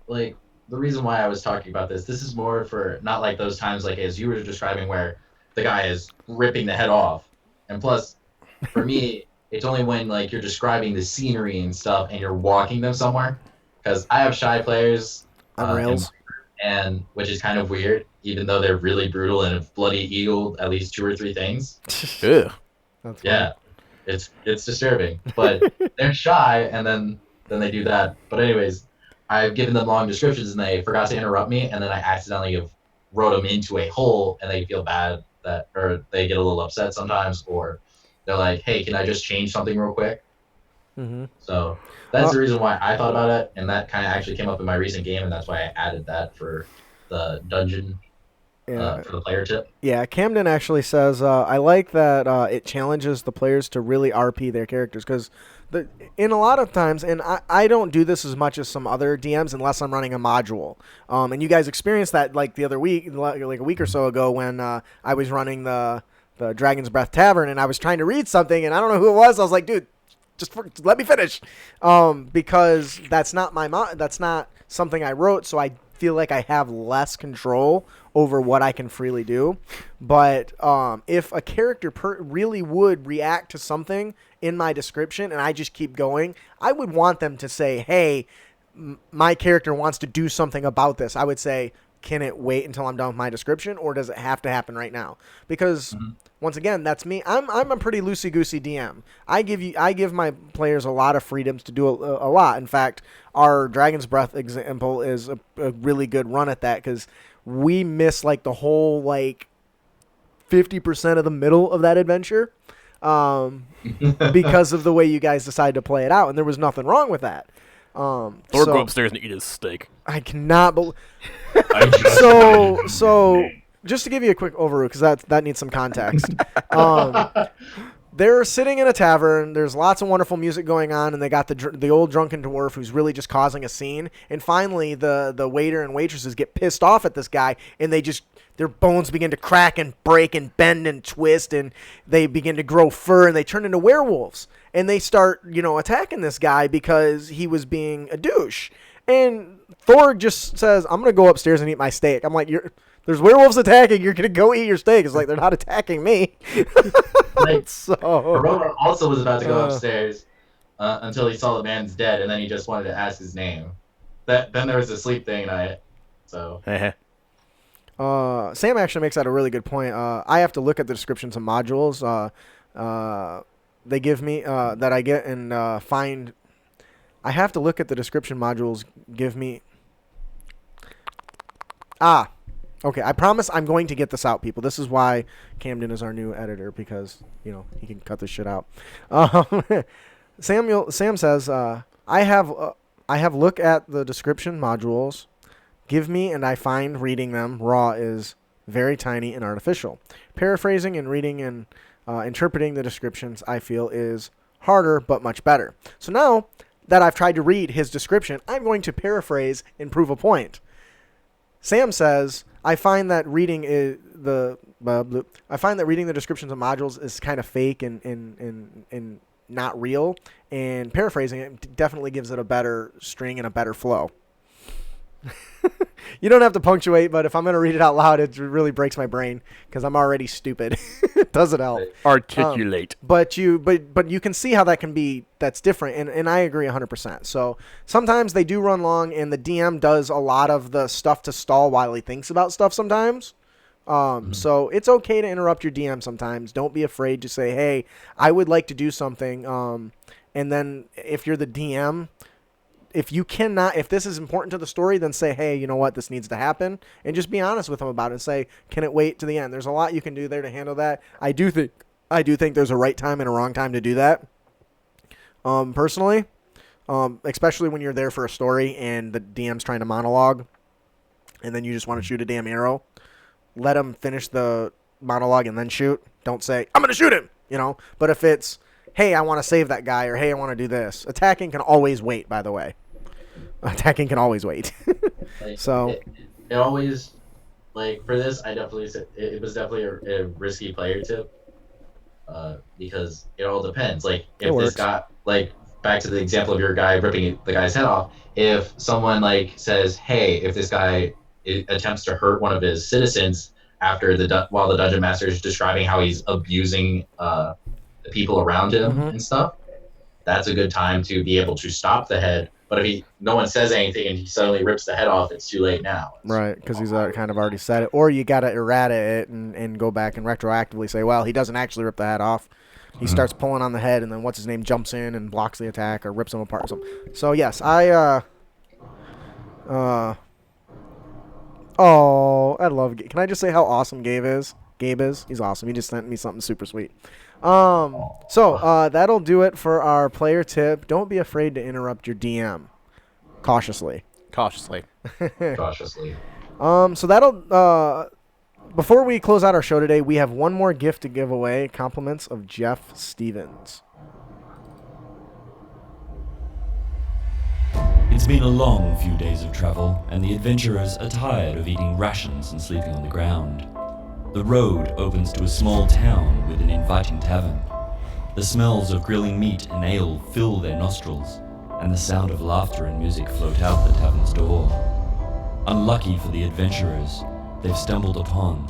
Like, the reason why I was talking about this is more for not like those times like as you were describing where the guy is ripping the head off. And plus, for me, it's only when like you're describing the scenery and stuff and you're walking them somewhere. Because I have shy players On rails. and which is kind of weird, even though they're really brutal and have bloody eagled at least 2 or 3 things. Ugh. That's Yeah, it's disturbing, but they're shy, and then they do that. But anyways, I've given them long descriptions, and they forgot to interrupt me, and then I accidentally have wrote them into a hole, and they feel bad or they get a little upset sometimes, or they're like, "Hey, can I just change something real quick?" Mm-hmm. So that's the reason why I thought about it, and that kind of actually came up in my recent game, and that's why I added that for the dungeon. For the player tip. Yeah, Camden actually says, I like that it challenges the players to really RP their characters, because in a lot of times, and I don't do this as much as some other DMs unless I'm running a module. And you guys experienced that like the other week, like a week or so ago when I was running the Dragon's Breath Tavern, and I was trying to read something, and I don't know who it was. I was like, dude, just let me finish, because that's not that's not something I wrote, so I feel like I have less control over what I can freely do. But if a character really would react to something in my description and I just keep going, I would want them to say, hey, my character wants to do something about this. I would say, can it wait until I'm done with my description, or does it have to happen right now? Because once again, that's me. I'm a pretty loosey-goosey DM. I give my players a lot of freedoms to do a lot. In fact, our Dragon's Breath example is a really good run at that, because we miss like the whole like 50% of the middle of that adventure because of the way you guys decided to play it out, and there was nothing wrong with that. Thor, go upstairs and eat his steak. I cannot believe. So just to give you a quick overview, because that needs some context. they're sitting in a tavern. There's lots of wonderful music going on, and they got the old drunken dwarf who's really just causing a scene. And finally, the waiter and waitresses get pissed off at this guy, and their bones begin to crack and break and bend and twist, and they begin to grow fur, and they turn into werewolves. And they start, attacking this guy because he was being a douche. And Thor just says, "I'm gonna go upstairs and eat my steak." I'm like, there's werewolves attacking. You're gonna go eat your steak. It's like, they're not attacking me. Like, So Corona also was about to go upstairs until he saw the man's dead, and then he just wanted to ask his name. Then there was the sleep thing, and Sam actually makes that a really good point. I have to look at the descriptions of modules they give me that I get and find. I have to look at the description modules give me. Okay, I promise I'm going to get this out, people. This is why Camden is our new editor, because, he can cut this shit out. Sam says, I have look at the description modules give me, and I find reading them raw is very tiny and artificial. Paraphrasing and reading and interpreting the descriptions, I feel, is harder but much better. So now that I've tried to read his description, I'm going to paraphrase and prove a point. Sam says, I find that reading the descriptions of modules is kind of fake and not real, and paraphrasing it definitely gives it a better string and a better flow. You don't have to punctuate, but if I'm going to read it out loud, it really breaks my brain because I'm already stupid. It doesn't help. Articulate. But you can see how that's different, and I agree 100%. So sometimes they do run long, and the DM does a lot of the stuff to stall while he thinks about stuff sometimes. So it's okay to interrupt your DM sometimes. Don't be afraid to say, hey, I would like to do something. And then if you're the DM, if this is important to the story, then say, hey, you know what, this needs to happen, and just be honest with them about it and say, can it wait to the end? There's a lot you can do there to handle that. I do think there's a right time and a wrong time to do that. Personally, especially when you're there for a story and the DM's trying to monologue, and then you just want to shoot a damn arrow. Let him finish the monologue and then shoot. Don't say, I'm going to shoot him, But if it's, hey, I want to save that guy, or hey, I want to do this. Attacking can always wait, by the way. Attacking can always wait. So it always, for this, I definitely said it was definitely a risky player tip, because it all depends. If this guy, back to the example of your guy ripping the guy's head off, if someone says, hey, if this guy attempts to hurt one of his citizens while the dungeon master is describing how he's abusing the people around him and stuff, that's a good time to be able to stop the head. But if no one says anything and he suddenly rips the head off, it's too late now. Right, because he's kind of already said it. Or you got to errata it and go back and retroactively say, well, he doesn't actually rip the head off. He starts pulling on the head, and then what's-his-name jumps in and blocks the attack or rips him apart or something. So, yes, I love Gabe. Can I just say how awesome Gabe is? He's awesome. He just sent me something super sweet. So that'll do it for our player tip. Don't be afraid to interrupt your DM. Cautiously. Cautiously. So that'll before we close out our show today, we have one more gift to give away. Compliments of Jeff Stevens. It's been a long few days of travel, and the adventurers are tired of eating rations and sleeping on the ground. The road opens to a small town with an inviting tavern. The smells of grilling meat and ale fill their nostrils, and the sound of laughter and music float out the tavern's door. Unlucky for the adventurers, they've stumbled upon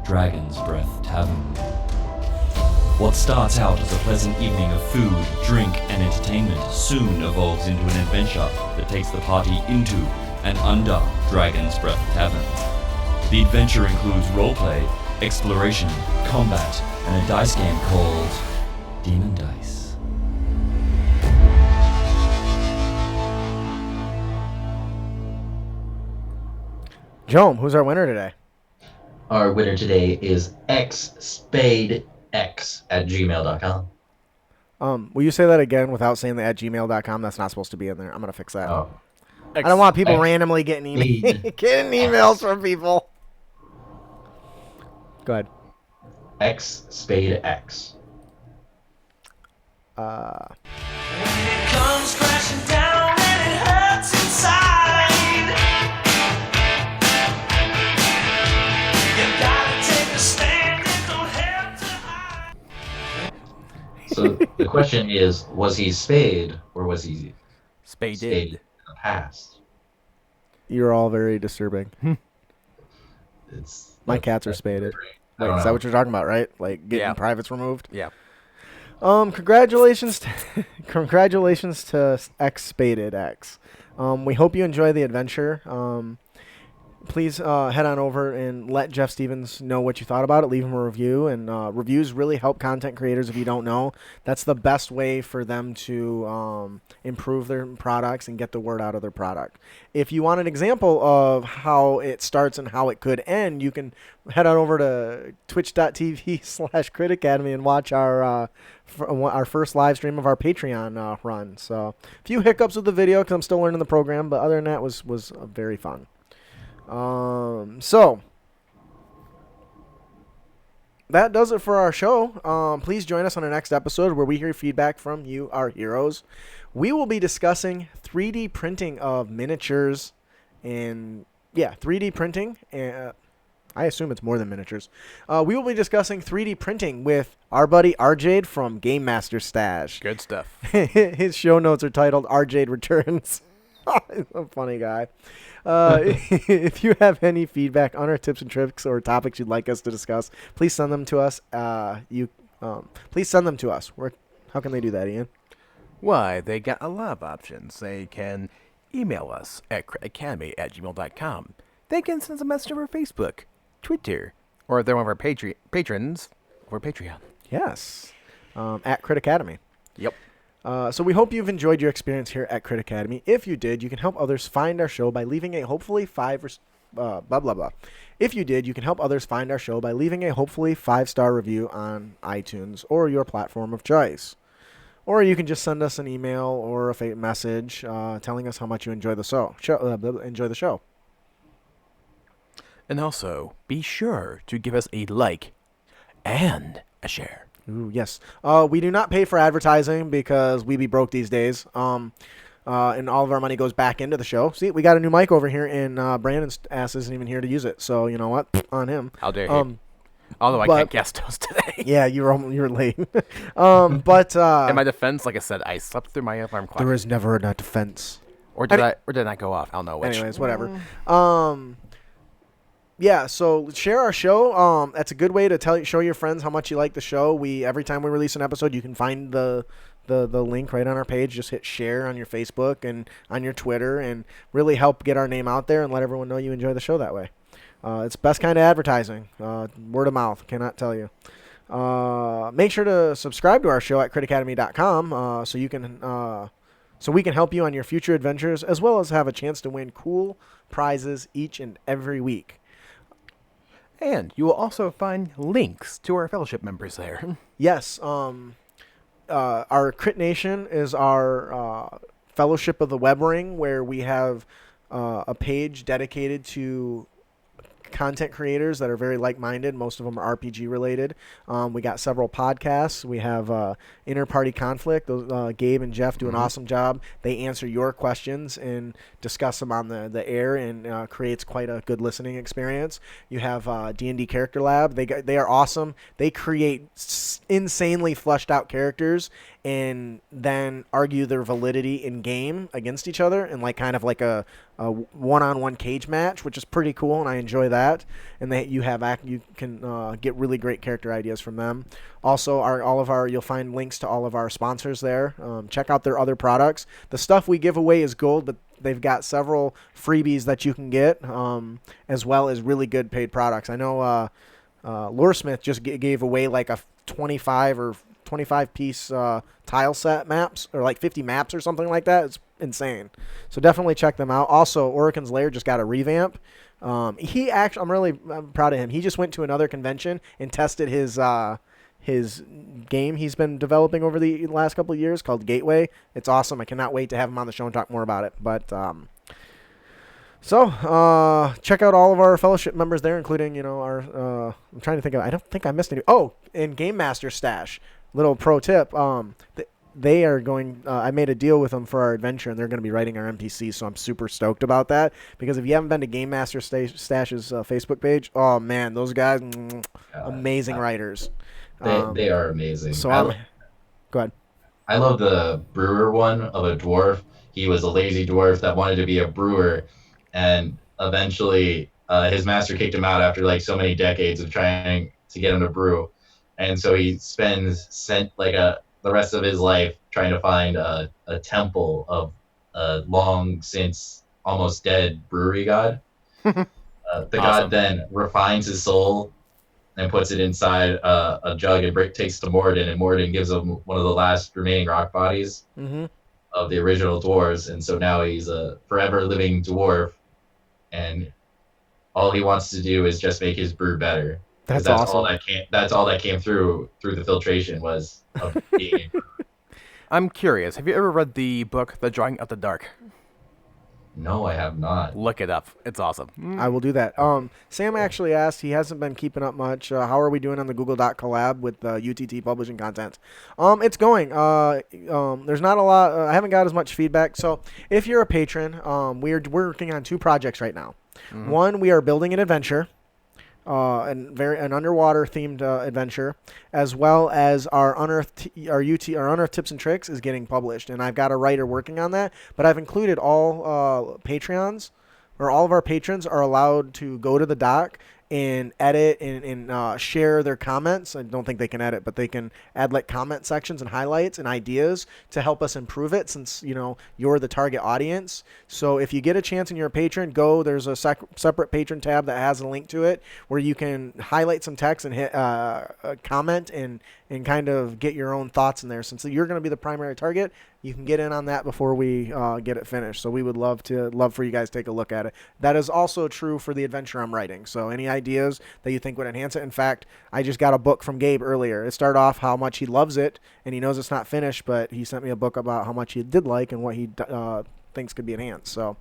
Dragon's Breath Tavern. What starts out as a pleasant evening of food, drink, and entertainment soon evolves into an adventure that takes the party into and under Dragon's Breath Tavern. The adventure includes roleplay, exploration, combat, and a dice game called Demon Dice. Johm, who's our winner today? Our winner today is xspadex@gmail.com. Will you say that again without saying the @gmail.com? That's not supposed to be in there. I'm going to fix that. Oh. I don't want people randomly getting emails from people. Go ahead. xspadex. Comes crashing down and it hurts inside. You gotta take a stand and don't have to hide. So the question is, was he spayed or was he spayed Spaded. in the past? You're all very disturbing. It's My cats are spaded. I Wait, don't is that know. what you're talking about, right? Like getting Yeah. privates removed? Yeah. Congratulations, congratulations to X Spaded X. We hope you enjoy the adventure. Please head on over and let Jeff Stevens know what you thought about it. Leave him a review, and reviews really help content creators. If you don't know, that's the best way for them to improve their products and get the word out of their product. If you want an example of how it starts and how it could end, you can head on over to twitch.tv/CritAcademy and watch our first live stream of our Patreon run. So a few hiccups with the video because I'm still learning the program, but other than that, was very fun. So that does it for our show. Please join us on our next episode where we hear feedback from you, our heroes. We will be discussing 3D printing of miniatures and 3D printing. And I assume it's more than miniatures. We will be discussing 3D printing with our buddy RJade from Game Master Stash. Good stuff. His show notes are titled RJade Returns. He's a funny guy. If you have any feedback on our tips and tricks or topics you'd like us to discuss, please send them to us. Please send them to us. How can they do that, Ian? Why, they got a lot of options. They can email us at critacademy@gmail.com. They can send us a message over Facebook, Twitter, or if they're one of our patrons, over Patreon. Yes. At Crit Academy. Yep. So we hope you've enjoyed your experience here at Crit Academy. If you did, you can help others find our show by leaving a hopefully If you did, you can help others find our show by leaving a hopefully 5-star review on iTunes or your platform of choice. Or you can just send us an email or a message telling us how much you enjoy the show. And also, be sure to give us a like and a share. Ooh, yes. We do not pay for advertising because we be broke these days. And all of our money goes back into the show. See, we got a new mic over here, and Brandon's ass isn't even here to use it. So you know what? On him. How dare he? Although I can't guest host today. Yeah, you were late. But In my defense, like I said, I slept through my alarm clock. there is never a defense. Or did I not go off? I don't know which. Anyways, whatever. Yeah, so share our show. That's a good way to show your friends how much you like the show. Every time we release an episode, you can find the link right on our page. Just hit share on your Facebook and on your Twitter, and really help get our name out there and let everyone know you enjoy the show that way. It's the best kind of advertising. Word of mouth. Cannot tell you. Make sure to subscribe to our show at critacademy.com so we can help you on your future adventures, as well as have a chance to win cool prizes each and every week. And you will also find links to our fellowship members there. Yes. Our Crit Nation is our Fellowship of the Web Ring, where we have a page dedicated to content creators that are very like-minded. Most of them are RPG related. We got several podcasts. We have Inner Party Conflict. Those, Gabe and Jeff do an awesome job. They answer your questions and discuss them on the air, and creates quite a good listening experience. You have D&D Character Lab. They are awesome. They create insanely fleshed out characters and then argue their validity in game against each other in kind of like a one-on-one cage match, which is pretty cool, and I enjoy that. And you can get really great character ideas from them. Also, you'll find links to all of our sponsors there. Check out their other products. The stuff we give away is gold, but they've got several freebies that you can get, as well as really good paid products. I know Loresmith just gave away like a 25 piece tile set maps, or like 50 maps or something like that. It's insane. So definitely check them out. Also, Oricon's Lair just got a revamp. I'm proud of him. He just went to another convention and tested his game he's been developing over the last couple of years called Gateway. It's awesome. I cannot wait to have him on the show and talk more about it. But check out all of our fellowship members there, including our I'm trying to think of, I don't think I missed any. Oh, and Game Master Stash. Little pro tip. they are going. I made a deal with them for our adventure, and they're going to be writing our NPC. So I'm super stoked about that. Because if you haven't been to Game Master Stash's Facebook page, oh man, those guys, amazing writers. They are amazing. So go ahead. I love the brewer one of a dwarf. He was a lazy dwarf that wanted to be a brewer, and eventually his master kicked him out after like so many decades of trying to get him to brew, and so he spent like the rest of his life trying to find a temple of a long since almost dead brewery god. The god then refines his soul and puts it inside a jug and takes to Morden, and Morden gives him one of the last remaining rock bodies of the original dwarves, and so now he's a forever living dwarf, and all he wants to do is just make his brew better. That's awesome. awesome. That's all that came through the filtration was of being. I'm curious. Have you ever read the book The Drawing of the Dark? No, I have not. Look it up. It's awesome. I will do that. Sam actually asked, he hasn't been keeping up much. How are we doing on the Google Doc collab with UTT publishing content? It's going. There's not a lot. I haven't got as much feedback. So if you're a patron, we're working on 2 projects right now. One, we are building an adventure. An underwater themed adventure, as well as our Unearthed Tips and Tricks is getting published, and I've got a writer working on that. But I've included all Patreons, or all of our patrons are allowed to go to the doc and edit and share their comments. I don't think they can edit, but they can add like comment sections and highlights and ideas to help us improve it, since you're the target audience. So if you get a chance and you're a patron, go. There's a separate patron tab that has a link to it where you can highlight some text and hit comment and kind of get your own thoughts in there. Since you're going to be the primary target, you can get in on that before we get it finished. So we would love for you guys to take a look at it. That is also true for the adventure I'm writing. So any ideas that you think would enhance it. In fact, I just got a book from Gabe earlier. It started off how much he loves it, and he knows it's not finished, but he sent me a book about how much he did like and what he thinks could be enhanced. So,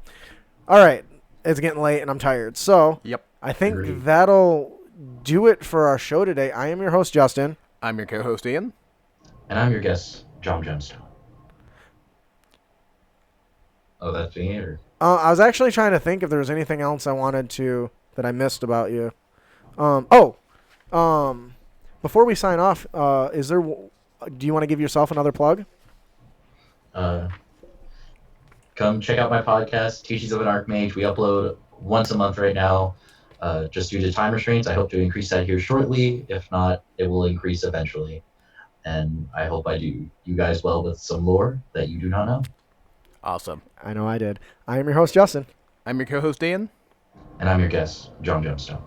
all right, it's getting late and I'm tired. So Yep. I think that'll do it for our show today. I am your host, Justin. I'm your co-host, Ian. And I'm your guest, Johm Gemstone. Oh, that's me, or? I was actually trying to think if there was anything else I wanted to that I missed about you. Before we sign off, do you want to give yourself another plug? Come check out my podcast, Teachings of an Archmage. We upload once a month right now. Just due to time restraints, I hope to increase that here shortly. If not, it will increase eventually. And I hope I do you guys well with some lore that you do not know. Awesome. I know I did. I am your host, Justin. I'm your co-host, Ian. And I'm your guest, Johm Gemstone.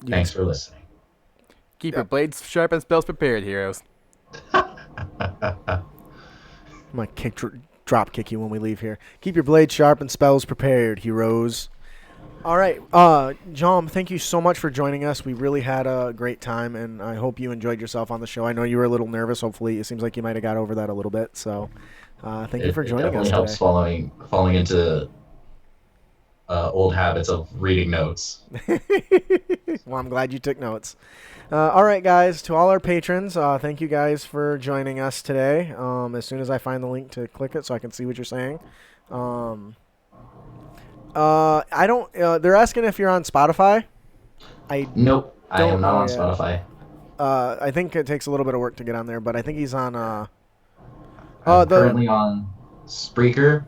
Thanks for listening. Keep your blades sharp and spells prepared, heroes. I'm going to drop kick you when we leave here. Keep your blades sharp and spells prepared, heroes. All right. Johm, thank you so much for joining us. We really had a great time, and I hope you enjoyed yourself on the show. I know you were a little nervous. Hopefully, it seems like you might have got over that a little bit. So thank you for joining us today. It helps falling into old habits of reading notes. Well, I'm glad you took notes. All right, guys, to all our patrons, thank you guys for joining us today. As soon as I find the link to click it so I can see what you're saying. I don't. They're asking if you're on Spotify. Nope, I am not on Spotify. I think it takes a little bit of work to get on there, but I think he's on. I'm currently on Spreaker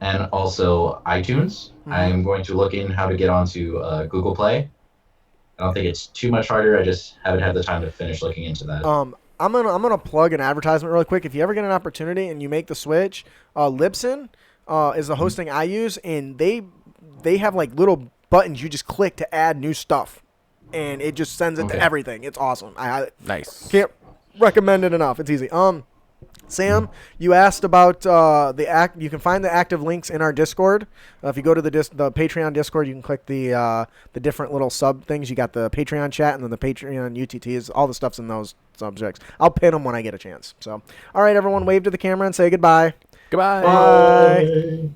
and also iTunes. Mm-hmm. I'm going to look in how to get onto Google Play. I don't think it's too much harder. I just haven't had the time to finish looking into that. I'm gonna plug an advertisement really quick. If you ever get an opportunity and you make the switch, Libsyn is the hosting I use, and they have like little buttons you just click to add new stuff, and it just sends it to everything. It's awesome. I Nice. can't recommend it enough. It's easy. Sam, you asked about You can find the active links in our Discord. If you go to the Patreon Discord, you can click the different little sub things. You got the Patreon chat and then the Patreon UTTs. All the stuff's in those subjects. I'll pin them when I get a chance. So, all right, everyone, wave to the camera and say goodbye. Goodbye. Bye.